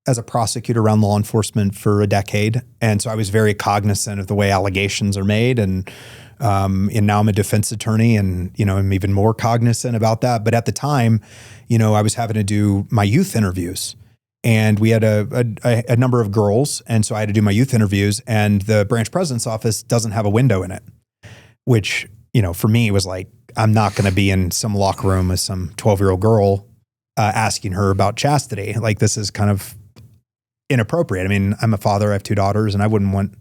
as a prosecutor around law enforcement for a decade. And so I was very cognizant of the way allegations are made. And now I'm a defense attorney and, I'm even more cognizant about that. But at the time, I was having to do my youth interviews. And we had a number of girls. And so I had to do my youth interviews. And the branch president's office doesn't have a window in it, which, for me was I'm not going to be in some locker room with some 12-year-old girl asking her about chastity. This is kind of inappropriate. I mean, I'm a father. I have 2 daughters, and I wouldn't want,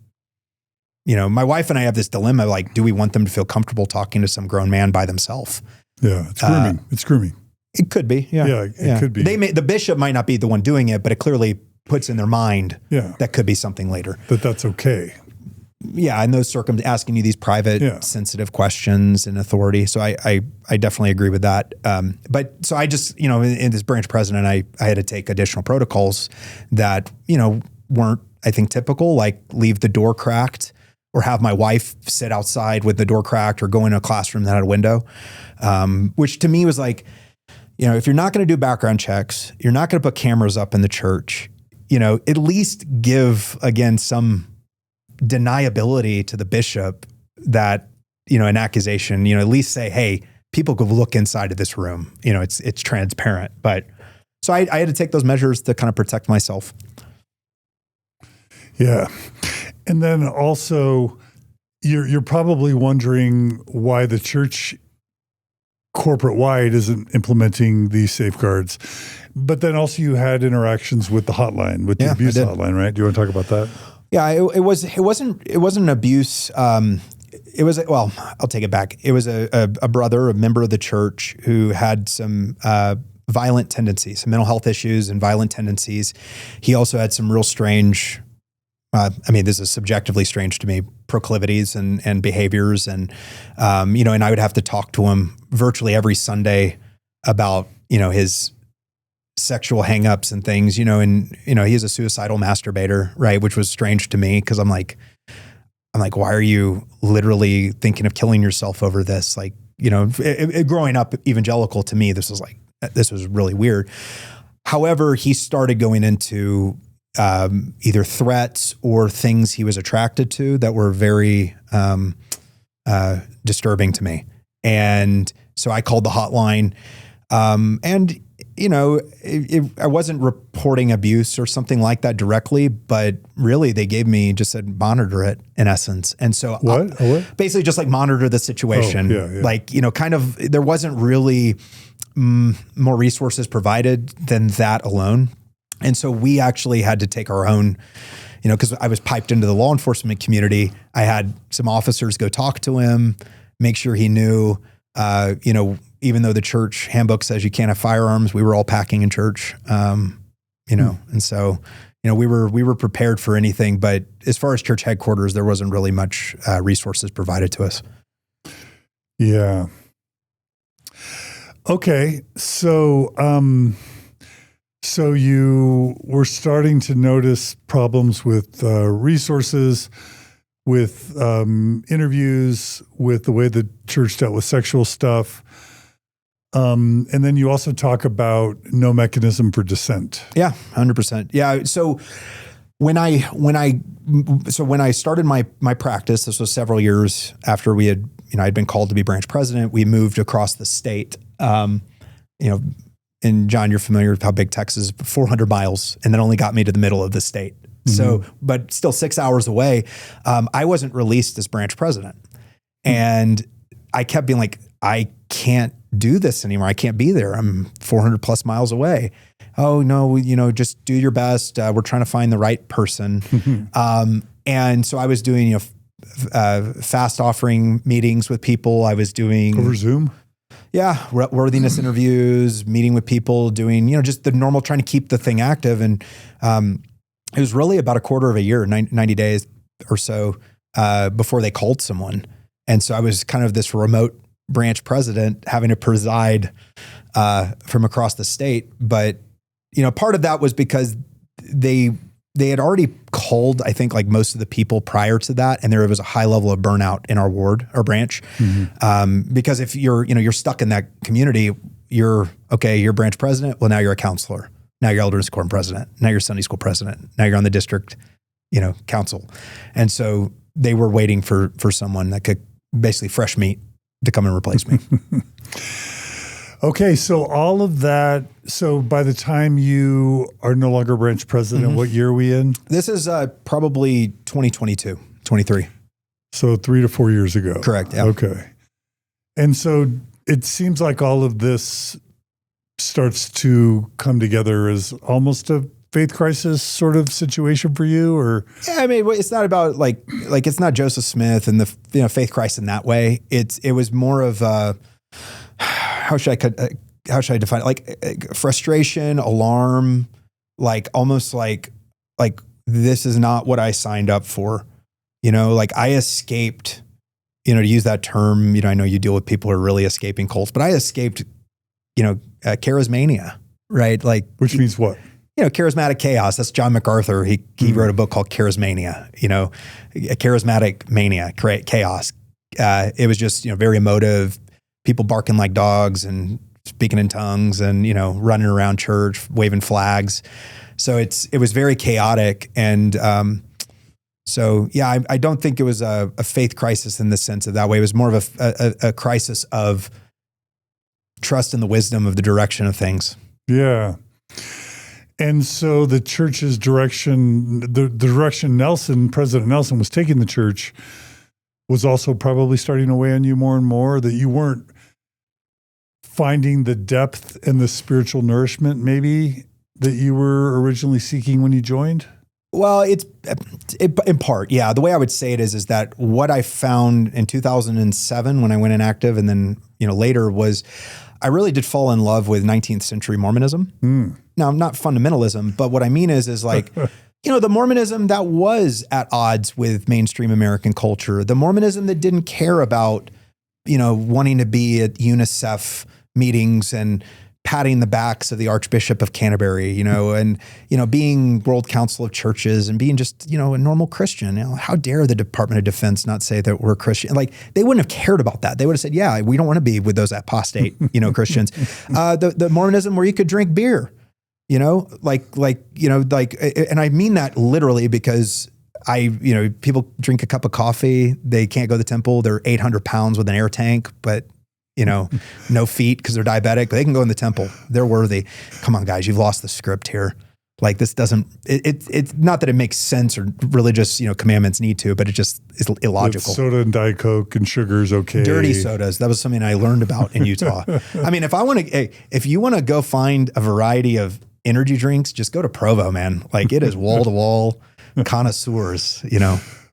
my wife and I have this dilemma, do we want them to feel comfortable talking to some grown man by themselves? Yeah, it's grooming. It's grooming. It could be. Yeah. Yeah, it could be. The bishop might not be the one doing it, but it clearly puts in their mind that could be something later. But that's okay. Yeah, in those circumstances, asking you these private, sensitive questions and authority. So I definitely agree with that. But so I just, in this branch president, I had to take additional protocols that, weren't, I think, typical, leave the door cracked or have my wife sit outside with the door cracked or go in a classroom that had a window, which to me was if you're not going to do background checks, you're not going to put cameras up in the church, at least give, again, some deniability to the bishop that, an accusation, at least say, hey, people could look inside of this room. It's transparent. But so I had to take those measures to kind of protect myself. Yeah. And then also you're probably wondering why the church corporate wide isn't implementing these safeguards. But then also you had interactions with the hotline, with the abuse hotline, right? Do you want to talk about that? Yeah, it wasn't an abuse. I'll take it back. It was a brother, a member of the church who had some violent tendencies, some mental health issues and violent tendencies. He also had some real strange, this is subjectively strange to me, proclivities and behaviors. And I would have to talk to him virtually every Sunday about, his sexual hangups and things, he's a suicidal masturbator, right? Which was strange to me because I'm like, why are you literally thinking of killing yourself over this? Growing up evangelical to me, this was really weird. However, he started going into either threats or things he was attracted to that were very disturbing to me. And so I called the hotline. And I wasn't reporting abuse or something like that directly, but really they just said monitor it in essence. And so what? Basically just like monitor the situation. Oh, yeah. Like, kind of, there wasn't really more resources provided than that alone. And so we actually had to take our own, because I was piped into the law enforcement community. I had some officers go talk to him, make sure he knew, even though the church handbook says you can't have firearms, we were all packing in church, and so, we were prepared for anything, but as far as church headquarters, there wasn't really much resources provided to us. Yeah. Okay. So, so you were starting to notice problems with resources, with interviews, with the way the church dealt with sexual stuff. And then you also talk about no mechanism for dissent. Yeah, 100%. Yeah. So when I started my practice, this was several years after we had, I'd been called to be branch president. We moved across the state. And John, you're familiar with how big Texas is, 400 miles, and that only got me to the middle of the state. Mm-hmm. So, but still 6 hours away. I wasn't released as branch president. And I kept being like, I can't do this anymore. I can't be there. I'm 400 plus miles away. Oh no, just do your best. We're trying to find the right person. Mm-hmm. And so I was doing, fast offering meetings with people. I was doing over Zoom. Yeah. Worthiness interviews, meeting with people, doing, just the normal, trying to keep the thing active. And it was really about a quarter of a year, 90 days or so, before they called someone. And so I was kind of this remote branch president having to preside from across the state. But, part of that was because they had already called, I think, like most of the people prior to that. And there was a high level of burnout in our ward or branch. Mm-hmm. Because if you're stuck in that community, you're branch president. Well, now you're a counselor. Now you're elders quorum president. Now you're Sunday school president. Now you're on the district, council. And so they were waiting for someone that could basically fresh meat to come and replace me. Okay, so all of that. So by the time you are no longer branch president, mm-hmm. What year are we in? This is probably 2022, 23. So 3 to 4 years ago. Correct. Yeah. Okay. And so it seems like all of this starts to come together as almost a faith crisis sort of situation for you, or? Yeah, I mean, it's not about like it's not Joseph Smith and the faith crisis in that way. It was more of how should I define it? Like frustration, alarm, like almost like this is not what I signed up for. Like I escaped, to use that term, I know you deal with people who are really escaping cults, but I escaped, charismania, right? Like, which means what? Charismatic chaos. That's John MacArthur. He wrote a book called Charismania, a charismatic mania, chaos. It was just, very emotive, people barking like dogs and speaking in tongues and, running around church, waving flags. So it was very chaotic. And, I don't think it was a faith crisis in the sense of that way. It was more of a crisis of trust in the wisdom of the direction of things. Yeah. And so the church's direction, the direction President Nelson was taking the church was also probably starting to weigh on you more and more, that you weren't finding the depth and the spiritual nourishment maybe that you were originally seeking when you joined? Well, it's in part, yeah. The way I would say it is that what I found in 2007 when I went inactive, and then later, was I really did fall in love with 19th century Mormonism. Now, not fundamentalism, but what I mean is like, the Mormonism that was at odds with mainstream American culture, the Mormonism that didn't care about, wanting to be at UNICEF meetings and patting the backs of the Archbishop of Canterbury, and, being World Council of Churches and being just, a normal Christian. How dare the Department of Defense not say that we're Christian? Like, they wouldn't have cared about that. They would have said, yeah, we don't want to be with those apostate, Christians. The Mormonism where you could drink beer, and I mean that literally because people drink a cup of coffee, they can't go to the temple, they're 800 pounds with an air tank, but no feet because they're diabetic, but they can go in the temple. They're worthy. Come on, guys, you've lost the script here. Like this doesn't, it's not that it makes sense or religious, commandments need to, but it just is illogical. With soda and Diet Coke and sugar is okay. Dirty sodas. That was something I learned about in Utah. I mean, if you want to go find a variety of energy drinks, just go to Provo, man. Like it is wall to wall connoisseurs,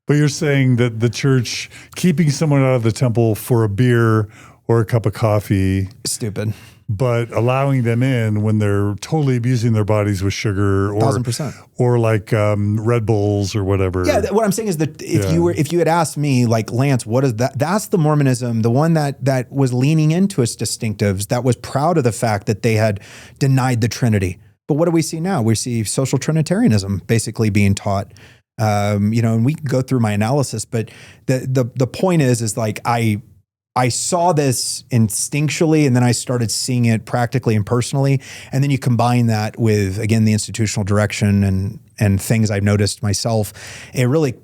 But you're saying that the church keeping someone out of the temple for a beer or a cup of coffee. Stupid. But allowing them in when they're totally abusing their bodies with sugar or 1,000%. Or like Red Bulls or whatever. Yeah, what I'm saying is that if you had asked me, like, Lance, what is that? That's the Mormonism, the one that was leaning into its distinctives, that was proud of the fact that they had denied the Trinity. But what do we see now? We see social Trinitarianism basically being taught. And we can go through my analysis, but the point is like I saw this instinctually, and then I started seeing it practically and personally. And then you combine that with, again, the institutional direction and things I've noticed myself. It really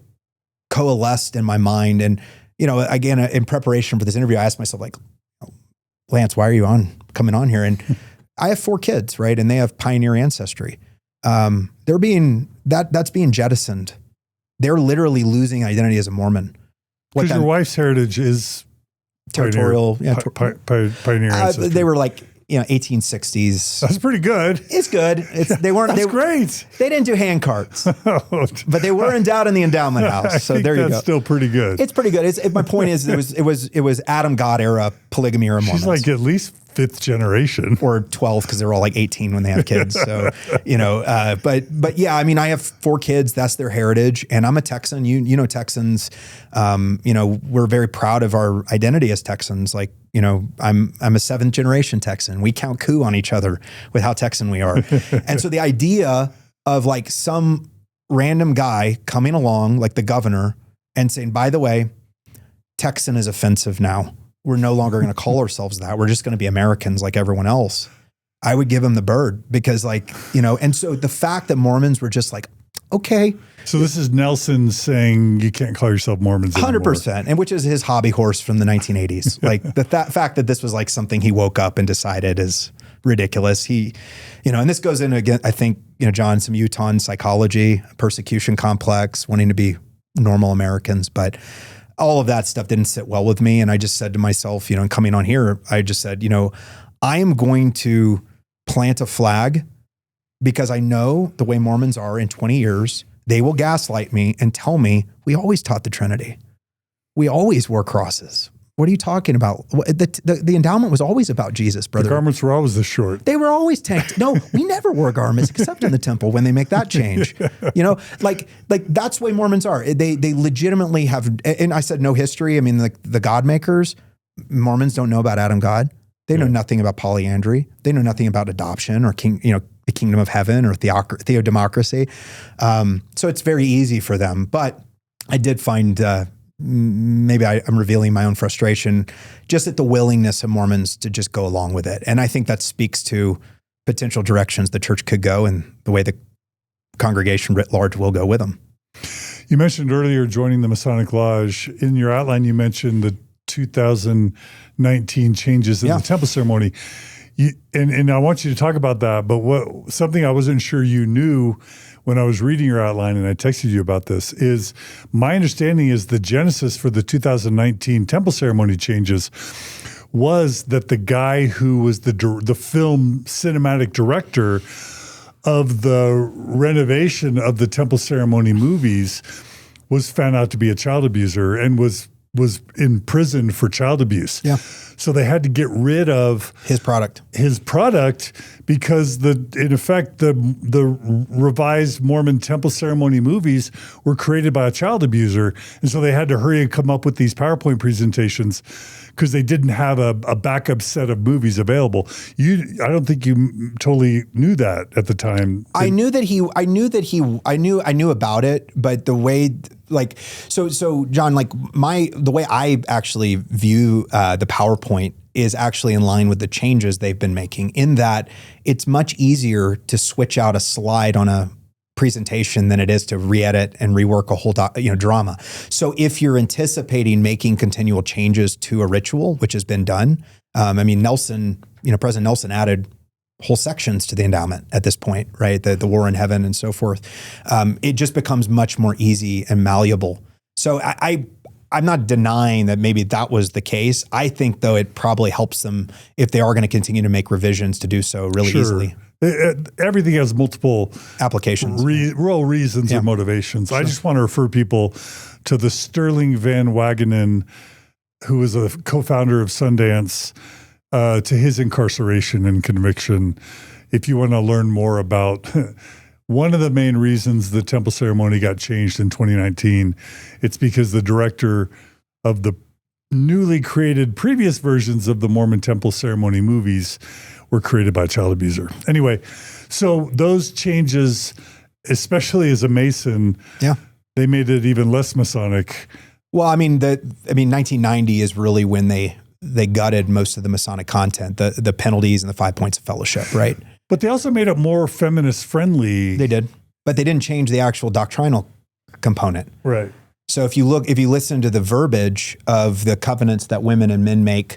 coalesced in my mind. And, again, in preparation for this interview, I asked myself, like, Lance, why are you coming on here? And I have 4 kids, right? And they have pioneer ancestry. That's being jettisoned. They're literally losing identity as a Mormon. Because your wife's heritage is territorial, pioneer ancestry. They were like 1860s. That's pretty good. It's good. They weren't. That's great. They didn't do hand carts, but they were endowed in the endowment house. So there you go. That's still pretty good. It's pretty good. My point is, it was Adam God era polygamy era Mormons. She's like at least 5th generation or 12 because they're all like 18 when they have kids. So but yeah, I mean, I have 4 kids. That's their heritage, and I'm a Texan. Texans. We're very proud of our identity as Texans. Like, I'm a 7th generation Texan. We count coup on each other with how Texan we are. And so the idea of like some random guy coming along, like the governor, and saying, by the way, Texan is offensive now. We're no longer going to call ourselves that. We're just going to be Americans like everyone else. I would give him the bird because and so the fact that Mormons were just like, okay. So this is Nelson saying you can't call yourself Mormons anymore. 100%, and which is his hobby horse from the 1980s. Like the fact that this was like something he woke up and decided is ridiculous. He, and this goes into, again, I think, John, some Utah psychology, persecution complex, wanting to be normal Americans, but all of that stuff didn't sit well with me. And I just said to myself, and coming on here, I just said, I am going to plant a flag because I know the way Mormons are in 20 years. They will gaslight me and tell me, we always taught the Trinity. We always wore crosses. What are you talking about? The endowment was always about Jesus, brother. The garments were always this short. They were always tanked. No, we never wore garments except in the temple when they make that change. Like that's the way Mormons are. They legitimately have, and I said no history. I mean, the God makers, Mormons don't know about Adam God. They know nothing about polyandry. They know nothing about adoption or the kingdom of heaven or theodemocracy. So it's very easy for them. But I did find, maybe I'm revealing my own frustration just at the willingness of Mormons to just go along with it. And I think that speaks to potential directions the church could go and the way the congregation writ large will go with them. You mentioned earlier joining the Masonic Lodge. In your outline, you mentioned the 2019 changes in the temple ceremony. And I want you to talk about that, but something I wasn't sure you knew when I was reading your outline, and I texted you about this, is my understanding is the genesis for the 2019 temple ceremony changes was that the guy who was the film cinematic director of the renovation of the temple ceremony movies was found out to be a child abuser and was in prison for child abuse. Yeah. So they had to get rid of his product because in effect the revised Mormon temple ceremony movies were created by a child abuser. And so they had to hurry and come up with these PowerPoint presentations because they didn't have a backup set of movies available. I don't think you totally knew that at the time. I knew about it, but the way, like, so John, like the way I actually view the PowerPoint is actually in line with the changes they've been making, in that it's much easier to switch out a slide on a presentation than it is to re-edit and rework a whole drama. So if you're anticipating making continual changes to a ritual, which has been done, Nelson, President Nelson added whole sections to the endowment at this point, right? The war in heaven and so forth. It just becomes much more easy and malleable. So I'm not denying that maybe that was the case. I think, though, it probably helps them if they are going to continue to make revisions to do so really easily. Everything has multiple applications, real reasons or motivations. Sure. I just want to refer people to the Sterling Van Wagenen, who was a co-founder of Sundance, to his incarceration and conviction. If you want to learn more about one of the main reasons the temple ceremony got changed in 2019, it's because the director of the newly created previous versions of the Mormon temple ceremony movies were created by a child abuser. Anyway, so those changes, especially as a Mason, they made it even less Masonic. Well, 1990 is really when they gutted most of the Masonic content, the penalties and the 5 points of fellowship, right? But they also made it more feminist friendly. They did, but they didn't change the actual doctrinal component. Right. So if you listen to the verbiage of the covenants that women and men make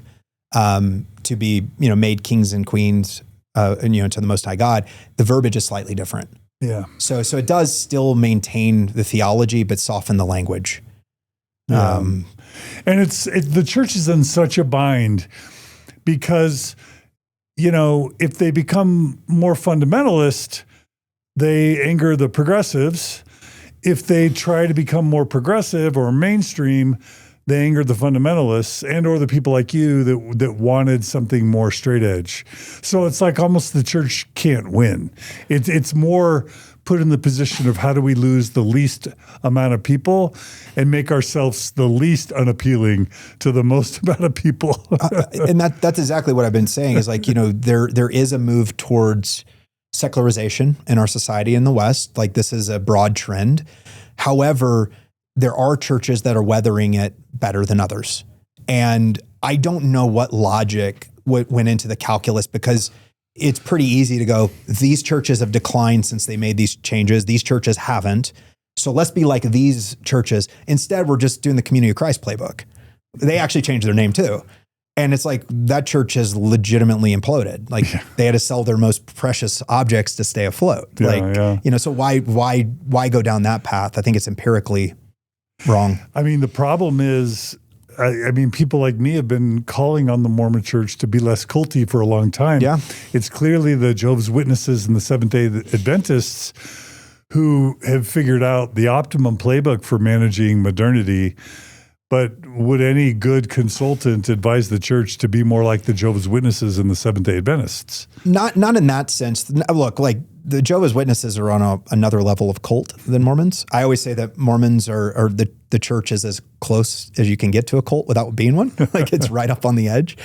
to be, made kings and queens, to the Most High God, the verbiage is slightly different. Yeah. So it does still maintain the theology, but soften the language. And the church is in such a bind because, if they become more fundamentalist, they anger the progressives. If they try to become more progressive or mainstream, they anger the fundamentalists and or the people like you that wanted something more straight edge. So it's like almost the church can't win. It's more put in the position of how do we lose the least amount of people and make ourselves the least unappealing to the most amount of people. And that's exactly what I've been saying is there is a move towards secularization in our society in the West. Like this is a broad trend. However, there are churches that are weathering it better than others. And I don't know what logic went into the calculus because it's pretty easy to go, these churches have declined since they made these changes. These churches haven't. So let's be like these churches. Instead, we're just doing the Community of Christ playbook. They actually changed their name too. And it's like that church has legitimately imploded. Like they had to sell their most precious objects to stay afloat. So why go down that path? I think it's empirically wrong. The problem is, people like me have been calling on the Mormon Church to be less culty for a long time. Yeah. It's clearly the Jehovah's Witnesses and the Seventh-day Adventists who have figured out the optimum playbook for managing modernity. But would any good consultant advise the church to be more like the Jehovah's Witnesses and the Seventh-day Adventists? Not in that sense. Look, like the Jehovah's Witnesses are on another level of cult than Mormons. I always say that Mormons are the church is as close as you can get to a cult without being one. Like it's right up on the edge.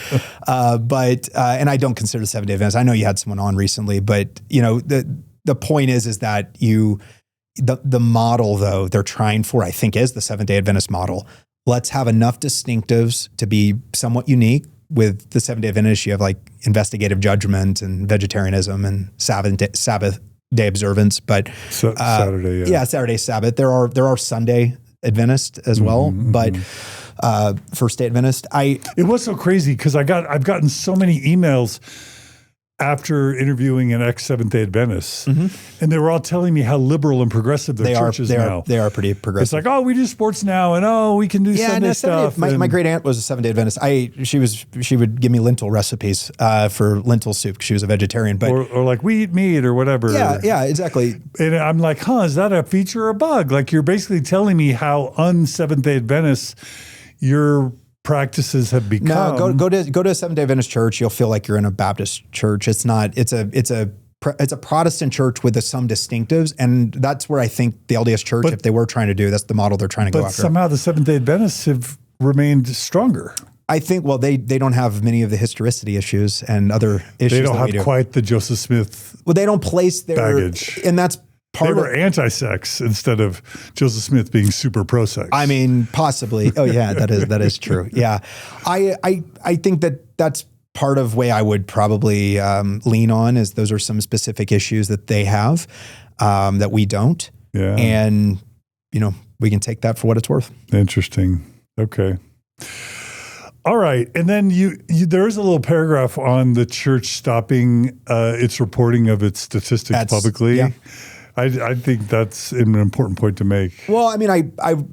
But and I don't consider Seventh-day Adventists. I know you had someone on recently, but the point is that the model though they're trying for, I think, is the Seventh-day Adventist model. Let's have enough distinctives to be somewhat unique. With the Seventh-day Adventists, you have like investigative judgment and vegetarianism and Sabbath day observance. But Saturday, Saturday Sabbath. There are Sunday Adventists as well, but First Day Adventist. It was so crazy because I've gotten so many emails after interviewing an ex-Seventh-day Adventist, and they were all telling me how liberal and progressive their church is now. They are pretty progressive. It's like, we do sports now, and we can do Sunday stuff. My great aunt was a Seventh-day Adventist. She would give me lentil recipes for lentil soup because she was a vegetarian. But or like we eat meat or whatever. Yeah, exactly. And I'm like, is that a feature or a bug? Like you're basically telling me how un-Seventh-day Adventist your practices have become. No, go to a Seventh-day Adventist church. You'll feel like you're in a Baptist church. It's not. It's a Protestant church with some distinctives, and that's where I think the LDS Church, if they were trying to do, that's the model they're trying to go after. But somehow the Seventh-day Adventists have remained stronger. I think. Well, they don't have many of the historicity issues and other issues. They don't have quite the Joseph Smith. Well, they don't place their baggage, and that's. They were anti-sex instead of Joseph Smith being super pro-sex. Possibly. Oh yeah, that is true. Yeah. I think that's part of way I would probably lean on is those are some specific issues that they have that we don't. Yeah. And, we can take that for what it's worth. Interesting. Okay. All right. And then there is a little paragraph on the church stopping its reporting of its statistics publicly. Yeah. I think that's an important point to make. Well, I mean, I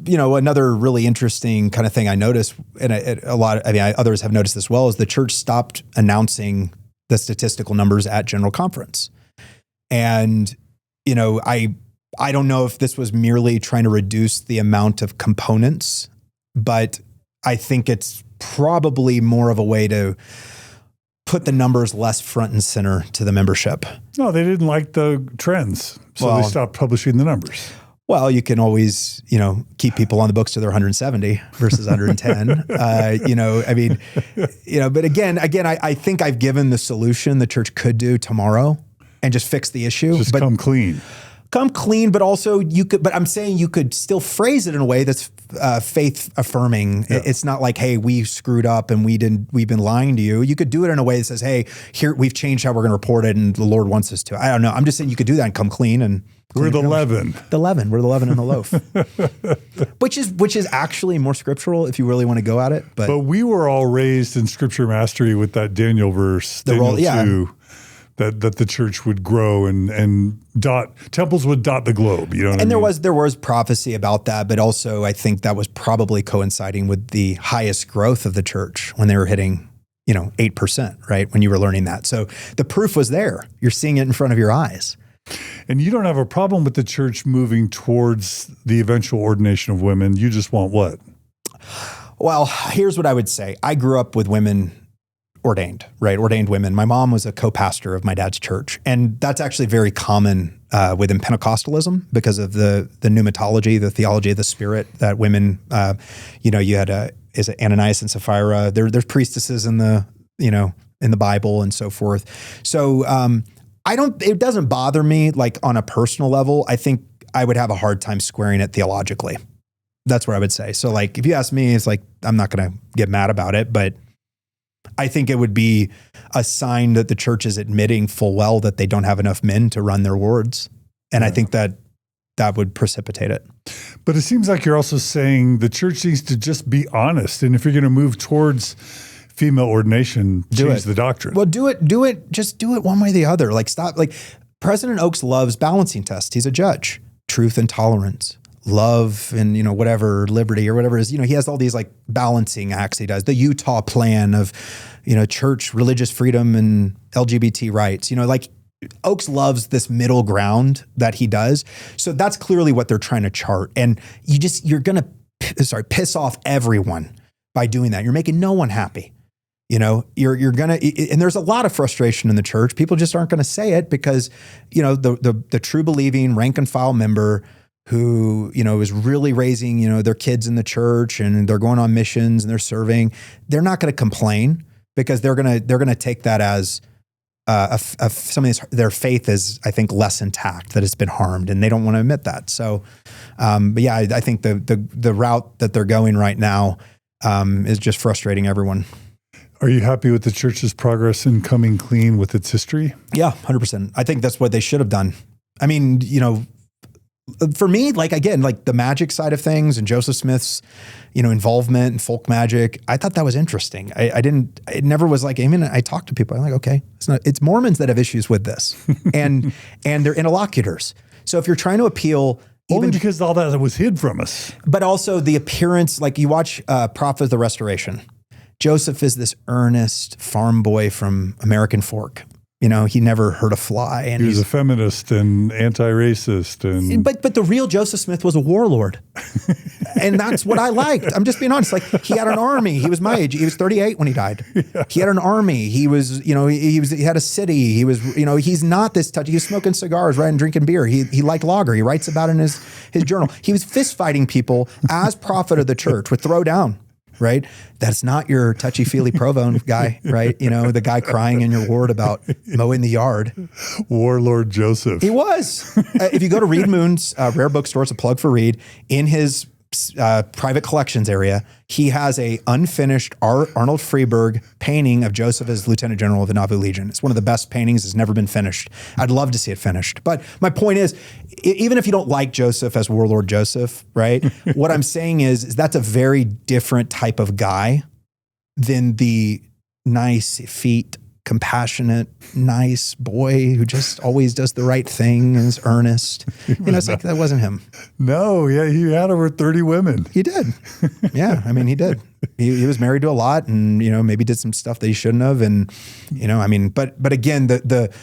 another really interesting kind of thing I noticed, and others have noticed as well, is the church stopped announcing the statistical numbers at General Conference. And, I don't know if this was merely trying to reduce the amount of components, but I think it's probably more of a way to put the numbers less front and center to the membership. No, they didn't like the trends, so they stopped publishing the numbers. Well, you can always, keep people on the books to their 170 versus 110. But again, I think I've given the solution the church could do tomorrow and just fix the issue. Just come clean. Come clean, but also but I'm saying you could still phrase it in a way that's faith affirming. Yeah. It's not like, hey, we screwed up and we've been lying to you. You could do it in a way that says, hey, here, we've changed how we're going to report it and the Lord wants us to. I don't know. I'm just saying you could do that and come clean and we're the leaven. The leaven. We're the leaven in the loaf. which is actually more scriptural if you really want to go at it. But we were all raised in scripture mastery with that Daniel verse, Daniel 2. That the church would grow and temples would dot the globe. You know what I mean? There was prophecy about that, but also I think that was probably coinciding with the highest growth of the church when they were hitting, 8%, right? When you were learning that. So the proof was there. You're seeing it in front of your eyes. And you don't have a problem with the church moving towards the eventual ordination of women. You just want what? Well, here's what I would say. I grew up with women ordained, right? Ordained women. My mom was a co-pastor of my dad's church. And that's actually very common within Pentecostalism because of the pneumatology, the theology of the Spirit that women, you had Ananias and Sapphira. There's priestesses in the Bible and so forth. So it doesn't bother me like on a personal level. I think I would have a hard time squaring it theologically. That's what I would say. So like, if you ask me, it's like, I'm not going to get mad about it, but I think it would be a sign that the church is admitting full well that they don't have enough men to run their wards. And I think that would precipitate it. But it seems like you're also saying the church needs to just be honest. And if you're going to move towards female ordination, change the doctrine. Well, do it. Just do it one way or the other. Like stop. Like President Oaks loves balancing tests. He's a judge. Truth and tolerance. Love and, whatever, liberty or whatever it is, he has all these like balancing acts he does. The Utah plan of, church, religious freedom and LGBT rights, like Oaks loves this middle ground that he does. So that's clearly what they're trying to chart. And you're going to piss off everyone by doing that. You're making no one happy. You're going to, and there's a lot of frustration in the church. People just aren't going to say it because, the true believing rank and file member who, is really raising, their kids in the church and they're going on missions and they're serving, they're not going to complain because they're going to take that as their faith is, I think, less intact, that it's been harmed, and they don't want to admit that. So, but yeah, I think the route that they're going right now is just frustrating everyone. Are you happy with the church's progress in coming clean with its history? Yeah, 100%. I think that's what they should have done. I mean, for me, like, again, like the magic side of things and Joseph Smith's, involvement in folk magic, I thought that was interesting. It never was like, I talked to people, I'm like, okay, it's Mormons that have issues with this and they're interlocutors. So if you're trying to appeal, only because all that was hid from us, but also the appearance, like you watch Prophet of the Restoration, Joseph is this earnest farm boy from American Fork. He never hurt a fly. And he was a feminist and anti-racist. But the real Joseph Smith was a warlord. And that's what I liked. I'm just being honest. Like, he had an army. He was my age. He was 38 when he died. Yeah. He had an army. He was, he had a city. He was, he's not this touchy. He was smoking cigars, right, and drinking beer. He liked lager. He writes about it in his journal. He was fist fighting people as prophet of the church, would throw down. Right? That's not your touchy-feely Provolone guy, right? The guy crying in your ward about mowing the yard. Warlord Joseph. He was. If you go to Reed Moon's rare bookstore, it's a plug for Reed, in his private collections area. He has a unfinished Arnold Freeberg painting of Joseph as Lieutenant General of the Nauvoo Legion. It's one of the best paintings. It's never been finished. I'd love to see it finished. But my point is, even if you don't like Joseph as Warlord Joseph, right? What I'm saying is that's a very different type of guy than the nice, effete, compassionate, nice boy who just always does the right thing and is earnest. It's like, that wasn't him. No, yeah, he had over 30 women. He did. Yeah, I mean, he did. He was married to a lot and, maybe did some stuff that he shouldn't have. And, but again, the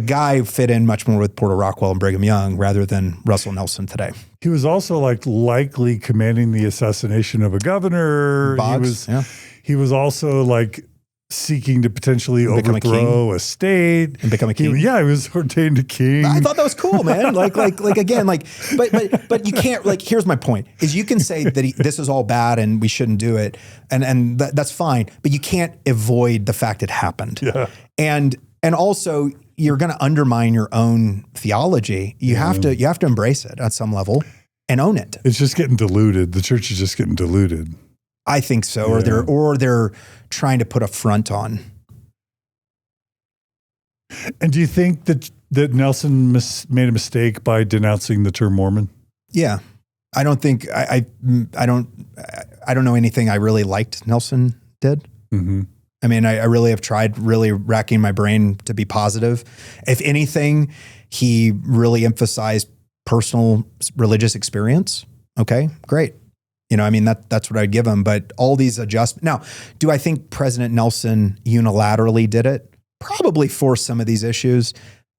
guy fit in much more with Porter Rockwell and Brigham Young rather than Russell Nelson today. He was also likely commanding the assassination of a governor. Boggs, He was also seeking to potentially overthrow a state and become a king. He was ordained a king. I thought that was cool, man. But you can't, here's my point is you can say that this is all bad and we shouldn't do it. And that's fine, but you can't avoid the fact it happened. Yeah. And also you're going to undermine your own theology. You have to embrace it at some level and own it. It's just getting diluted. The church is just getting diluted. I think so. Yeah. Or they're trying to put a front on. And do you think that Nelson made a mistake by denouncing the term Mormon? Yeah. I don't think I don't know anything I really liked Nelson did. Mm-hmm. I mean, I really have tried really racking my brain to be positive. If anything, he really emphasized personal religious experience. Okay, great. That's what I'd give him. But all these adjustments. Now, do I think President Nelson unilaterally did it? Probably for some of these issues.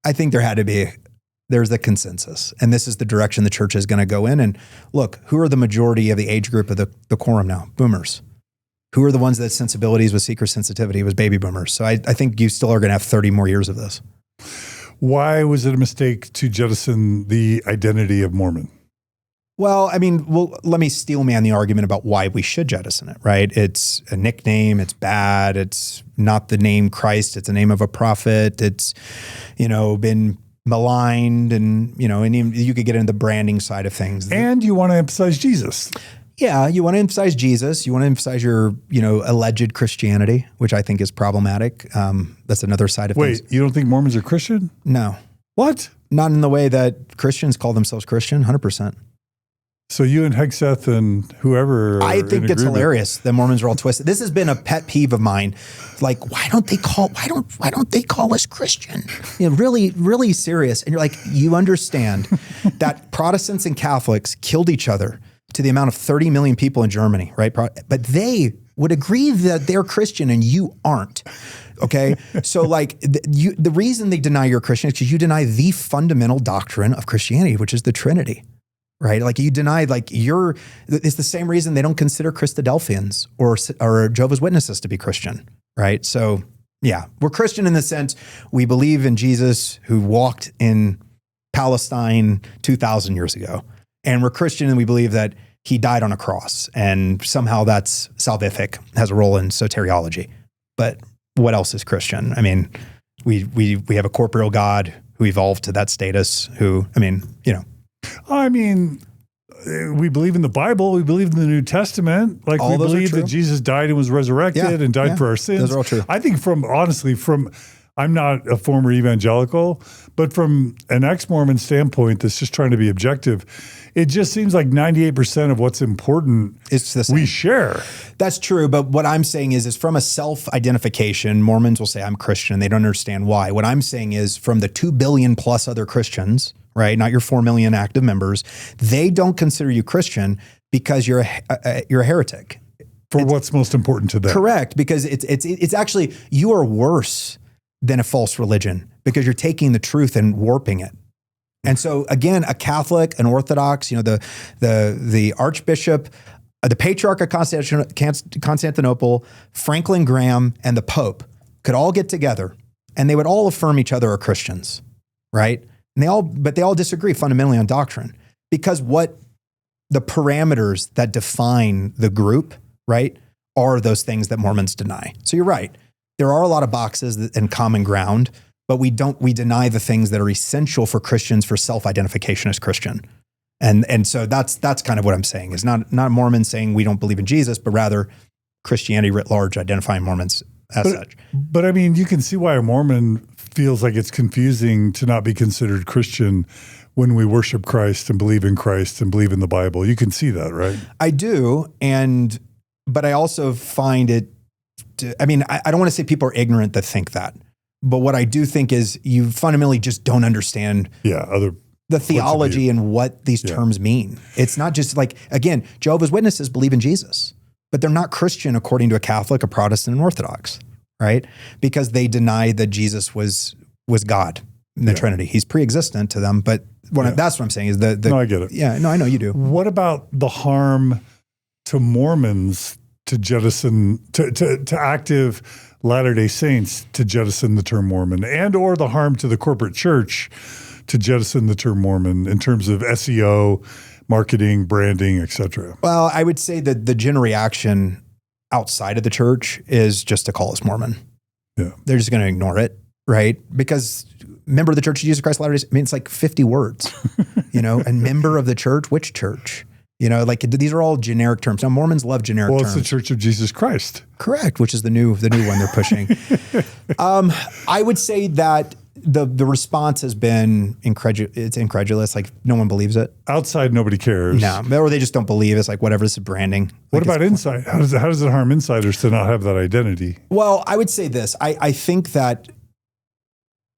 I think there's the consensus. And this is the direction the church is going to go in. And look, who are the majority of the age group of the quorum now? Boomers. Who are the ones that sensibilities with seeker sensitivity was baby boomers. So I think you still are going to have 30 more years of this. Why was it a mistake to jettison the identity of Mormon? Well, let me steel man the argument about why we should jettison it, right? It's a nickname. It's bad. It's not the name Christ. It's the name of a prophet. It's, been maligned and you could get into the branding side of things. And you want to emphasize Jesus. Yeah. You want to emphasize Jesus. You want to emphasize your, alleged Christianity, which I think is problematic. That's another side of things. Wait, you don't think Mormons are Christian? No. What? Not in the way that Christians call themselves Christian, 100%. So you and Hegseth and whoever, I think it's hilarious that Mormons are all twisted. This has been a pet peeve of mine. Why don't they call us Christian? Really, really serious. And you're like, you understand that Protestants and Catholics killed each other to the amount of 30 million people in Germany, right? But they would agree that they're Christian and you aren't. Okay. So the reason they deny you're Christian is because you deny the fundamental doctrine of Christianity, which is the Trinity. Right? You deny, it's the same reason they don't consider Christadelphians or Jehovah's Witnesses to be Christian, right? So yeah, we're Christian in the sense we believe in Jesus who walked in Palestine 2,000 years ago. And we're Christian and we believe that he died on a cross and somehow that's salvific, has a role in soteriology. But what else is Christian? We have a corporeal God who evolved to that status we believe in the Bible. We believe in the New Testament. We believe that Jesus died and was resurrected and died for our sins. Those are all true. I think I'm not a former evangelical, but from an ex-Mormon standpoint that's just trying to be objective, it just seems like 98% of what's important we share. That's true. But what I'm saying is from a self-identification, Mormons will say, I'm Christian. They don't understand why. What I'm saying is from the 2 billion plus other Christians, right? Not your 4 million active members. They don't consider you Christian because you're a heretic. What's most important to them. Correct. Because it's actually, you are worse than a false religion because you're taking the truth and warping it. And so again, a Catholic, an Orthodox, the Archbishop, the Patriarch of Constantinople, Franklin Graham, and the Pope could all get together and they would all affirm each other are Christians, right? But they all disagree fundamentally on doctrine because what the parameters that define the group, right, are those things that Mormons deny. So you're right. There are a lot of boxes and common ground, but we deny the things that are essential for Christians for self-identification as Christian. And so that's kind of what I'm saying, is not Mormons saying we don't believe in Jesus, but rather Christianity writ large identifying Mormons as such. But I mean, you can see why a Mormon feels like it's confusing to not be considered Christian when we worship Christ and believe in the Bible. You can see that, right? I do. But I also find it, I don't want to say people are ignorant that think that, but what I do think is you fundamentally just don't understand the theology and what these terms mean. It's not just like, again, Jehovah's Witnesses believe in Jesus, but they're not Christian according to a Catholic, a Protestant, and Orthodox, right? Because they deny that Jesus was God in the Trinity. He's pre-existent to them, but that's what I'm saying is No, I get it. Yeah, no, I know you do. What about the harm to Mormons to jettison, to active Latter-day Saints to jettison the term Mormon, and or the harm to the corporate church to jettison the term Mormon in terms of SEO, marketing, branding, etc.? Well, I would say that the general reaction outside of the church is just to call us Mormon. Yeah. They're just going to ignore it, right? Because member of the Church of Jesus Christ Latter-day Saints, it's like 50 words, and member of the church, which church? Like these are all generic terms. Now Mormons love generic terms. Well, it's the Church of Jesus Christ. Correct, which is the new one they're pushing. I would say that the response has been incredulous. Like no one believes it. Outside, nobody cares. No, or they just don't believe. It's like whatever, this is branding. What about inside? How does it harm insiders to not have that identity? Well, I would say this. I think that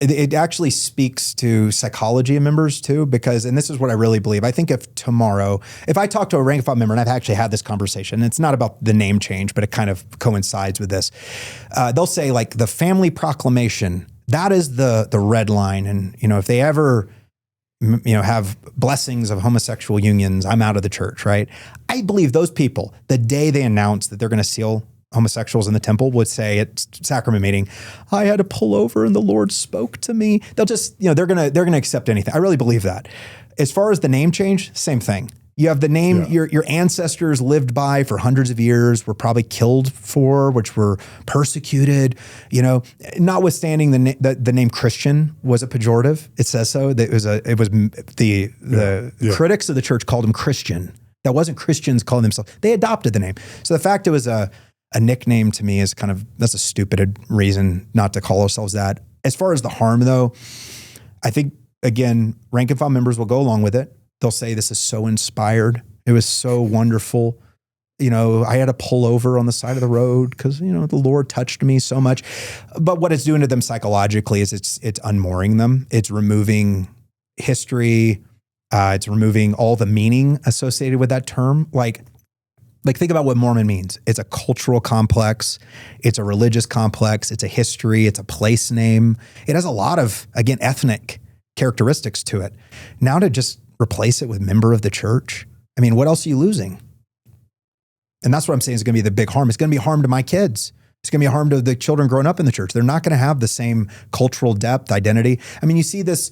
it actually speaks to psychology of members too, because, and this is what I really believe, I think if I talk to a rank and file member, and I've actually had this conversation, it's not about the name change, but it kind of coincides with this. They'll say like the family proclamation, that is the red line. And, if they ever, have blessings of homosexual unions, I'm out of the church, right? I believe those people, the day they announce that they're going to seal homosexuals in the temple, would say at sacrament meeting, I had to pull over and the Lord spoke to me. They'll just, they're gonna accept anything. I really believe that. As far as the name change, same thing. You have the name your ancestors lived by for hundreds of years, were probably killed for, which were persecuted. Notwithstanding the name Christian was a pejorative. It says so. That the critics of the church called him Christian. That wasn't Christians calling themselves. They adopted the name. So the fact it was a nickname to me is that's a stupid reason not to call ourselves that. As far as the harm though, I think again, rank and file members will go along with it. They'll say this is so inspired. It was so wonderful. I had to pull over on the side of the road because, the Lord touched me so much. But what it's doing to them psychologically is it's unmooring them. It's removing history. It's removing all the meaning associated with that term. Like think about what Mormon means. It's a cultural complex. It's a religious complex. It's a history. It's a place name. It has a lot of, again, ethnic characteristics to it. Now to just replace it with member of the church, what else are you losing? And that's what I'm saying is going to be the big harm. It's going to be harm to my kids. It's going to be a harm to the children growing up in the church. They're not going to have the same cultural depth, identity. You see this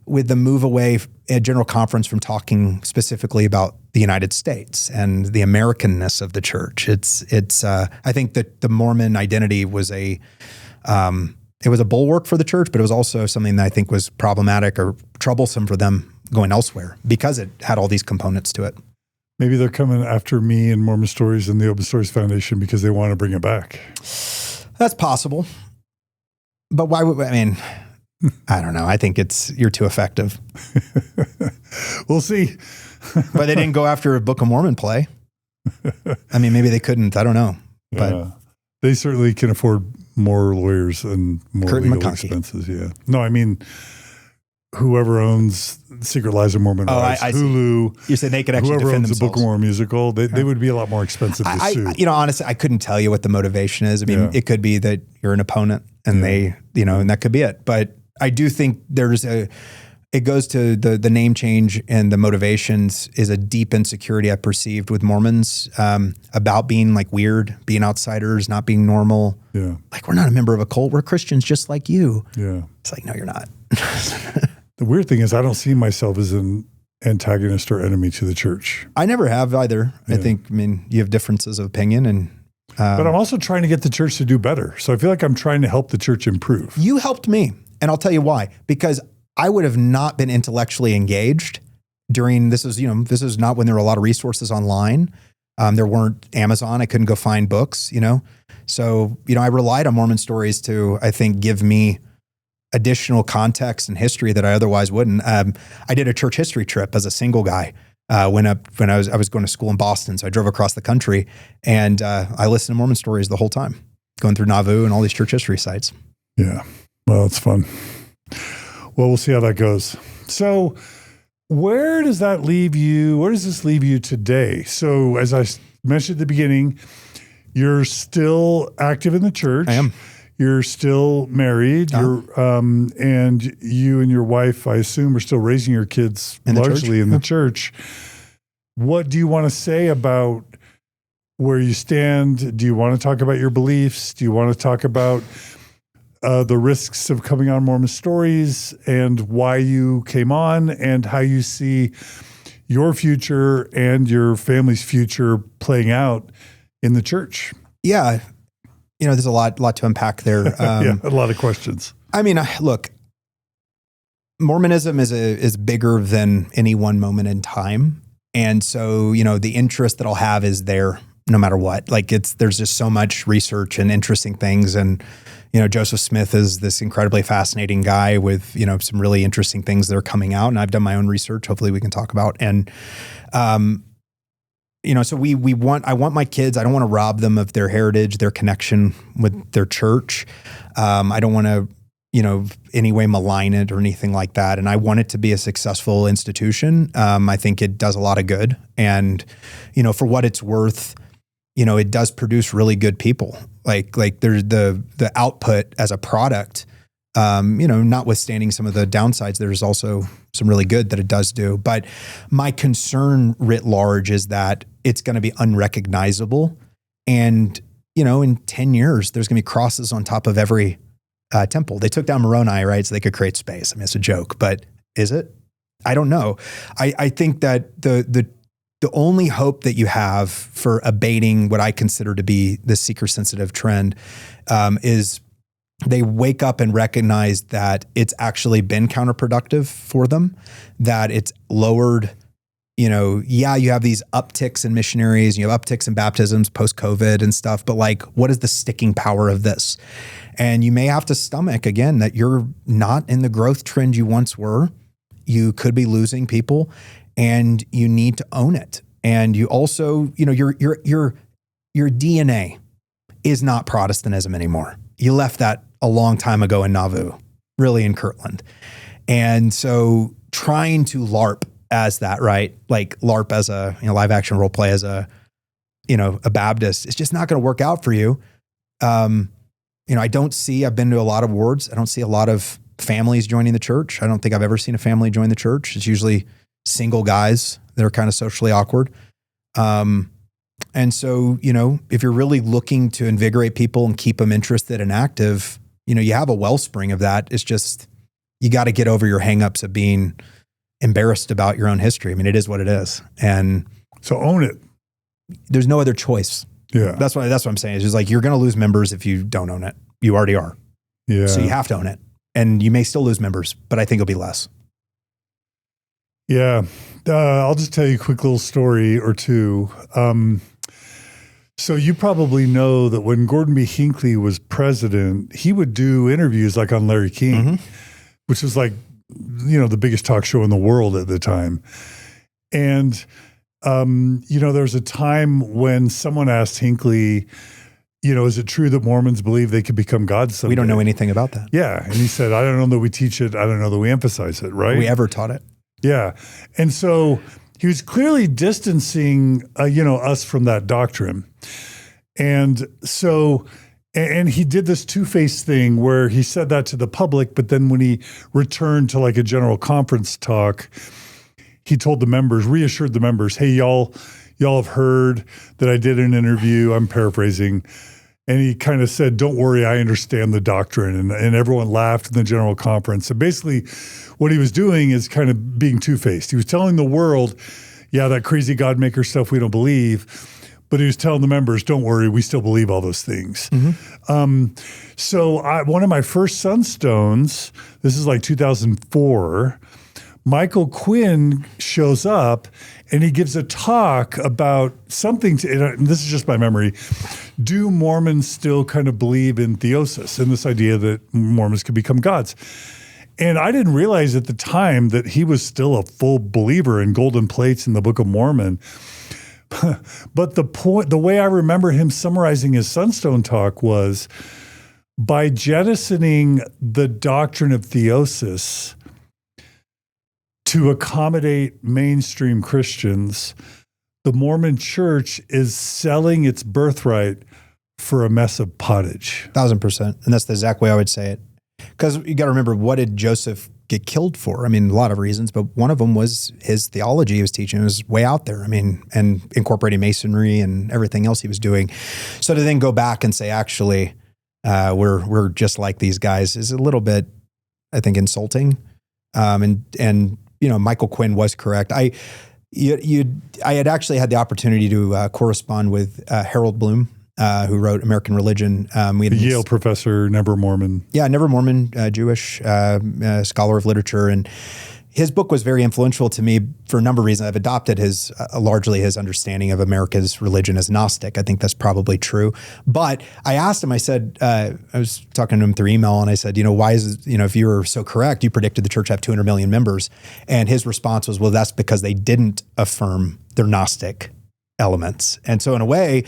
with the move away at General Conference from talking specifically about the United States and the Americanness of the church. I think that the Mormon identity was it was a bulwark for the church, but it was also something that I think was problematic or troublesome for them going elsewhere because it had all these components to it. Maybe they're coming after me and Mormon Stories and the Open Stories Foundation because they want to bring it back. That's possible. But why would, I don't know. I think you're too effective. We'll see. But they didn't go after a Book of Mormon play. Maybe they couldn't. I don't know. But they certainly can afford more lawyers and more Curtin legal McConkie. expenses. Yeah. No, whoever owns Secret Lives of Mormon Wives, Hulu. You said they could actually whoever defend owns themselves. the Book of Mormon musical, they would be a lot more expensive to sue. Honestly, I couldn't tell you what the motivation is. It could be that you're an opponent and they, and that could be it. But I do think it goes to the name change and the motivations is a deep insecurity I perceived with Mormons about being like weird, being outsiders, not being normal. Yeah. Like we're not a member of a cult. We're Christians just like you. Yeah. It's like, no, you're not. The weird thing is I don't see myself as an antagonist or enemy to the church. I never have either. Yeah. I think, you have differences of opinion and but I'm also trying to get the church to do better. So I feel like I'm trying to help the church improve. You helped me. And I'll tell you why. Because I would have not been intellectually engaged this is not when there were a lot of resources online. There weren't Amazon. I couldn't go find books, So, I relied on Mormon Stories to, I think, give me additional context and history that I otherwise wouldn't. I did a church history trip as a single guy when I was going to school in Boston. So I drove across the country and I listened to Mormon Stories the whole time, going through Nauvoo and all these church history sites. Yeah. Well, it's fun. Well, we'll see how that goes. So where does that leave you? Where does this leave you today? So as I mentioned at the beginning, you're still active in the church. I am. You're still married. You're and you and your wife, I assume, are still raising your kids largely in the church. What do you want to say about where you stand? Do you want to talk about your beliefs? Do you want to talk about the risks of coming on Mormon Stories and why you came on and how you see your future and your family's future playing out in the church? Yeah. There's a lot to unpack there. Yeah, a lot of questions. I mean, look, Mormonism is bigger than any one moment in time. And so, the interest that I'll have is there no matter what. Like there's just so much research and interesting things. And, Joseph Smith is this incredibly fascinating guy with, some really interesting things that are coming out. And I've done my own research. Hopefully we can talk about. And, so I want my kids, I don't want to rob them of their heritage, their connection with their church. I don't want to, any way malign it or anything like that. And I want it to be a successful institution. I think it does a lot of good. And, for what it's worth, it does produce really good people. Like there's the output as a product, notwithstanding some of the downsides, there's also some really good that it does do. But my concern writ large is that it's going to be unrecognizable. And, in 10 years, there's going to be crosses on top of every temple. They took down Moroni, right? So they could create space. I mean, it's a joke, but is it? I don't know. I think that the only hope that you have for abating what I consider to be the seeker-sensitive trend is they wake up and recognize that it's actually been counterproductive for them, that it's lowered, you have these upticks in missionaries, you have upticks in baptisms post-COVID and stuff, but like, what is the sticking power of this? And you may have to stomach, again, that you're not in the growth trend you once were. You could be losing people and you need to own it. And you also, your DNA is not Protestantism anymore. You left that a long time ago in Nauvoo, really in Kirtland. And so trying to LARP as that, right? Like LARP as a live action role play as a Baptist, it's just not going to work out for you. I've been to a lot of wards. I don't see a lot of families joining the church. I don't think I've ever seen a family join the church. It's usually single guys that are kind of socially awkward. And so, if you're really looking to invigorate people and keep them interested and active, you have a wellspring of that. It's just, you got to get over your hangups of being embarrassed about your own history. I mean, it is what it is. And so own it. There's no other choice. Yeah. That's what I'm saying. It's just like, you're going to lose members if you don't own it. You already are. Yeah. So you have to own it. And you may still lose members, but I think it'll be less. Yeah. I'll just tell you a quick little story or two. So you probably know that when Gordon B. Hinckley was president, he would do interviews like on Larry King, which was like, the biggest talk show in the world at the time. And, there was a time when someone asked Hinckley, is it true that Mormons believe they could become gods someday? We don't know anything about that. Yeah. And he said, I don't know that we teach it. I don't know that we emphasize it, right? We ever taught it. Yeah. And so he was clearly distancing, us from that doctrine. And so, and he did this two-faced thing where he said that to the public, but then when he returned to like a general conference talk, he told the members, reassured the members, hey, y'all have heard that I did an interview. I'm paraphrasing. And he kind of said, don't worry, I understand the doctrine. And everyone laughed in the general conference. So basically what he was doing is kind of being two-faced. He was telling the world, yeah, that crazy God maker stuff we don't believe. But he was telling the members, don't worry, we still believe all those things. So one of my first sunstones, this is like 2004, Michael Quinn shows up and he gives a talk about something, and this is just my memory. Do Mormons still kind of believe in theosis and this idea that Mormons could become gods? And I didn't realize at the time that he was still a full believer in golden plates in the Book of Mormon. But the way I remember him summarizing his Sunstone talk was by jettisoning the doctrine of theosis to accommodate mainstream Christians, the Mormon Church is selling its birthright for a mess of pottage. 1,000%. And that's the exact way I would say it. Because you got to remember, what did Joseph get killed for? I mean, a lot of reasons, but one of them was his theology he was teaching. It was way out there. I mean, and incorporating Masonry and everything else he was doing. So to then go back and say, actually, we're just like these guys is a little bit, I think, insulting. And you know, Michael Quinn was correct. I had actually had the opportunity to correspond with Harold Bloom, who wrote American Religion. We had Yale professor, never Mormon. Yeah, never Mormon, Jewish scholar of literature, and his book was very influential to me for a number of reasons. I've adopted his largely his understanding of America's religion as Gnostic. I think that's probably true. But I asked him, I said, I was talking to him through email, and I said, why is it, if you were so correct, you predicted the church have 200 million members. And his response was, well, that's because they didn't affirm their Gnostic elements. And so in a way,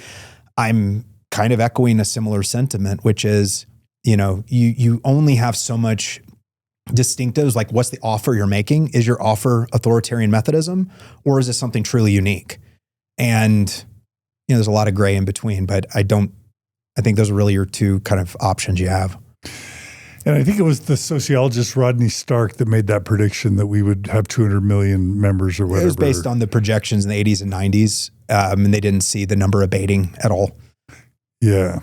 I'm kind of echoing a similar sentiment, which is, you only have so much distinctives. Like, what's the offer you're making? Is your offer authoritarian Methodism, or is it something truly unique? And, there's a lot of gray in between, but I think those are really your two kind of options you have. And I think it was the sociologist Rodney Stark that made that prediction that we would have 200 million members or whatever. It was based on the projections in the 80s and 90s, and they didn't see the number abating at all. Yeah.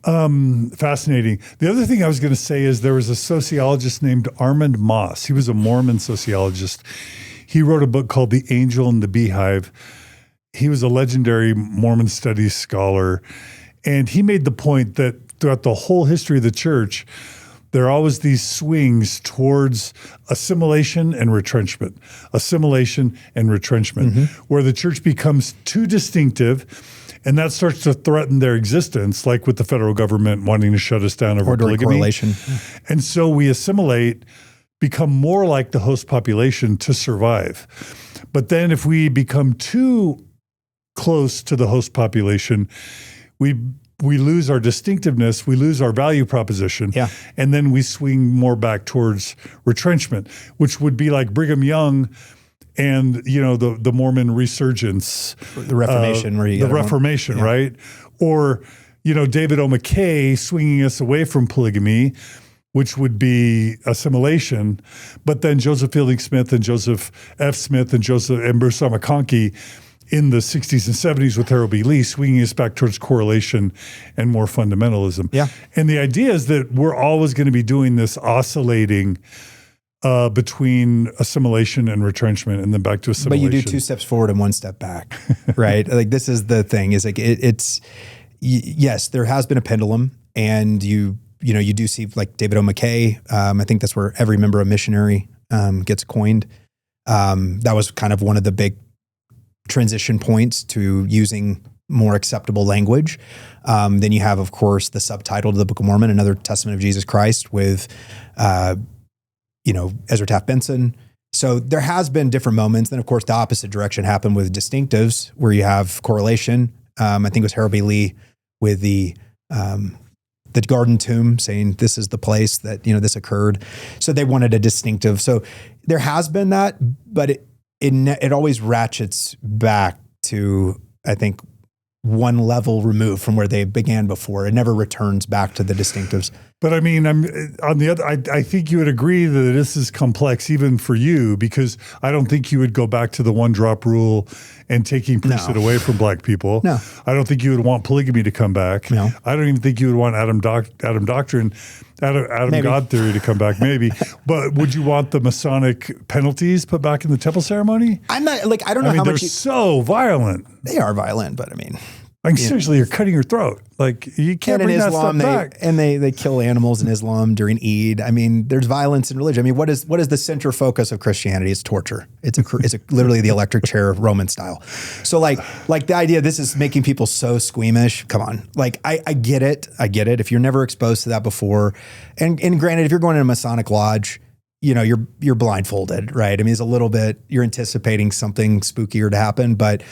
Fascinating. The other thing I was going to say is there was a sociologist named Armand Moss. He was a Mormon sociologist. He wrote a book called The Angel and the Beehive. He was a legendary Mormon studies scholar. And he made the point that throughout the whole history of the church, there are always these swings towards assimilation and retrenchment, where the church becomes too distinctive. And that starts to threaten their existence, like with the federal government wanting to shut us down over polygamy. Correlation. And so we assimilate, become more like the host population to survive. But then if we become too close to the host population, we lose our distinctiveness, we lose our value proposition, and then we swing more back towards retrenchment, which would be like Brigham Young and the Mormon resurgence, the Reformation, right? Or David O. McKay swinging us away from polygamy, which would be assimilation. But then Joseph Fielding Smith and Joseph F. Smith and Bruce R. McConkie in the 60s and 70s with Harold B. Lee swinging us back towards correlation and more fundamentalism. Yeah. And the idea is that we're always going to be doing this oscillating between assimilation and retrenchment, and then back to assimilation. But you do 2 steps forward and 1 step back, right? Like, this is the thing, is like, yes, there has been a pendulum, and you do see like David O. McKay. I think that's where every member of missionary gets coined. That was kind of one of the big transition points to using more acceptable language. Then you have, of course, the subtitle to the Book of Mormon, Another Testament of Jesus Christ, with Ezra Taft Benson. So there has been different moments. Then, of course, the opposite direction happened with distinctives, where you have correlation. I think it was Harold B. Lee with the garden tomb, saying this is the place that this occurred. So they wanted a distinctive. So there has been that, but it always ratchets back to, I think, one level removed from where they began before. It never returns back to the distinctives. But I mean, I think you would agree that this is complex even for you, because I don't think you would go back to the 1-drop rule and taking priesthood away from black people. No. I don't think you would want polygamy to come back. No. I don't even think you would want Adam doctrine, Adam God theory to come back, maybe. But would you want the Masonic penalties put back in the temple ceremony? I'm not, like, I don't know how much. They're so violent. They are violent, but I mean, Like, seriously, you're cutting your throat. Like, you can't bring that stuff back. And they kill animals in Islam during Eid. I mean, there's violence in religion. I mean, what is the center focus of Christianity? It's torture. It's literally the electric chair Roman style. So like the idea this is making people so squeamish. Come on. Like, I get it. I get it. If you're never exposed to that before, and granted, if you're going to a Masonic lodge, you're blindfolded, right? I mean, it's a little bit, you're anticipating something spookier to happen. But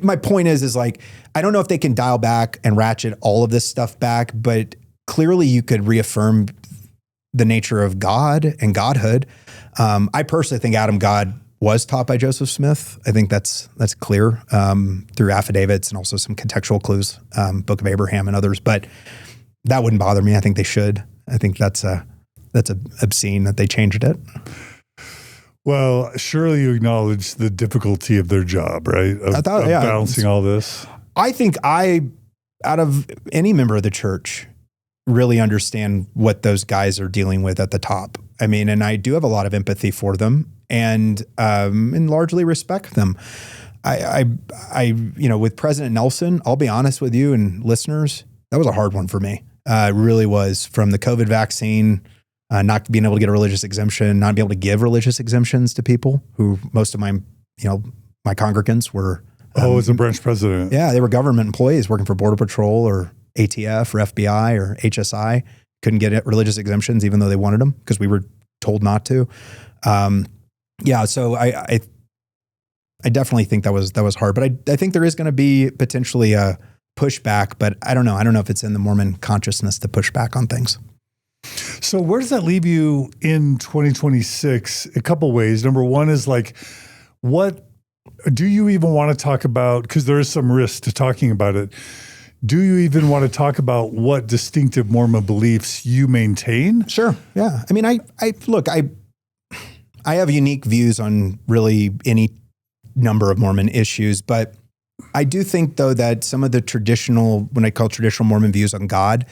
my point is like, I don't know if they can dial back and ratchet all of this stuff back, but clearly you could reaffirm the nature of God and godhood. I personally think Adam God was taught by Joseph Smith. I think that's clear through affidavits and also some contextual clues, Book of Abraham and others. But that wouldn't bother me. I think they should. I think that's obscene that they changed it. Well, surely you acknowledge the difficulty of their job, right? Of balancing all this. I think out of any member of the church, really understand what those guys are dealing with at the top. I mean, and I do have a lot of empathy for them and largely respect them. I with President Nelson, I'll be honest with you and listeners, that was a hard one for me. It really was, from the COVID vaccine, not being able to get a religious exemption, not being able to give religious exemptions to people who most of my congregants were. As a branch president. Yeah, they were government employees working for Border Patrol or ATF or FBI or HSI. Couldn't get religious exemptions even though they wanted them because we were told not to. So I definitely think that was hard. But I think there is going to be potentially a pushback, but I don't know. I don't know if it's in the Mormon consciousness to push back on things. So where does that leave you in 2026? A couple ways. Number one is like, what do you even want to talk about? Because there is some risk to talking about it. Do you even want to talk about what distinctive Mormon beliefs you maintain? Sure. Yeah. I mean, I have unique views on really any number of Mormon issues, but I do think, though, that some of the what I call traditional Mormon views on God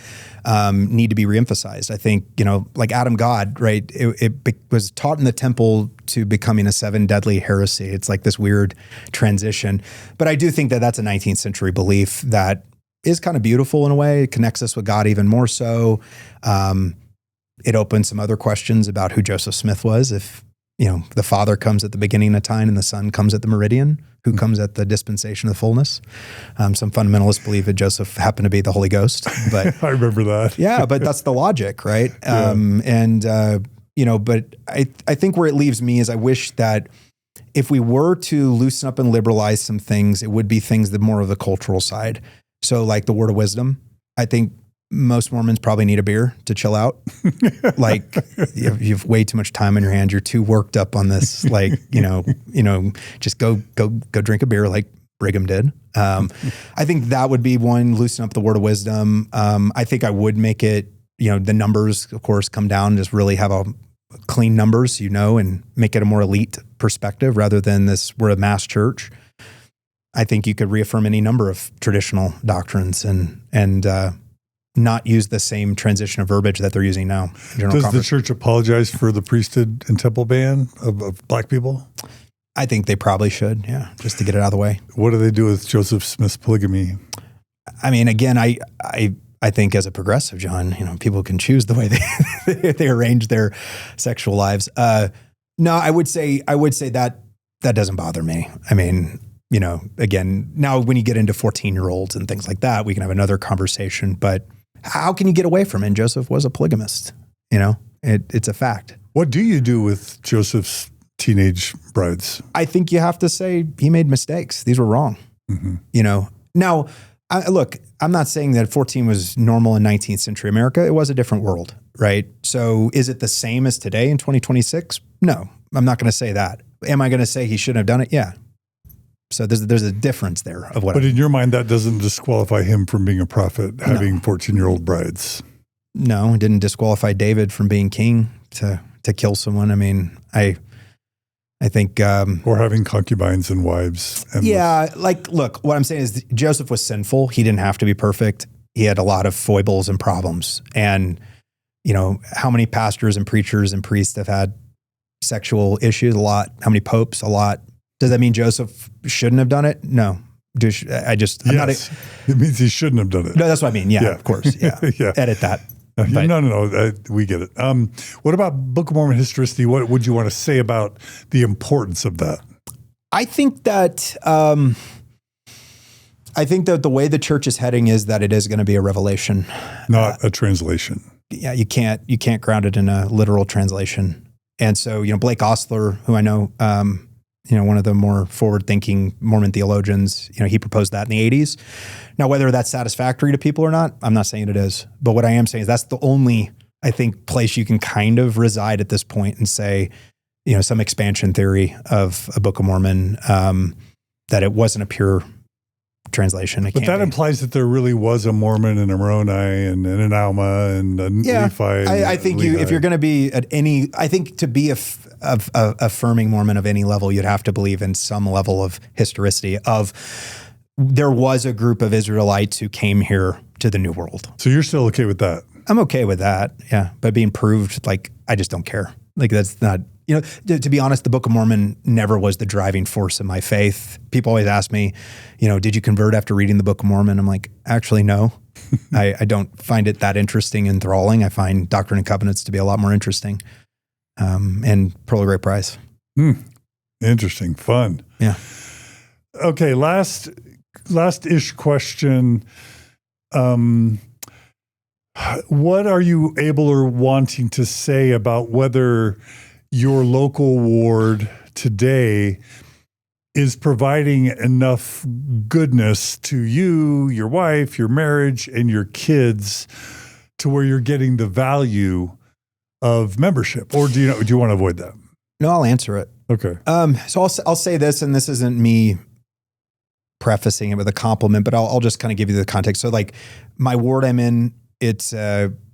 need to be reemphasized. I think, like Adam God, right? It was taught in the temple to becoming a 7 deadly heresy. It's like this weird transition. But I do think that that's a 19th century belief that is kind of beautiful in a way. It connects us with God even more so. It opens some other questions about who Joseph Smith was. If, the Father comes at the beginning of time and the Son comes at the meridian, who comes at the dispensation of the fullness. Some fundamentalists believe that Joseph happened to be the Holy Ghost, but I remember that. Yeah, but that's the logic, right? Yeah. But I think where it leaves me is I wish that if we were to loosen up and liberalize some things, it would be things that more of the cultural side. So like the word of wisdom, I think most Mormons probably need a beer to chill out. Like you have way too much time on your hands. You're too worked up on this. Like, just go drink a beer like Brigham did. I think that would be one, loosen up the word of wisdom. I think I would make it, the numbers, of course, come down, just really have a clean numbers, and make it a more elite perspective rather than this, we're a mass church. I think you could reaffirm any number of traditional doctrines and not use the same transition of verbiage that they're using now. Does the church apologize for the priesthood and temple ban of Black people? I think they probably should, yeah, just to get it out of the way. What do they do with Joseph Smith's polygamy? I mean, again, I think as a progressive, John, people can choose the way they arrange their sexual lives. No, I would say that doesn't bother me. I mean, again, now when you get into 14-year-olds and things like that, we can have another conversation, but how can you get away from it? And Joseph was a polygamist, it's a fact. What do you do with Joseph's teenage brides? I think you have to say he made mistakes. These were wrong. Mm-hmm. Now, look, I'm not saying that 14 was normal in 19th century America. It was a different world, right? So is it the same as today in 2026? No, I'm not going to say that. Am I going to say he shouldn't have done it? Yeah. So there's a difference there of what. But in your mind, that doesn't disqualify him from being a prophet, having 14-year-old brides. No, it didn't disqualify David from being king to kill someone. I mean, I think or having concubines and wives. Look, what I'm saying is Joseph was sinful. He didn't have to be perfect. He had a lot of foibles and problems. And how many pastors and preachers and priests have had sexual issues? A lot. How many popes? A lot. Does that mean Joseph shouldn't have done it? No. I'm not it means he shouldn't have done it. No, that's what I mean. Yeah. Of course. Yeah. Yeah. Edit that. No. We get it. What about Book of Mormon historicity? What would you want to say about the importance of that? I think that the way the church is heading is that it is going to be a revelation, not a translation. Yeah, you can't ground it in a literal translation. And so, Blake Ostler, who I know, one of the more forward-thinking Mormon theologians, he proposed that in the 80s. Now, whether that's satisfactory to people or not, I'm not saying it is. But what I am saying is that's the only, I think, place you can kind of reside at this point and say, some expansion theory of a Book of Mormon, that it wasn't a pure translation. But that implies that there really was a Mormon and a Moroni and an Alma and a Nephi. I think if you're going to be I think to be affirming Mormon of any level, you'd have to believe in some level of historicity of there was a group of Israelites who came here to the New World. So you're still okay with that? I'm okay with that. Yeah. But being proved, I just don't care. That's not, to be honest, the Book of Mormon never was the driving force of my faith. People always ask me, did you convert after reading the Book of Mormon? I'm like, actually, no. I don't find it that interesting and enthralling. I find Doctrine and Covenants to be a lot more interesting. And Pearl of Great Price. Interesting. Fun. Yeah. Okay. Last-ish question. What are you able or wanting to say about whether your local ward today is providing enough goodness to you, your wife, your marriage, and your kids to where you're getting the value of membership? Or do you want to avoid that? No, I'll answer it. Okay. So I'll say this, and this isn't me prefacing it with a compliment, but I'll just kind of give you the context. So my ward I'm in, it's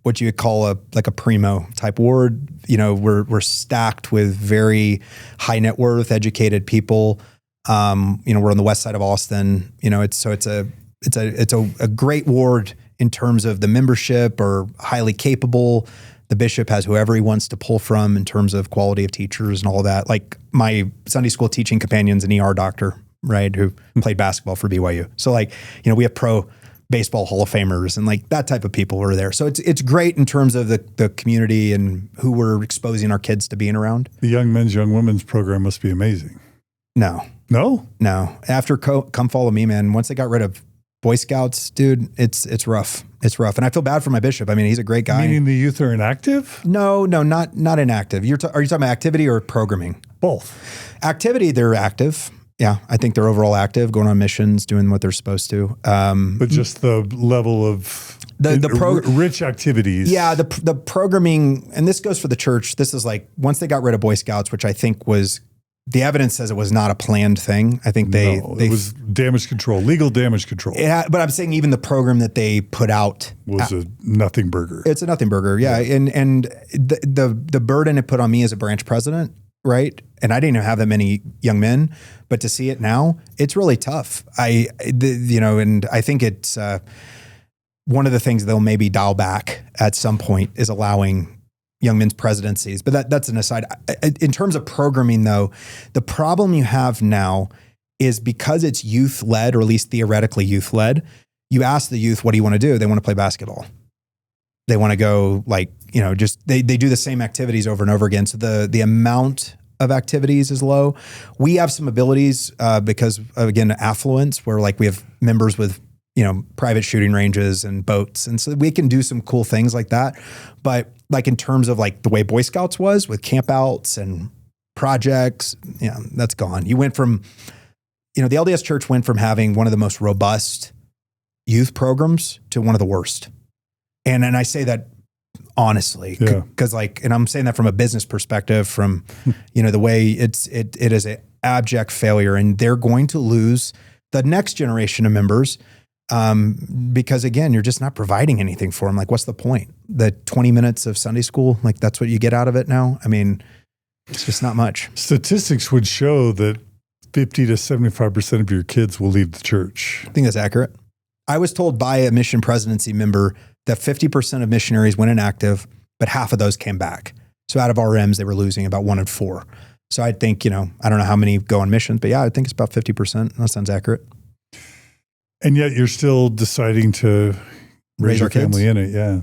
what you would call a primo type ward. We're stacked with very high net worth, educated people. We're on the west side of Austin. It's a great ward in terms of the membership, or highly capable. The bishop has whoever he wants to pull from in terms of quality of teachers and all of that. Like my Sunday school teaching companion's an ER doctor, right, who played basketball for BYU. So we have pro baseball Hall of Famers and that type of people are there. So it's great in terms of the community and who we're exposing our kids to being around. The young men's, young women's program must be amazing. No. After Come Follow Me, man, once they got rid of Boy Scouts, dude, it's rough. It's rough. And I feel bad for my bishop. I mean, he's a great guy. Meaning the youth are inactive? No, not inactive. Are you talking about activity or programming? Both. Activity, they're active. Yeah, I think they're overall active, going on missions, doing what they're supposed to. But just the level of rich activities. Yeah, the programming, and this goes for the church. This is once they got rid of Boy Scouts, which I think was, the evidence says it was not a planned thing. I think it was damage control, legal damage control. But I'm saying even the program that they put out was a nothing burger. It's a nothing burger, yeah. And the burden it put on me as a branch president, right? And I didn't even have that many young men, but to see it now, it's really tough. And I think it's one of the things they'll maybe dial back at some point is allowing young men's presidencies. But that's an aside. In terms of programming, though, the problem you have now is because it's youth-led, or at least theoretically youth-led, you ask the youth, what do you want to do? They want to play basketball. They want to go they do the same activities over and over again. So the amount of activities is low. We have some abilities because, again, affluence, where we have members with private shooting ranges and boats. And so we can do some cool things like that. But in terms of the way Boy Scouts was with campouts and projects, that's gone. You went from, the LDS Church went from having one of the most robust youth programs to one of the worst. And I say that honestly, because and I'm saying that from a business perspective, from, the way it is an abject failure, and they're going to lose the next generation of members. Because again, you're just not providing anything for them. What's the point? The 20 minutes of Sunday school, that's what you get out of it now. I mean, it's just not much. Statistics would show that 50 to 75% of your kids will leave the church. I think that's accurate. I was told by a mission presidency member that 50% of missionaries went inactive, but half of those came back. So out of RMs, they were losing about 1 in 4. So I think, I don't know how many go on missions, but yeah, I think it's about 50%. That sounds accurate. And yet you're still deciding to raise your family kids in it. Yeah.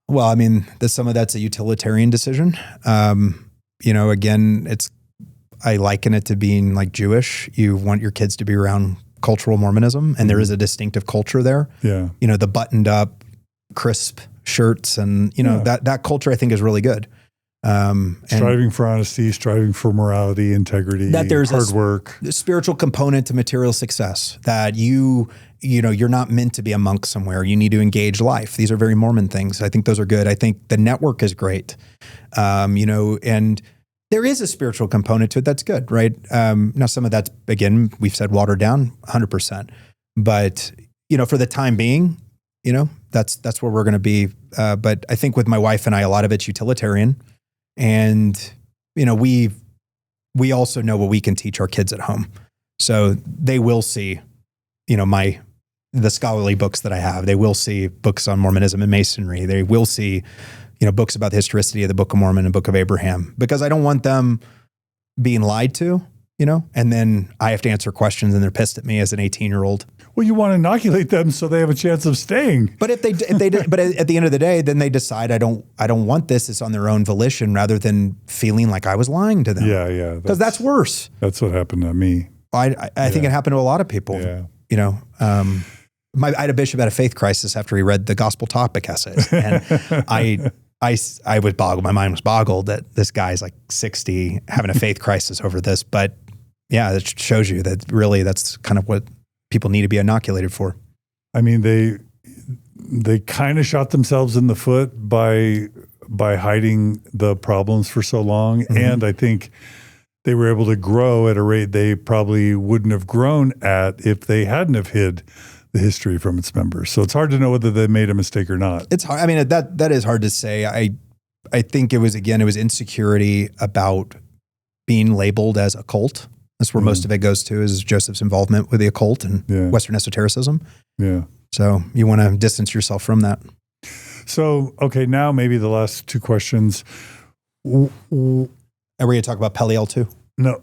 Well, I mean, some of that's a utilitarian decision. Again, I liken it to being like Jewish. You want your kids to be around cultural Mormonism, and there is a distinctive culture there. Yeah. The buttoned up, crisp shirts, and that culture I think is really good. Striving for honesty, striving for morality, integrity, that there's hard work. A spiritual component to material success, that you're not meant to be a monk somewhere. You need to engage life. These are very Mormon things. I think those are good. I think the network is great. And there is a spiritual component to it that's good, right? Now some of that's, again, we've said watered down 100%, but for the time being, that's where we're going to be. But I think with my wife and I, a lot of it's utilitarian. And, we also know what we can teach our kids at home. So they will see, the scholarly books that I have. They will see books on Mormonism and Masonry. They will see, books about the historicity of the Book of Mormon and Book of Abraham, because I don't want them being lied to, and then I have to answer questions and they're pissed at me as an 18-year-old. Well, you want to inoculate them so they have a chance of staying. But if but at the end of the day, then they decide I don't want this. It's on their own volition rather than feeling like I was lying to them. Yeah. Because that's worse. That's what happened to me. I think it happened to a lot of people. Yeah. I had a bishop at a faith crisis after he read the gospel topic essays, and I was boggled. My mind was boggled that this guy's like 60 having a faith crisis over this. But yeah, it shows you that really that's kind of what people need to be inoculated for. I mean, they kind of shot themselves in the foot by hiding the problems for so long. Mm-hmm. And I think they were able to grow at a rate they probably wouldn't have grown at if they hadn't have hid the history from its members. So it's hard to know whether they made a mistake or not. It's hard. I mean, that is hard to say. I think it was insecurity about being labeled as a cult. That's where most of it goes to, is Joseph's involvement with the occult and Western esotericism. Yeah. So you want to distance yourself from that. So, okay, now maybe the last two questions. Are we going to talk about Peliel too? No.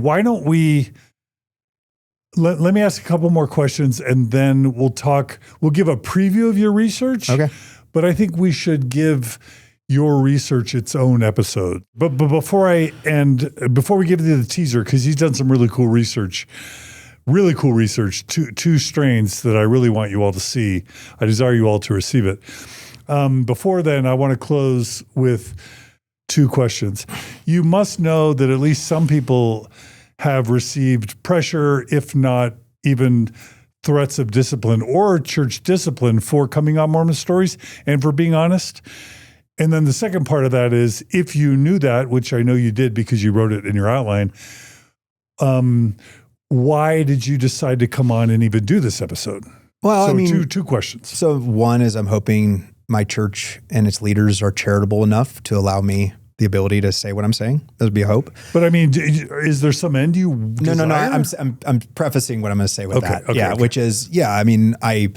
Why don't we, let me ask a couple more questions and then we'll give a preview of your research. Okay. But I think we should give your research its own episode. But before we give you the teaser, because he's done some really cool research, two strains that I really want you all to see. I desire you all to receive it. Before then, I want to close with two questions. You must know that at least some people have received pressure, if not even threats of discipline or church discipline for coming on Mormon Stories and for being honest. And then the second part of that is, if you knew that, which I know you did because you wrote it in your outline, why did you decide to come on and even do this episode? Well, so two questions. So one is, I'm hoping my church and its leaders are charitable enough to allow me the ability to say what I'm saying. That would be a hope. But I mean, is there some end you desire? No. I'm prefacing what I'm going to say with that. Okay. Which is, I mean, I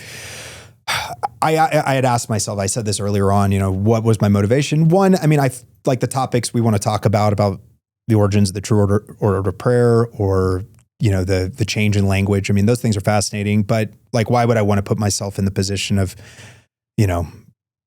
had asked myself, I said this earlier on, what was my motivation? One, I mean, I like the topics we want to talk about the origins of the true order of prayer, or, the change in language. I mean, those things are fascinating, but like, why would I want to put myself in the position of,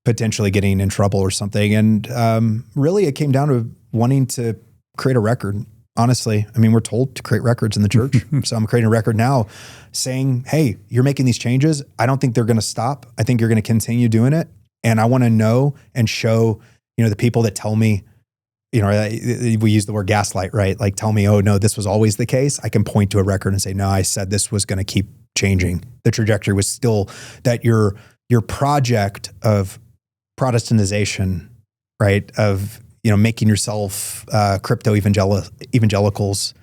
potentially getting in trouble or something? And really it came down to wanting to create a record. Honestly, I mean, we're told to create records in the church. So I'm creating a record now saying, hey, you're making these changes. I don't think they're going to stop. I think you're going to continue doing it. And I want to know and show, the people that tell me, we use the word gaslight, right? Like tell me, oh no, this was always the case. I can point to a record and say, no, I said this was going to keep changing. The trajectory was still that your project of Protestantization, right? Of, making yourself crypto evangelicals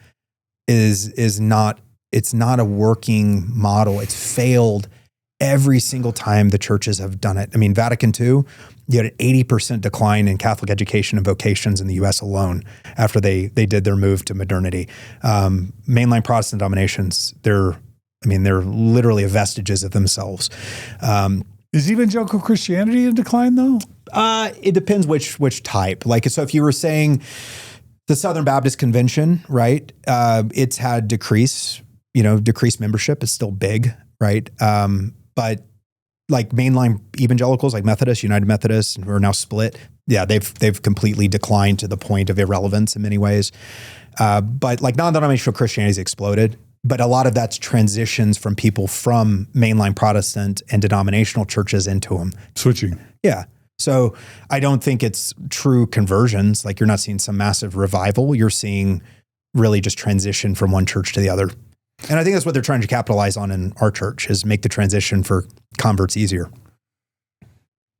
is not a working model. It's failed every single time the churches have done it. I mean, Vatican II, you had an 80% decline in Catholic education and vocations in the U.S. alone after they did their move to modernity. Mainline Protestant denominations, they're literally vestiges of themselves. Is evangelical Christianity in decline though? It depends which type. Like, so if you were saying the Southern Baptist Convention, right? It's had decrease decreased membership is still big, right? But like mainline evangelicals, like Methodists, United Methodists, who are now split, yeah, they've completely declined to the point of irrelevance in many ways. But like non-denominational Christianity's exploded, but a lot of that's transitions from people from mainline Protestant and denominational churches into them. Switching. Yeah. So I don't think it's true conversions. Like you're not seeing some massive revival. You're seeing really just transition from one church to the other. And I think that's what they're trying to capitalize on in our church, is make the transition for converts easier.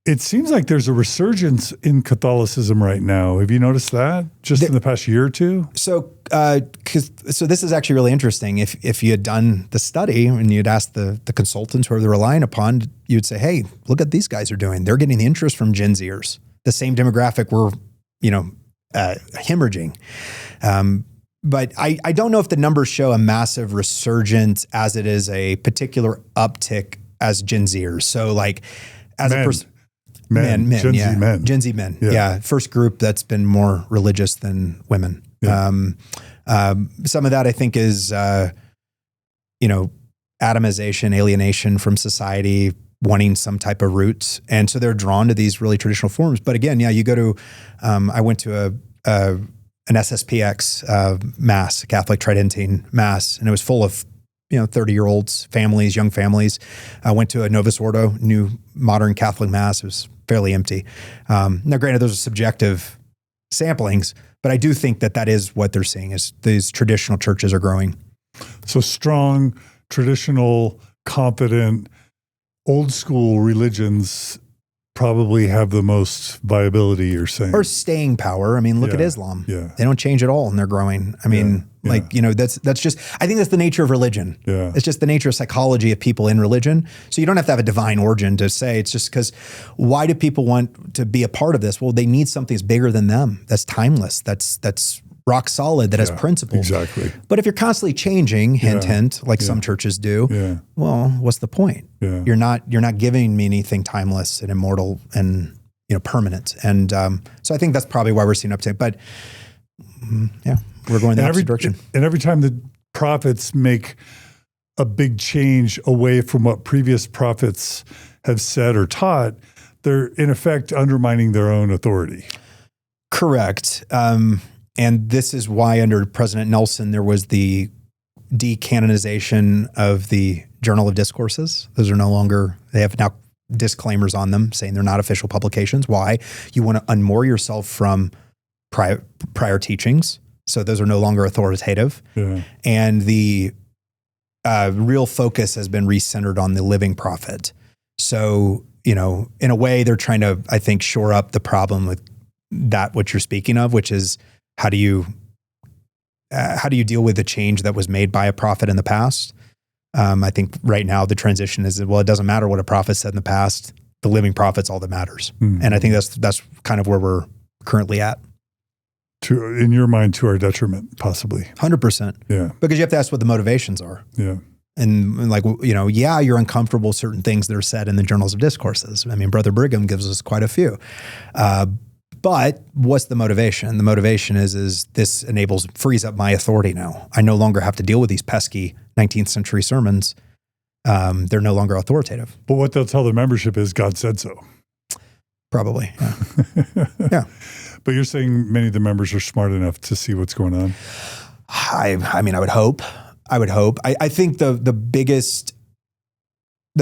It seems like there's a resurgence in Catholicism right now. Have you noticed that just in the past year or two? So, so this is actually really interesting. If you had done the study and you'd asked the consultants who they're relying upon, you'd say, hey, look what these guys are doing. They're getting the interest from Gen Zers, the same demographic we're, hemorrhaging. But I don't know if the numbers show a massive resurgence as it is a particular uptick as Gen Zers. So like as Men. a person, Men, Gen Z men. Gen Z men. Yeah. First group that's been more religious than women. Yeah. Some of that I think is, atomization, alienation from society, wanting some type of roots. And so they're drawn to these really traditional forms. But again, you go to, I went to an SSPX mass, a Catholic Tridentine mass, and it was full of 30-year-olds, families, young families. I went to a Novus Ordo, new modern Catholic mass. It was fairly empty. Now, granted, those are subjective samplings, but I do think that is what they're seeing, is these traditional churches are growing. So strong, traditional, confident, old school religions probably have the most viability, you're saying. Or staying power. I mean, look at Islam. Yeah. They don't change at all and they're growing. I mean, that's just, I think that's the nature of religion. Yeah. It's just the nature of psychology of people in religion. So you don't have to have a divine origin to say, it's just because why do people want to be a part of this? Well, they need something that's bigger than them. That's timeless. That's rock solid, that has principles. Exactly. But if you're constantly changing, hint, like some churches do, well, what's the point? Yeah. You're not giving me anything timeless and immortal and permanent. And so I think that's probably why we're seeing uptake. But we're going the opposite direction. And every time the prophets make a big change away from what previous prophets have said or taught, they're in effect undermining their own authority. Correct. And this is why under President Nelson, there was the decanonization of the Journal of Discourses. Those are no longer, they have now disclaimers on them saying they're not official publications. Why? You want to unmoor yourself from prior teachings. So those are no longer authoritative. Yeah. And the real focus has been recentered on the living prophet. So, in a way, they're trying to, I think, shore up the problem with that, what you're speaking of, which is how do you deal with the change that was made by a prophet in the past? I think right now the transition is, well, it doesn't matter what a prophet said in the past. The living prophet's all that matters. Mm-hmm. And I think that's kind of where we're currently at. In your mind, to our detriment, possibly. 100%. Yeah. Because you have to ask what the motivations are. Yeah. And like, you're uncomfortable with certain things that are said in the Journals of Discourses. I mean, Brother Brigham gives us quite a few. But what's the motivation? The motivation is this frees up my authority now. I no longer have to deal with these pesky 19th century sermons. They're no longer authoritative. But what they'll tell the membership is God said so. Probably, yeah. Yeah. But you're saying many of the members are smart enough to see what's going on? I mean, I would hope. I think the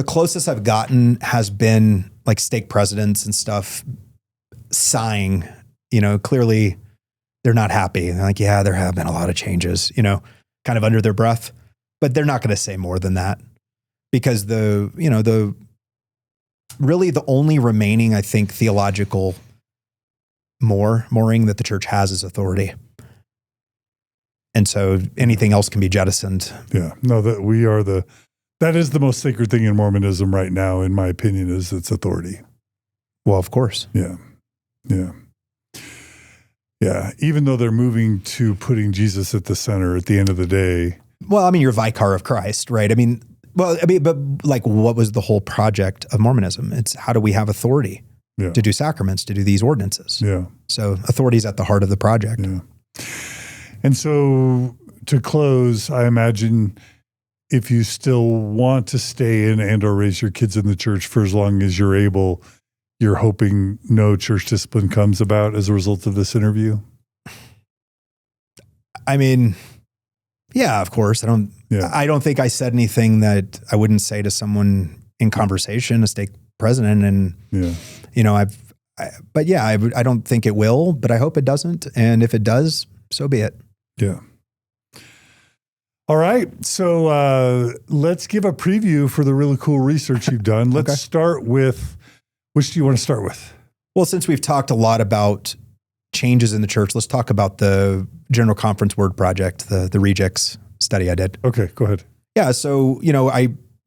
closest I've gotten has been like stake presidents and stuff sighing, clearly they're not happy. They're like, yeah, there have been a lot of changes, kind of under their breath, but they're not going to say more than that because the only remaining, I think, theological mooring that the church has is authority. And so anything else can be jettisoned. Yeah, no, that is the most sacred thing in Mormonism right now, in my opinion, is its authority. Well, of course. Yeah. Yeah. Yeah. Even though they're moving to putting Jesus at the center at the end of the day. Well, I mean, you're vicar of Christ, right? But like, what was the whole project of Mormonism? It's how do we have authority to do sacraments, to do these ordinances? Yeah. So authority is at the heart of the project. Yeah. And so to close, I imagine if you still want to stay in and or raise your kids in the church for as long as you're able, you're hoping no church discipline comes about as a result of this interview? I mean, yeah, of course. I don't think I said anything that I wouldn't say to someone in conversation, a stake president. And, I don't think it will, but I hope it doesn't. And if it does, so be it. Yeah. All right. So let's give a preview for the really cool research you've done. Let's start with, which do you want to start with? Well, since we've talked a lot about changes in the church, let's talk about the General Conference Word Project, the Rejects study I did. Okay, go ahead. Yeah. So,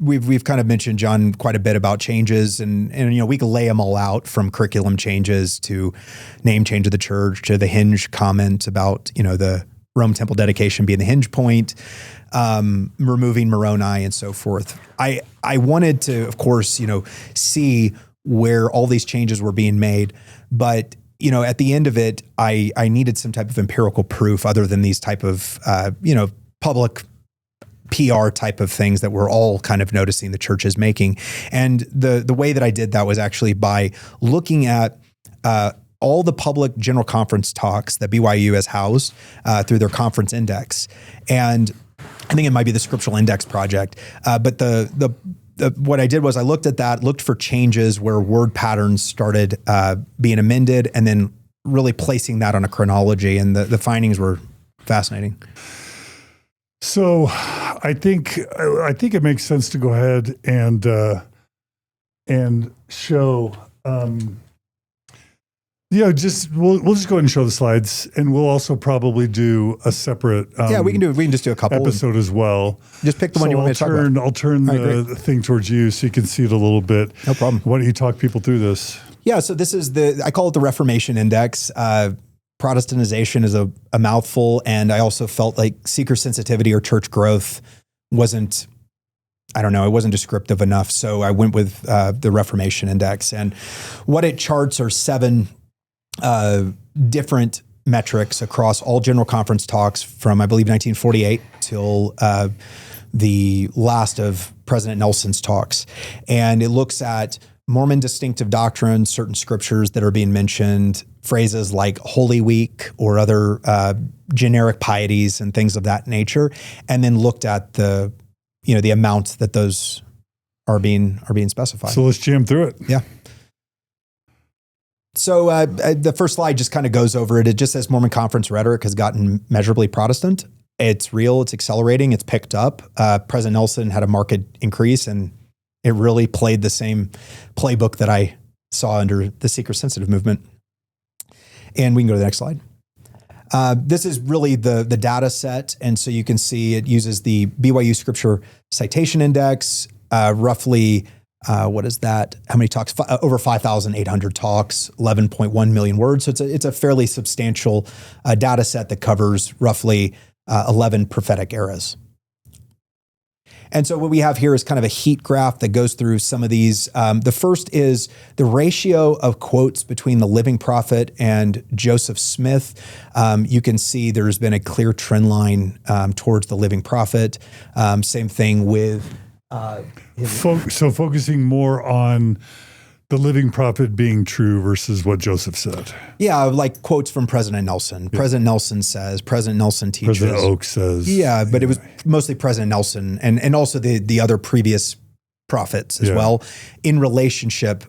we've kind of mentioned, John, quite a bit about changes and we can lay them all out, from curriculum changes to name change of the church to the hinge comment about, the Rome temple dedication being the hinge point, removing Moroni and so forth. I wanted to, of course, see where all these changes were being made, but at the end of it, I needed some type of empirical proof other than these type of, public PR type of things that we're all kind of noticing the church is making. And the way that I did that was actually by looking at all the public general conference talks that BYU has housed through their conference index. And I think it might be the Scriptural Index Project. But what I did was I looked at that, looked for changes where word patterns started being amended, and then really placing that on a chronology. And the findings were fascinating. So I think it makes sense to go ahead and show. We'll just go ahead and show the slides, and we'll also probably do a separate. We can just do a couple episode as well. Just pick the one you want me to talk about. I'll turn the thing towards you so you can see it a little bit. No problem. Why don't you talk people through this? Yeah. So this is I call it the Reformation Index. Protestantization is a mouthful, and I also felt like seeker sensitivity or church growth wasn't descriptive enough. So I went with the Reformation Index, and what it charts are 7 different metrics across all general conference talks from, I believe, 1948 till the last of President Nelson's talks. And it looks at Mormon distinctive doctrine, certain scriptures that are being mentioned, phrases like Holy Week or other generic pieties and things of that nature, and then looked at the amount that those are being specified. So let's jam through it. Yeah. So the first slide just kind of goes over it. It just says Mormon conference rhetoric has gotten measurably Protestant. It's real. It's accelerating. It's picked up. President Nelson had a marked increase, and it really played the same playbook that I saw under the seeker-sensitive movement. And we can go to the next slide. This is really the data set. And so you can see it uses the BYU Scripture Citation Index, roughly, what is that? How many talks? Over 5,800 talks, 11.1 million words. So it's a fairly substantial data set that covers roughly 11 prophetic eras. And so what we have here is kind of a heat graph that goes through some of these. The first is the ratio of quotes between the living prophet and Joseph Smith. You can see there's been a clear trend line towards the living prophet. Same thing with... So focusing more on the living prophet being true versus what Joseph said. Yeah, like quotes from President Nelson. Yeah. President Nelson says, President Nelson teaches. President Oak says. Yeah, but it was mostly President Nelson and also the other previous prophets as well in relationship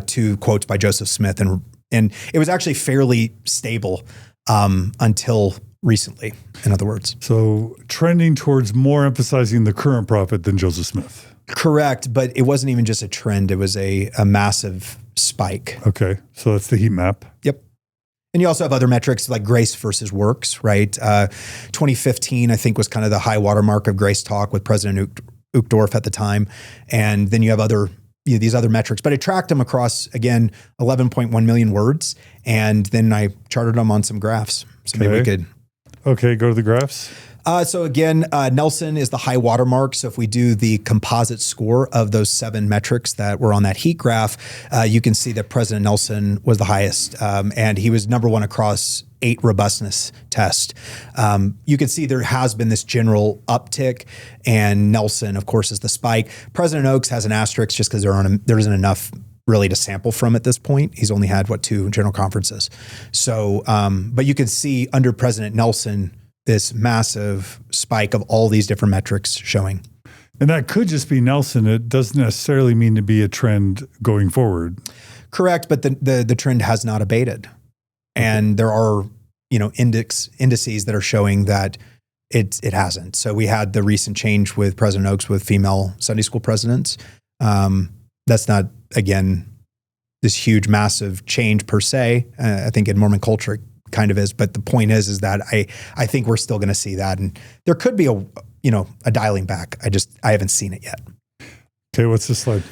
to quotes by Joseph Smith. And it was actually fairly stable until recently, in other words. So trending towards more emphasizing the current prophet than Joseph Smith. Correct, but it wasn't even just a trend. It was a massive spike. Okay, so that's the heat map. Yep. And you also have other metrics like grace versus works, right? 2015, I think, was kind of the high watermark of Grace Talk with President Uchtdorf at the time. And then you have these other metrics, but I tracked them across, again, 11.1 million words. And then I charted them on some graphs. So maybe we could... Okay, go to the graphs. So again, Nelson is the high watermark. So if we do the composite score of those 7 metrics that were on that heat graph, you can see that President Nelson was the highest, and he was number 1 across 8 robustness tests. You can see there has been this general uptick, and Nelson, of course, is the spike. President Oaks has an asterisk just because there isn't enough really to sample from at this point. He's only had 2 general conferences. So, but you can see under President Nelson, this massive spike of all these different metrics showing. And that could just be Nelson. It doesn't necessarily mean to be a trend going forward. Correct, but the trend has not abated. And there are, indices that are showing that it hasn't. So we had the recent change with President Oaks with female Sunday school presidents. That's not, again, this huge, massive change per se. I think in Mormon culture, it kind of is. But the point is that I think we're still going to see that. And there could be a dialing back. I haven't seen it yet. Okay, what's this slide?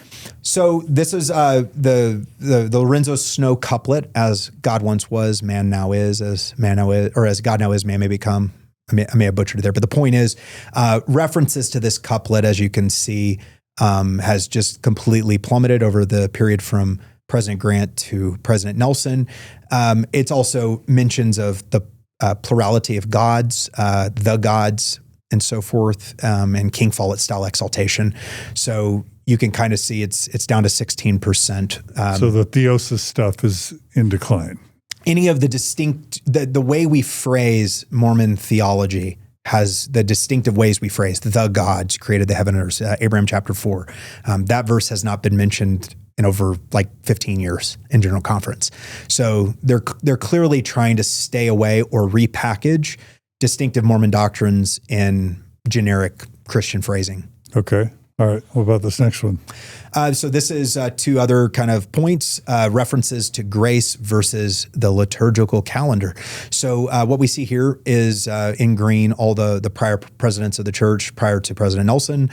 So this is the Lorenzo Snow couplet, as God once was, man now is, as man now is, or as God now is, man may become. I may have butchered it there, but the point is, references to this couplet, as you can see, has just completely plummeted over the period from President Grant to President Nelson. It's also mentions of the plurality of gods, the gods, and so forth, and King Follett style exaltation. So you can kind of see it's down to 16%. So the theosis stuff is in decline. Any of the the way we phrase Mormon theology has the distinctive ways we phrase the gods created the heaven and earth, Abraham chapter 4. That verse has not been mentioned in over 15 years in General Conference. So they're clearly trying to stay away or repackage distinctive Mormon doctrines in generic Christian phrasing. Okay. All right. What about this next one? So this is 2 other kind of points, references to grace versus the liturgical calendar. So what we see here is in green, all the prior presidents of the church prior to President Nelson.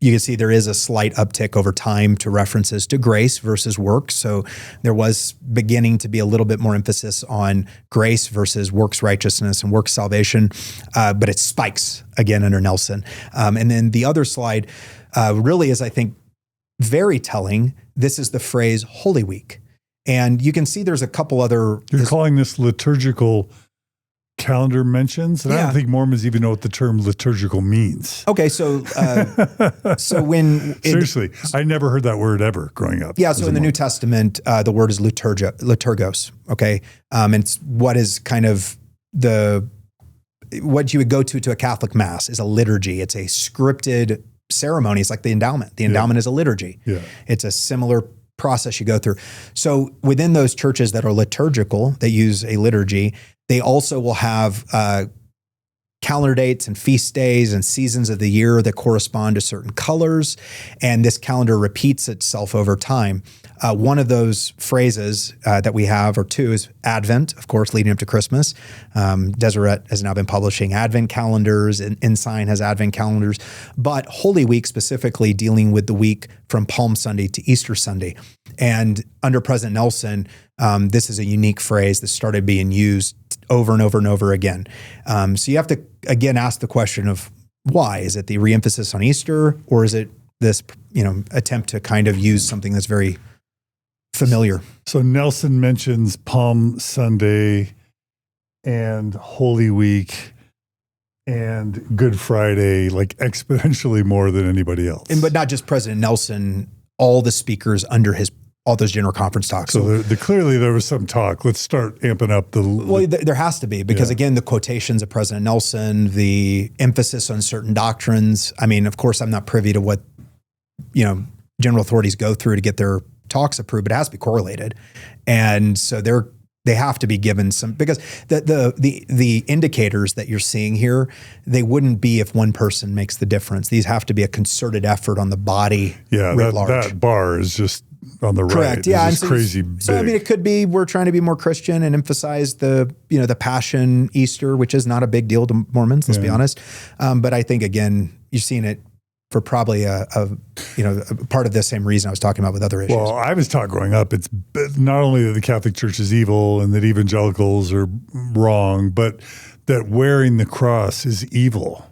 You can see there is a slight uptick over time to references to grace versus works. So there was beginning to be a little bit more emphasis on grace versus works righteousness and works salvation, but it spikes again under Nelson. And then the other slide really is, I think, very telling. This is the phrase Holy Week. And you can see there's a couple other... You're calling this liturgical calendar mentions, and I Yeah. don't think Mormons even know what the term liturgical means. Okay, so when... Seriously, I never heard that word ever growing up. Yeah, so in the New Testament, the word is liturgos, okay? And it's what is kind of what you would go to a Catholic Mass is a liturgy. It's a scripted ceremony. It's like the endowment. The endowment is a liturgy. Yeah. It's a similar process you go through. So within those churches that are liturgical, that use a liturgy, they also will have calendar dates and feast days and seasons of the year that correspond to certain colors. And this calendar repeats itself over time. One of those phrases that we have, or 2, is Advent, of course, leading up to Christmas. Deseret has now been publishing Advent calendars, and Ensign has Advent calendars. But Holy Week specifically dealing with the week from Palm Sunday to Easter Sunday. And under President Nelson, this is a unique phrase that started being used over and over and over again. So you have to, again, ask the question of why? Is it the reemphasis on Easter, or is it this attempt to kind of use something that's very familiar? So Nelson mentions Palm Sunday and Holy Week and Good Friday exponentially more than anybody else. But not just President Nelson, all the speakers under all those general conference talks. So clearly there was some talk. Let's start amping up Well, there has to be, because again, the quotations of President Nelson, the emphasis on certain doctrines. I mean, of course, I'm not privy to what, general authorities go through to get their talks approved, but it has to be correlated. And so they have to be given some, because the indicators that you're seeing here, they wouldn't be if one person makes the difference. These have to be a concerted effort on the body writ large. That bar is just on the Correct. right. Yeah, it's just crazy big. So I mean, it could be we're trying to be more Christian and emphasize the Passion Easter, which is not a big deal to Mormons. Let's be honest. But I think again, you're seeing it for probably a part of the same reason I was talking about with other issues. Well, I was taught growing up, it's not only that the Catholic Church is evil and that evangelicals are wrong, but that wearing the cross is evil,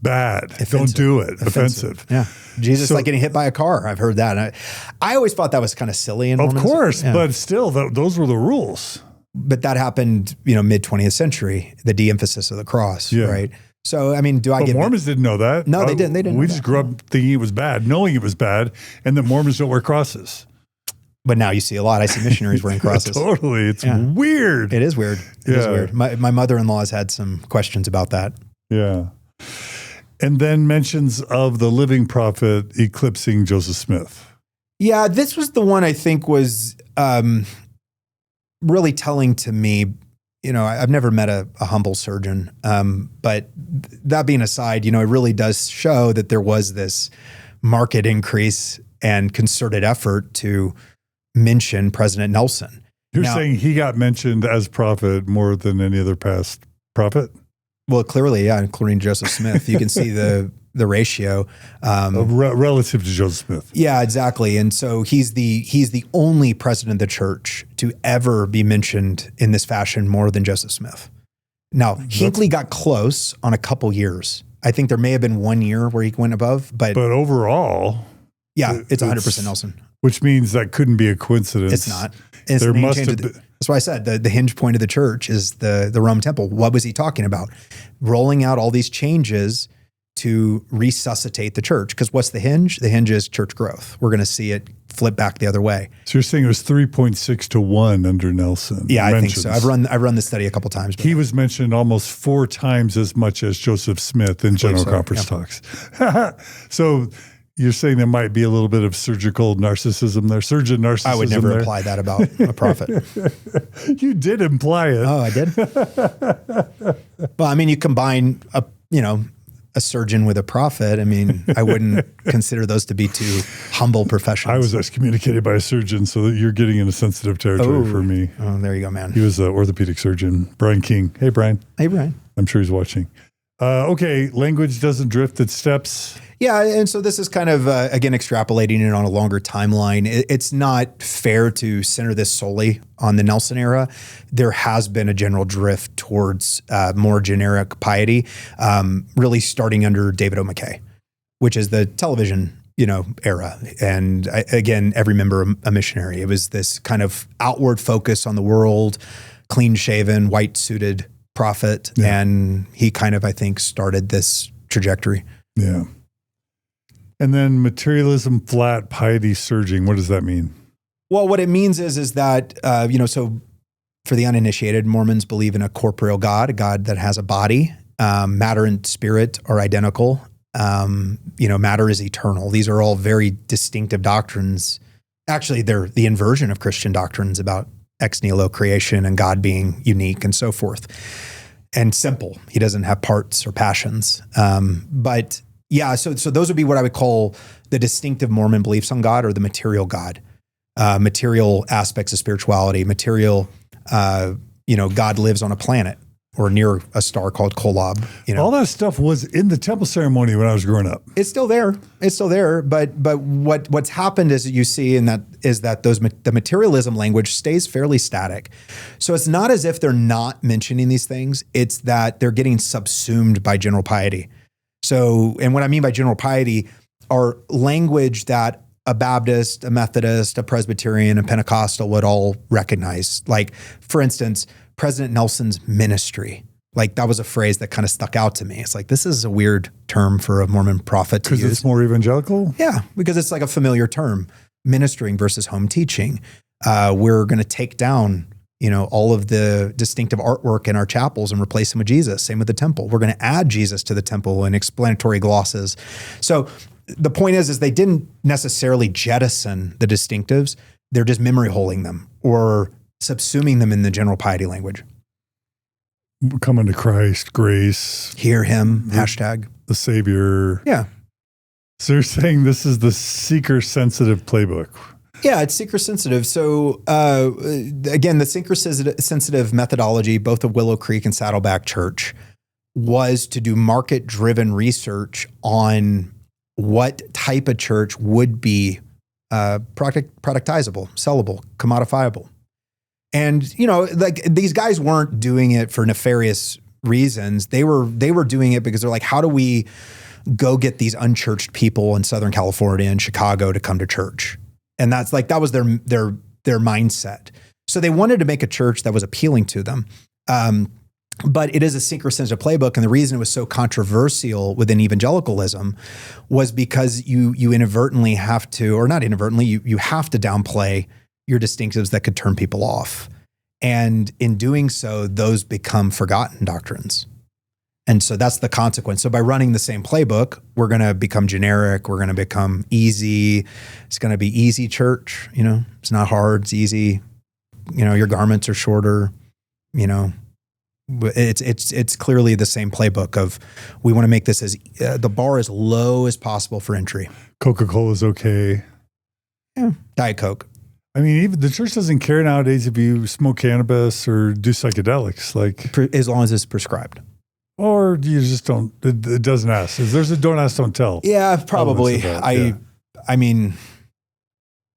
bad. Offensive. Don't do it. Offensive. Yeah. Jesus like getting hit by a car. I've heard that. I always thought that was kind of silly in Mormonism. Of course, but still, those were the rules. But that happened, mid 20th century, the de-emphasis of the cross, right? So, I mean, But Mormons didn't know that. No, they didn't. They didn't. We just grew up thinking it was bad, knowing it was bad, and that Mormons don't wear crosses. But now you see a lot. I see missionaries wearing crosses. Totally. It's weird. It is weird. It is weird. My mother-in-law has had some questions about that. Yeah. And then mentions of the living prophet eclipsing Joseph Smith. Yeah, this was the one I think was really telling to me. I've never met a humble surgeon, but that being aside, it really does show that there was this market increase and concerted effort to mention President Nelson. You're saying he got mentioned as prophet more than any other past prophet? Well, clearly, yeah, including Joseph Smith. You can see the ratio. Relative to Joseph Smith. Yeah, exactly. And so he's the only president of the church to ever be mentioned in this fashion more than Joseph Smith. Now, Hinckley got close on a couple years. I think there may have been 1 year where he went above, but overall, yeah, it's 100% Nelson. Which means that couldn't be a coincidence. It's not. There must have been. That's why I said the hinge point of the church is the Rome temple. What was he talking about? Rolling out all these changes to resuscitate the church. Because what's the hinge? The hinge is church growth. We're going to see it flip back the other way. So you're saying it was 3.6 to 1 under Nelson? Yeah, I think so. I've run this study a couple times. He was mentioned almost 4 times as much as Joseph Smith in General Conference talks. So you're saying there might be a little bit of surgical narcissism there, surgeon narcissism. I would never imply that about a prophet. You did imply it. Oh, I did? Well, I mean, you combine a surgeon with a prophet. I mean, I wouldn't consider those to be two humble professions. I was excommunicated by a surgeon, so that you're getting into sensitive territory for me. Oh, there you go, man. He was an orthopedic surgeon, Brian King. Hey, Brian. Hey, Brian. I'm sure he's watching. Okay, language doesn't drift, it steps. Yeah, and so this is kind of, again, extrapolating it on a longer timeline. It's not fair to center this solely on the Nelson era. There has been a general drift towards more generic piety, really starting under David O. McKay, which is the television, era. And again, every member a missionary. It was this kind of outward focus on the world, clean-shaven, white-suited prophet. Yeah. And he kind of, I think, started this trajectory. Yeah. And then materialism flat, piety surging. What does that mean? Well, what it means is that, so for the uninitiated, Mormons believe in a corporeal God, a God that has a body. Matter and spirit are identical. Matter is eternal. These are all very distinctive doctrines. Actually, they're the inversion of Christian doctrines about ex nihilo creation and God being unique and so forth. And simple. He doesn't have parts or passions. But yeah, so those would be what I would call the distinctive Mormon beliefs on God, or the material God, material aspects of spirituality, material, God lives on a planet or near a star called Kolob. All that stuff was in the temple ceremony when I was growing up. It's still there. But what's happened is you see the materialism language stays fairly static. So it's not as if they're not mentioning these things. It's that they're getting subsumed by general piety. So, and what I mean by general piety are language that a Baptist, a Methodist, a Presbyterian, a Pentecostal would all recognize. Like, for instance, President Nelson's ministry. Like, that was a phrase that kind of stuck out to me. It's like, this is a weird term for a Mormon prophet to use. Because it's more evangelical? Yeah, because it's like a familiar term, ministering versus home teaching. We're going to take down all of the distinctive artwork in our chapels and replace them with Jesus. Same with the temple. We're going to add Jesus to the temple in explanatory glosses. So the point is they didn't necessarily jettison the distinctives. They're just memory holding them or subsuming them in the general piety language. Coming to Christ, grace. Hear him, hashtag. The Savior. Yeah. So you're saying this is the seeker-sensitive playbook. Yeah, it's seeker-sensitive. So again, the seeker-sensitive methodology, both of Willow Creek and Saddleback Church, was to do market-driven research on what type of church would be productizable, sellable, commodifiable. And, like, these guys weren't doing it for nefarious reasons. They were doing it because they're like, how do we go get these unchurched people in Southern California and Chicago to come to church? And that was their mindset. So they wanted to make a church that was appealing to them. But it is a syncretistic playbook. And the reason it was so controversial within evangelicalism was because you inadvertently have to, or not inadvertently, you have to downplay your distinctives that could turn people off. And in doing so, those become forgotten doctrines. And so that's the consequence. So by running the same playbook, we're going to become generic. We're going to become easy. It's going to be easy church. It's not hard. It's easy. Your garments are shorter. It's clearly the same playbook of we want to make this as the bar as low as possible for entry. Coca-Cola is okay. Yeah, Diet Coke. I mean, even the church doesn't care nowadays if you smoke cannabis or do psychedelics, as long as it's prescribed. Or you just don't. It doesn't ask. There's a don't ask, don't tell. Yeah, probably. I mean,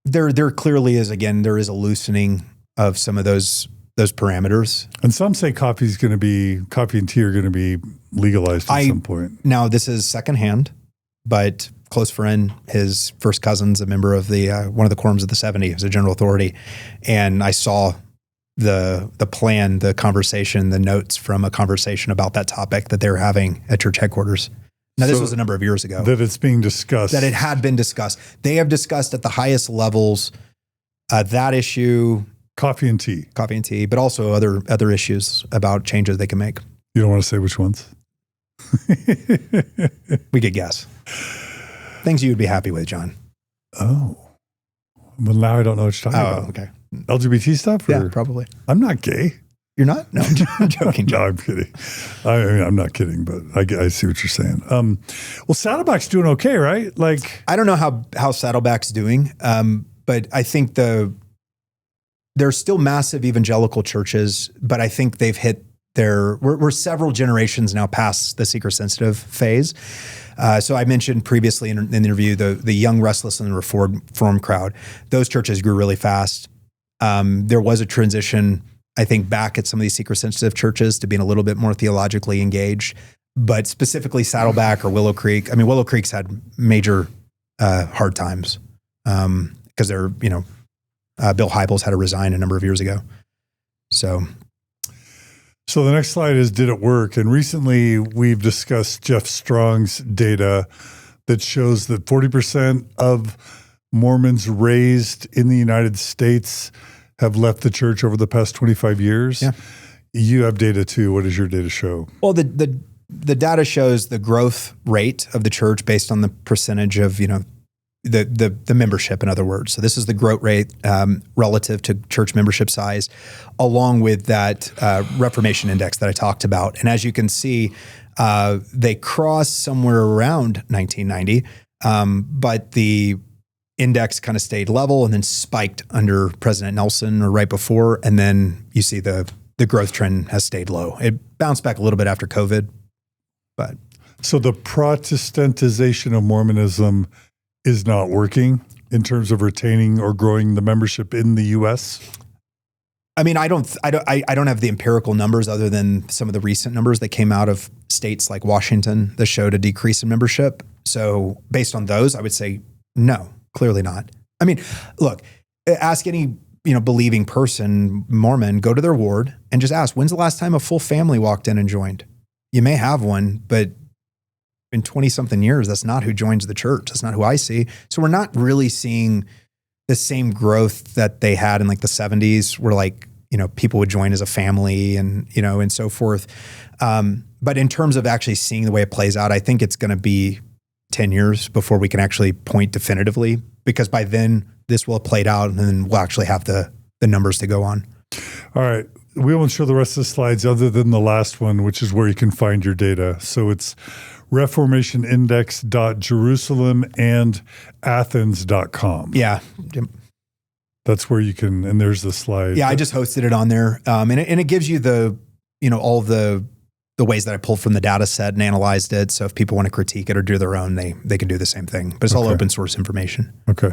there clearly is. Again, there is a loosening of some of those parameters. And some say coffee and tea are going to be legalized at some point. Now, this is secondhand, but close friend, his first cousin's a member of the one of the quorums of the 70, as a general authority, and I saw the plan, the conversation, the notes from a conversation about that topic that they were having at church headquarters. Now, this was a number of years ago. That it's being discussed. That it had been discussed. They have discussed at the highest levels that issue. Coffee and tea, but also other issues about changes they can make. You don't want to say which ones? We could guess. Things you would be happy with, John. Oh. Well, now I don't know what you're talking about. Okay. LGBT stuff? Yeah, probably. I'm not gay. You're not? No, I'm joking. No, I'm kidding. I mean, I'm not kidding, but I see what you're saying. Well, Saddleback's doing okay, right? I don't know how Saddleback's doing, but I think there's still massive evangelical churches, but I think they've hit we're several generations now past the seeker-sensitive phase. So I mentioned previously in the interview, the young, restless, and reform crowd. Those churches grew really fast. There was a transition, I think, back at some of these seeker-sensitive churches to being a little bit more theologically engaged, but specifically Saddleback or Willow Creek. I mean, Willow Creek's had major hard times because they're, Bill Hybels had to resign a number of years ago. So the next slide is, did it work? And recently we've discussed Jeff Strong's data that shows that 40% of Mormons raised in the United States have left the church over the past 25 years. Yeah. You have data too. What does your data show? Well, the data shows the growth rate of the church based on the percentage of, the membership, in other words. So this is the growth rate relative to church membership size, along with that Reformation index that I talked about. And as you can see, they crossed somewhere around 1990, but the index kind of stayed level and then spiked under President Nelson or right before. And then you see the growth trend has stayed low. It bounced back a little bit after COVID, but. So the Protestantization of Mormonism is not working in terms of retaining or growing the membership in the U.S.? I mean, I don't have the empirical numbers other than some of the recent numbers that came out of states like Washington that showed a decrease in membership. So based on those, I would say no, clearly not. I mean, look, ask any believing person, Mormon, go to their ward and just ask, when's the last time a full family walked in and joined? You may have one, but in 20-something years, that's not who joins the church. That's not who I see. So we're not really seeing the same growth that they had in like the 70s, where people would join as a family and so forth. But in terms of actually seeing the way it plays out, I think it's going to be 10 years before we can actually point definitively, because by then this will have played out and then we'll actually have the numbers to go on. All right. We won't show the rest of the slides other than the last one, which is where you can find your data. So it's reformationindex.jerusalemandAthens.com. Yeah. That's where you can, and there's the slide. Yeah, I just hosted it on there. And it gives you all the ways that I pulled from the data set and analyzed it. So if people want to critique it or do their own, they can do the same thing. But it's all open source information. Okay.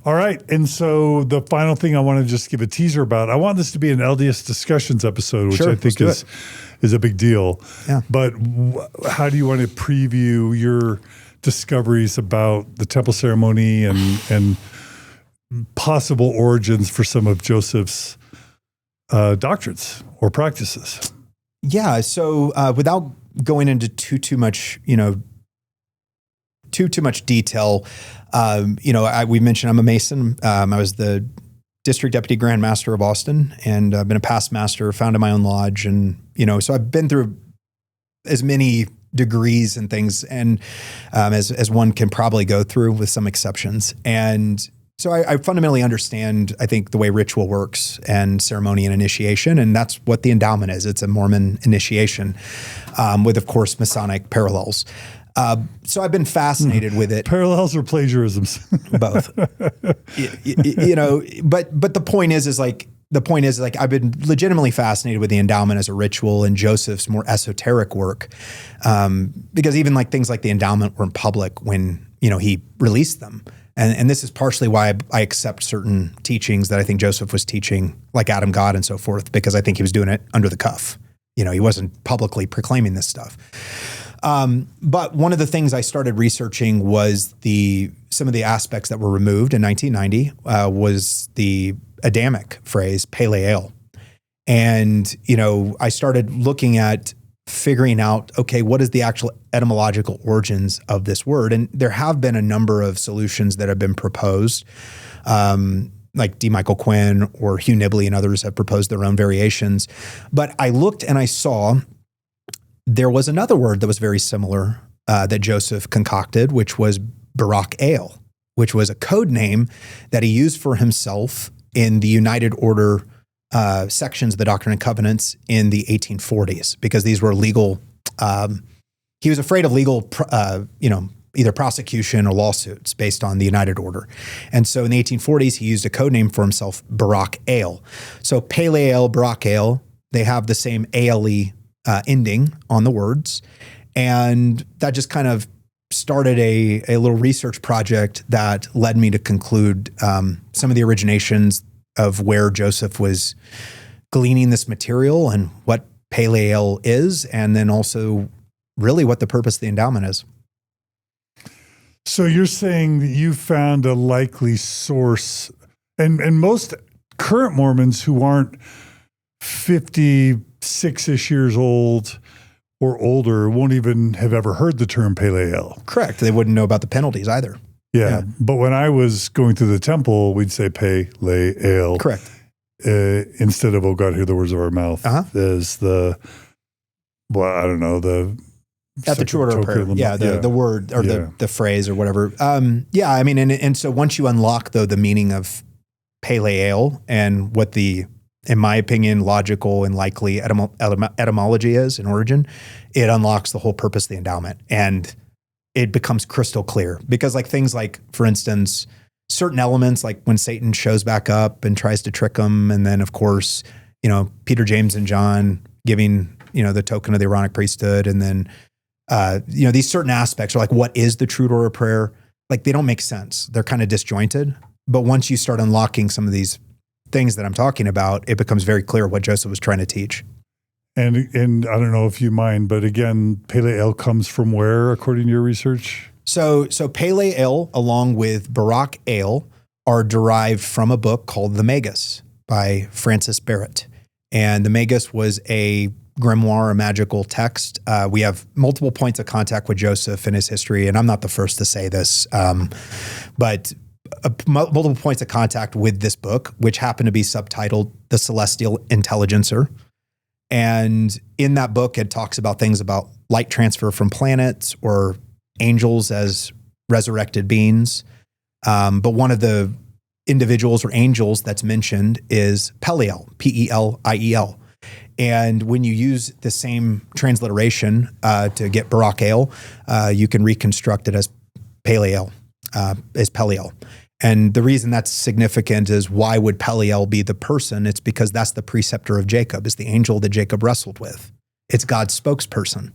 All right. And so the final thing I want to just give a teaser about, I want this to be an LDS discussions episode, which I think is a big deal. Yeah. But how do you want to preview your discoveries about the temple ceremony and possible origins for some of Joseph's doctrines or practices? Yeah. So without going into too much, too much detail, we mentioned I'm a Mason. I was the District Deputy Grand Master of Austin, and I've been a past master, founded my own lodge, and so I've been through as many degrees and things, and as one can probably go through, with some exceptions. And so I fundamentally understand, I think, the way ritual works and ceremony and initiation, and that's what the endowment is. It's a Mormon initiation with, of course, Masonic parallels. So I've been fascinated with it. Parallels or plagiarisms? Both. But the point is I've been legitimately fascinated with the endowment as a ritual and Joseph's more esoteric work, because even things like the endowment were in public when he released them. And this is partially why I accept certain teachings that I think Joseph was teaching, like Adam God and so forth, because I think he was doing it under the cuff. He wasn't publicly proclaiming this stuff. But one of the things I started researching was some of the aspects that were removed in 1990 was the Adamic phrase, Paleel. And, I started looking at figuring out, okay, what is the actual etymological origins of this word? And there have been a number of solutions that have been proposed, like D. Michael Quinn or Hugh Nibley and others have proposed their own variations. But I looked and I saw there was another word that was very similar that Joseph concocted, which was Barak Ale, which was a code name that he used for himself in the United Order sections of the Doctrine and Covenants in the 1840s, because these were legal. He was afraid of legal, either prosecution or lawsuits based on the United Order. And so in the 1840s, he used a code name for himself, Barak Ale. So Paleel, Barak Ale, they have the same ALE ending on the words. And that just kind of started a little research project that led me to conclude some of the originations of where Joseph was gleaning this material and what Paleel is, and then also really what the purpose of the endowment is. So you're saying that you found a likely source, and most current Mormons who aren't 56-ish years old or older won't even have ever heard the term Paleel. Correct. They wouldn't know about the penalties either. Yeah. But when I was going through the temple, we'd say Paleel. Correct. Instead of, oh God, hear the words of our mouth. There's the At the true order of prayer. The word or the phrase or whatever. And so once you unlock, though, the meaning of Paleel and what the, in my opinion, logical and likely etymology is in origin, it unlocks the whole purpose of the endowment. And it becomes crystal clear, because things like, for instance, certain elements, like when Satan shows back up and tries to trick them. And then of course, Peter, James, and John giving, the token of the Aaronic priesthood. And then, these certain aspects are like, what is the true order of prayer? They don't make sense. They're kind of disjointed. But once you start unlocking some of these things that I'm talking about, it becomes very clear what Joseph was trying to teach. And I don't know if you mind, but again, Paleel comes from where, according to your research? So Paleel, along with Barak Ale, are derived from a book called The Magus by Francis Barrett. And The Magus was a grimoire, a magical text. We have multiple points of contact with Joseph in his history, and I'm not the first to say this, but multiple points of contact with this book, which happened to be subtitled The Celestial Intelligencer. And in that book, it talks about things about light transfer from planets or angels as resurrected beings. But one of the individuals or angels that's mentioned is Peliel, P-E-L-I-E-L. And when you use the same transliteration to get Barak Ale, you can reconstruct it as Paleel, as Peliel. And the reason that's significant is, why would Peliel be the person? It's because that's the preceptor of Jacob. It's the angel that Jacob wrestled with. It's God's spokesperson.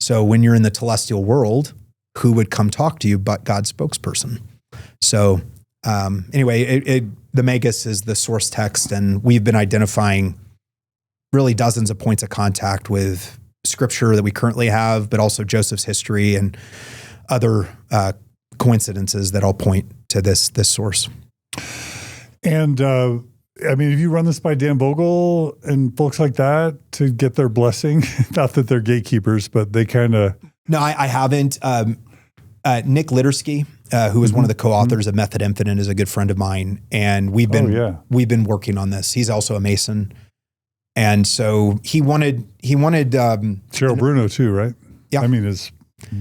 So when you're in the telestial world, who would come talk to you but God's spokesperson? So Anyway, the Megas is the source text, and we've been identifying really dozens of points of contact with scripture that we currently have, but also Joseph's history and other coincidences that all point to this source. And I mean, have you run this by Dan Vogel and folks like that to get their blessing? Not that they're gatekeepers, but they kind of... No, I haven't. Nick Littersky, who is one of the co-authors of Method Infinite, is a good friend of mine, and we've been working on this. He's also a Mason, and so he wanted. Cheryl Bruno too, right? Yeah, I mean, has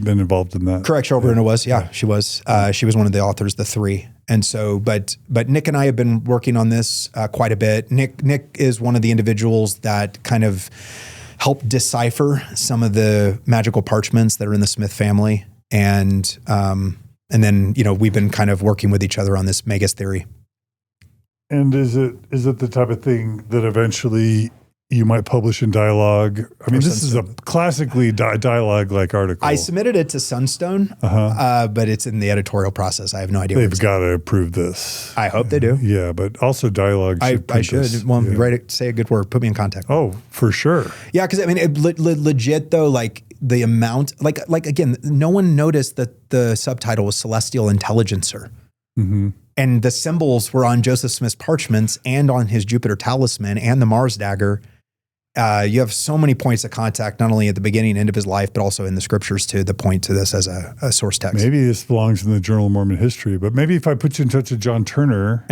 been involved in that. Correct. Cheryl Bruno was. Yeah, she was. She was one of the authors, the three. And so, but Nick and I have been working on this quite a bit. Nick is one of the individuals that kind of helped decipher some of the magical parchments that are in the Smith family. And then, we've been kind of working with each other on this Megas theory. And is it the type of thing that eventually you might publish in Dialogue? I mean, this is a classically Dialogue-like article. I submitted it to Sunstone, but it's in the editorial process. I have no idea. They've got to approve this. I hope they do. Yeah, but also Dialogue should I should. this. Well, say a good word. Put me in contact. Oh, for sure. Yeah, because I mean, legit though, like the amount, like again, no one noticed that the subtitle was Celestial Intelligencer. Mm-hmm. And the symbols were on Joseph Smith's parchments and on his Jupiter talisman and the Mars dagger. You have so many points of contact, not only at the beginning and end of his life, but also in the scriptures to point to this as a source text. Maybe this belongs in the Journal of Mormon History, but maybe if I put you in touch with John Turner,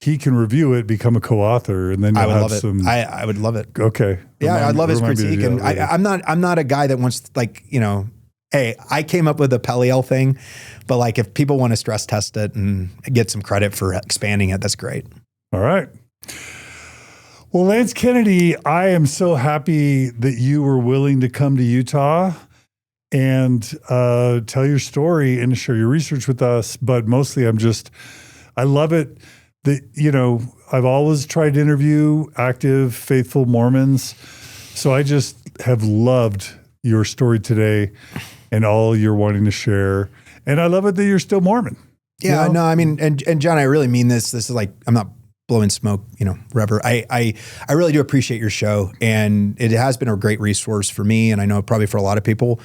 he can review it, become a co-author, and then you'll have some. I would love it. Okay. Yeah, I'd love his critique. And I'm not a guy that wants hey, I came up with the Peliel thing, but like if people want to stress test it and get some credit for expanding it, that's great. All right. Well, Lance Kennedy, I am so happy that you were willing to come to Utah and tell your story and to share your research with us. But mostly I love it that, I've always tried to interview active, faithful Mormons. So I just have loved your story today and all you're wanting to share. And I love it that you're still Mormon. Yeah, no, I mean, and John, I really mean this. This is like, I'm not blowing smoke, wherever. I really do appreciate your show, and it has been a great resource for me, and I know probably for a lot of people,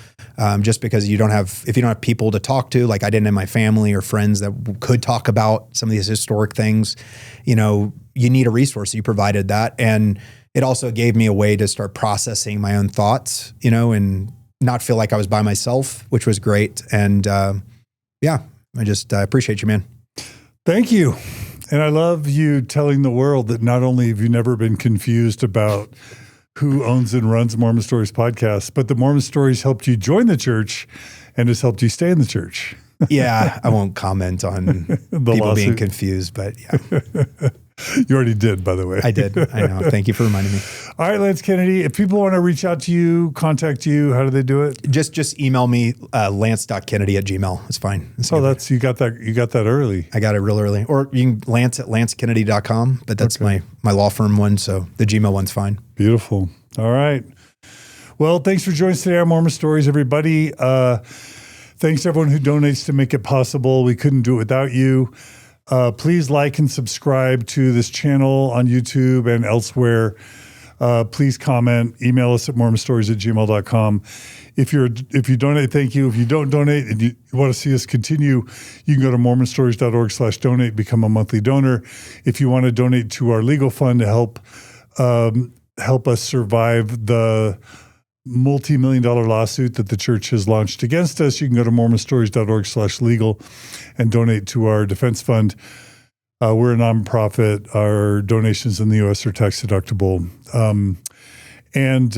just because if you don't have people to talk to, like I didn't have my family or friends that could talk about some of these historic things, you need a resource. You provided that, and it also gave me a way to start processing my own thoughts, and not feel like I was by myself, which was great. And I just appreciate you, man. Thank you. And I love you telling the world that not only have you never been confused about who owns and runs Mormon Stories Podcast, but the Mormon Stories helped you join the church and has helped you stay in the church. Yeah, I won't comment on people lawsuit. Being confused, but yeah. You already did, by the way. I did. I know. Thank you for reminding me. All right, Lance Kennedy, if people want to reach out to you, contact you, how do they do it? Just email me, lance.kennedy@gmail. It's fine. You got that early. I got it real early. Or you can lance@lancekennedy.com, but that's my law firm one, so the Gmail one's fine. Beautiful. All right. Well, thanks for joining us today on Mormon Stories, everybody. Thanks to everyone who donates to make it possible. We couldn't do it without you. Please like and subscribe to this channel on YouTube and elsewhere. Please comment, email us at mormonstories@gmail.com. If you donate, thank you. If you don't donate and you want to see us continue, you can go to mormonstories.org/donate, become a monthly donor. If you want to donate to our legal fund to help us survive the multi-million-dollar lawsuit that the church has launched against us, you can go to mormonstories.org/legal and donate to our defense fund. We're a nonprofit. Our donations in the U.S. are tax deductible. And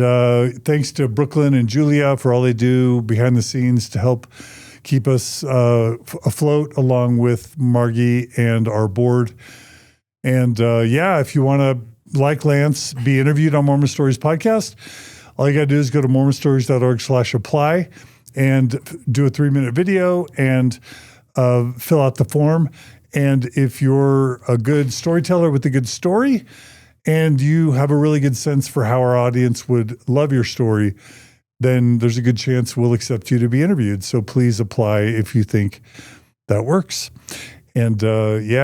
thanks to Brooklyn and Julia for all they do behind the scenes to help keep us afloat, along with Margie and our board. And if you want to, like Lance, be interviewed on Mormon Stories Podcast, all you got to do is go to mormonstories.org/apply and do a 3-minute video and fill out the form. And if you're a good storyteller with a good story and you have a really good sense for how our audience would love your story, then there's a good chance we'll accept you to be interviewed. So please apply if you think that works. And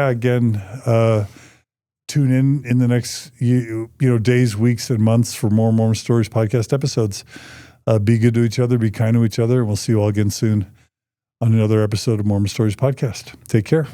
again, tune in the next days, weeks, and months for more Mormon Stories podcast episodes. Be good to each other, be kind to each other, and we'll see you all again soon on another episode of Mormon Stories Podcast. Take care.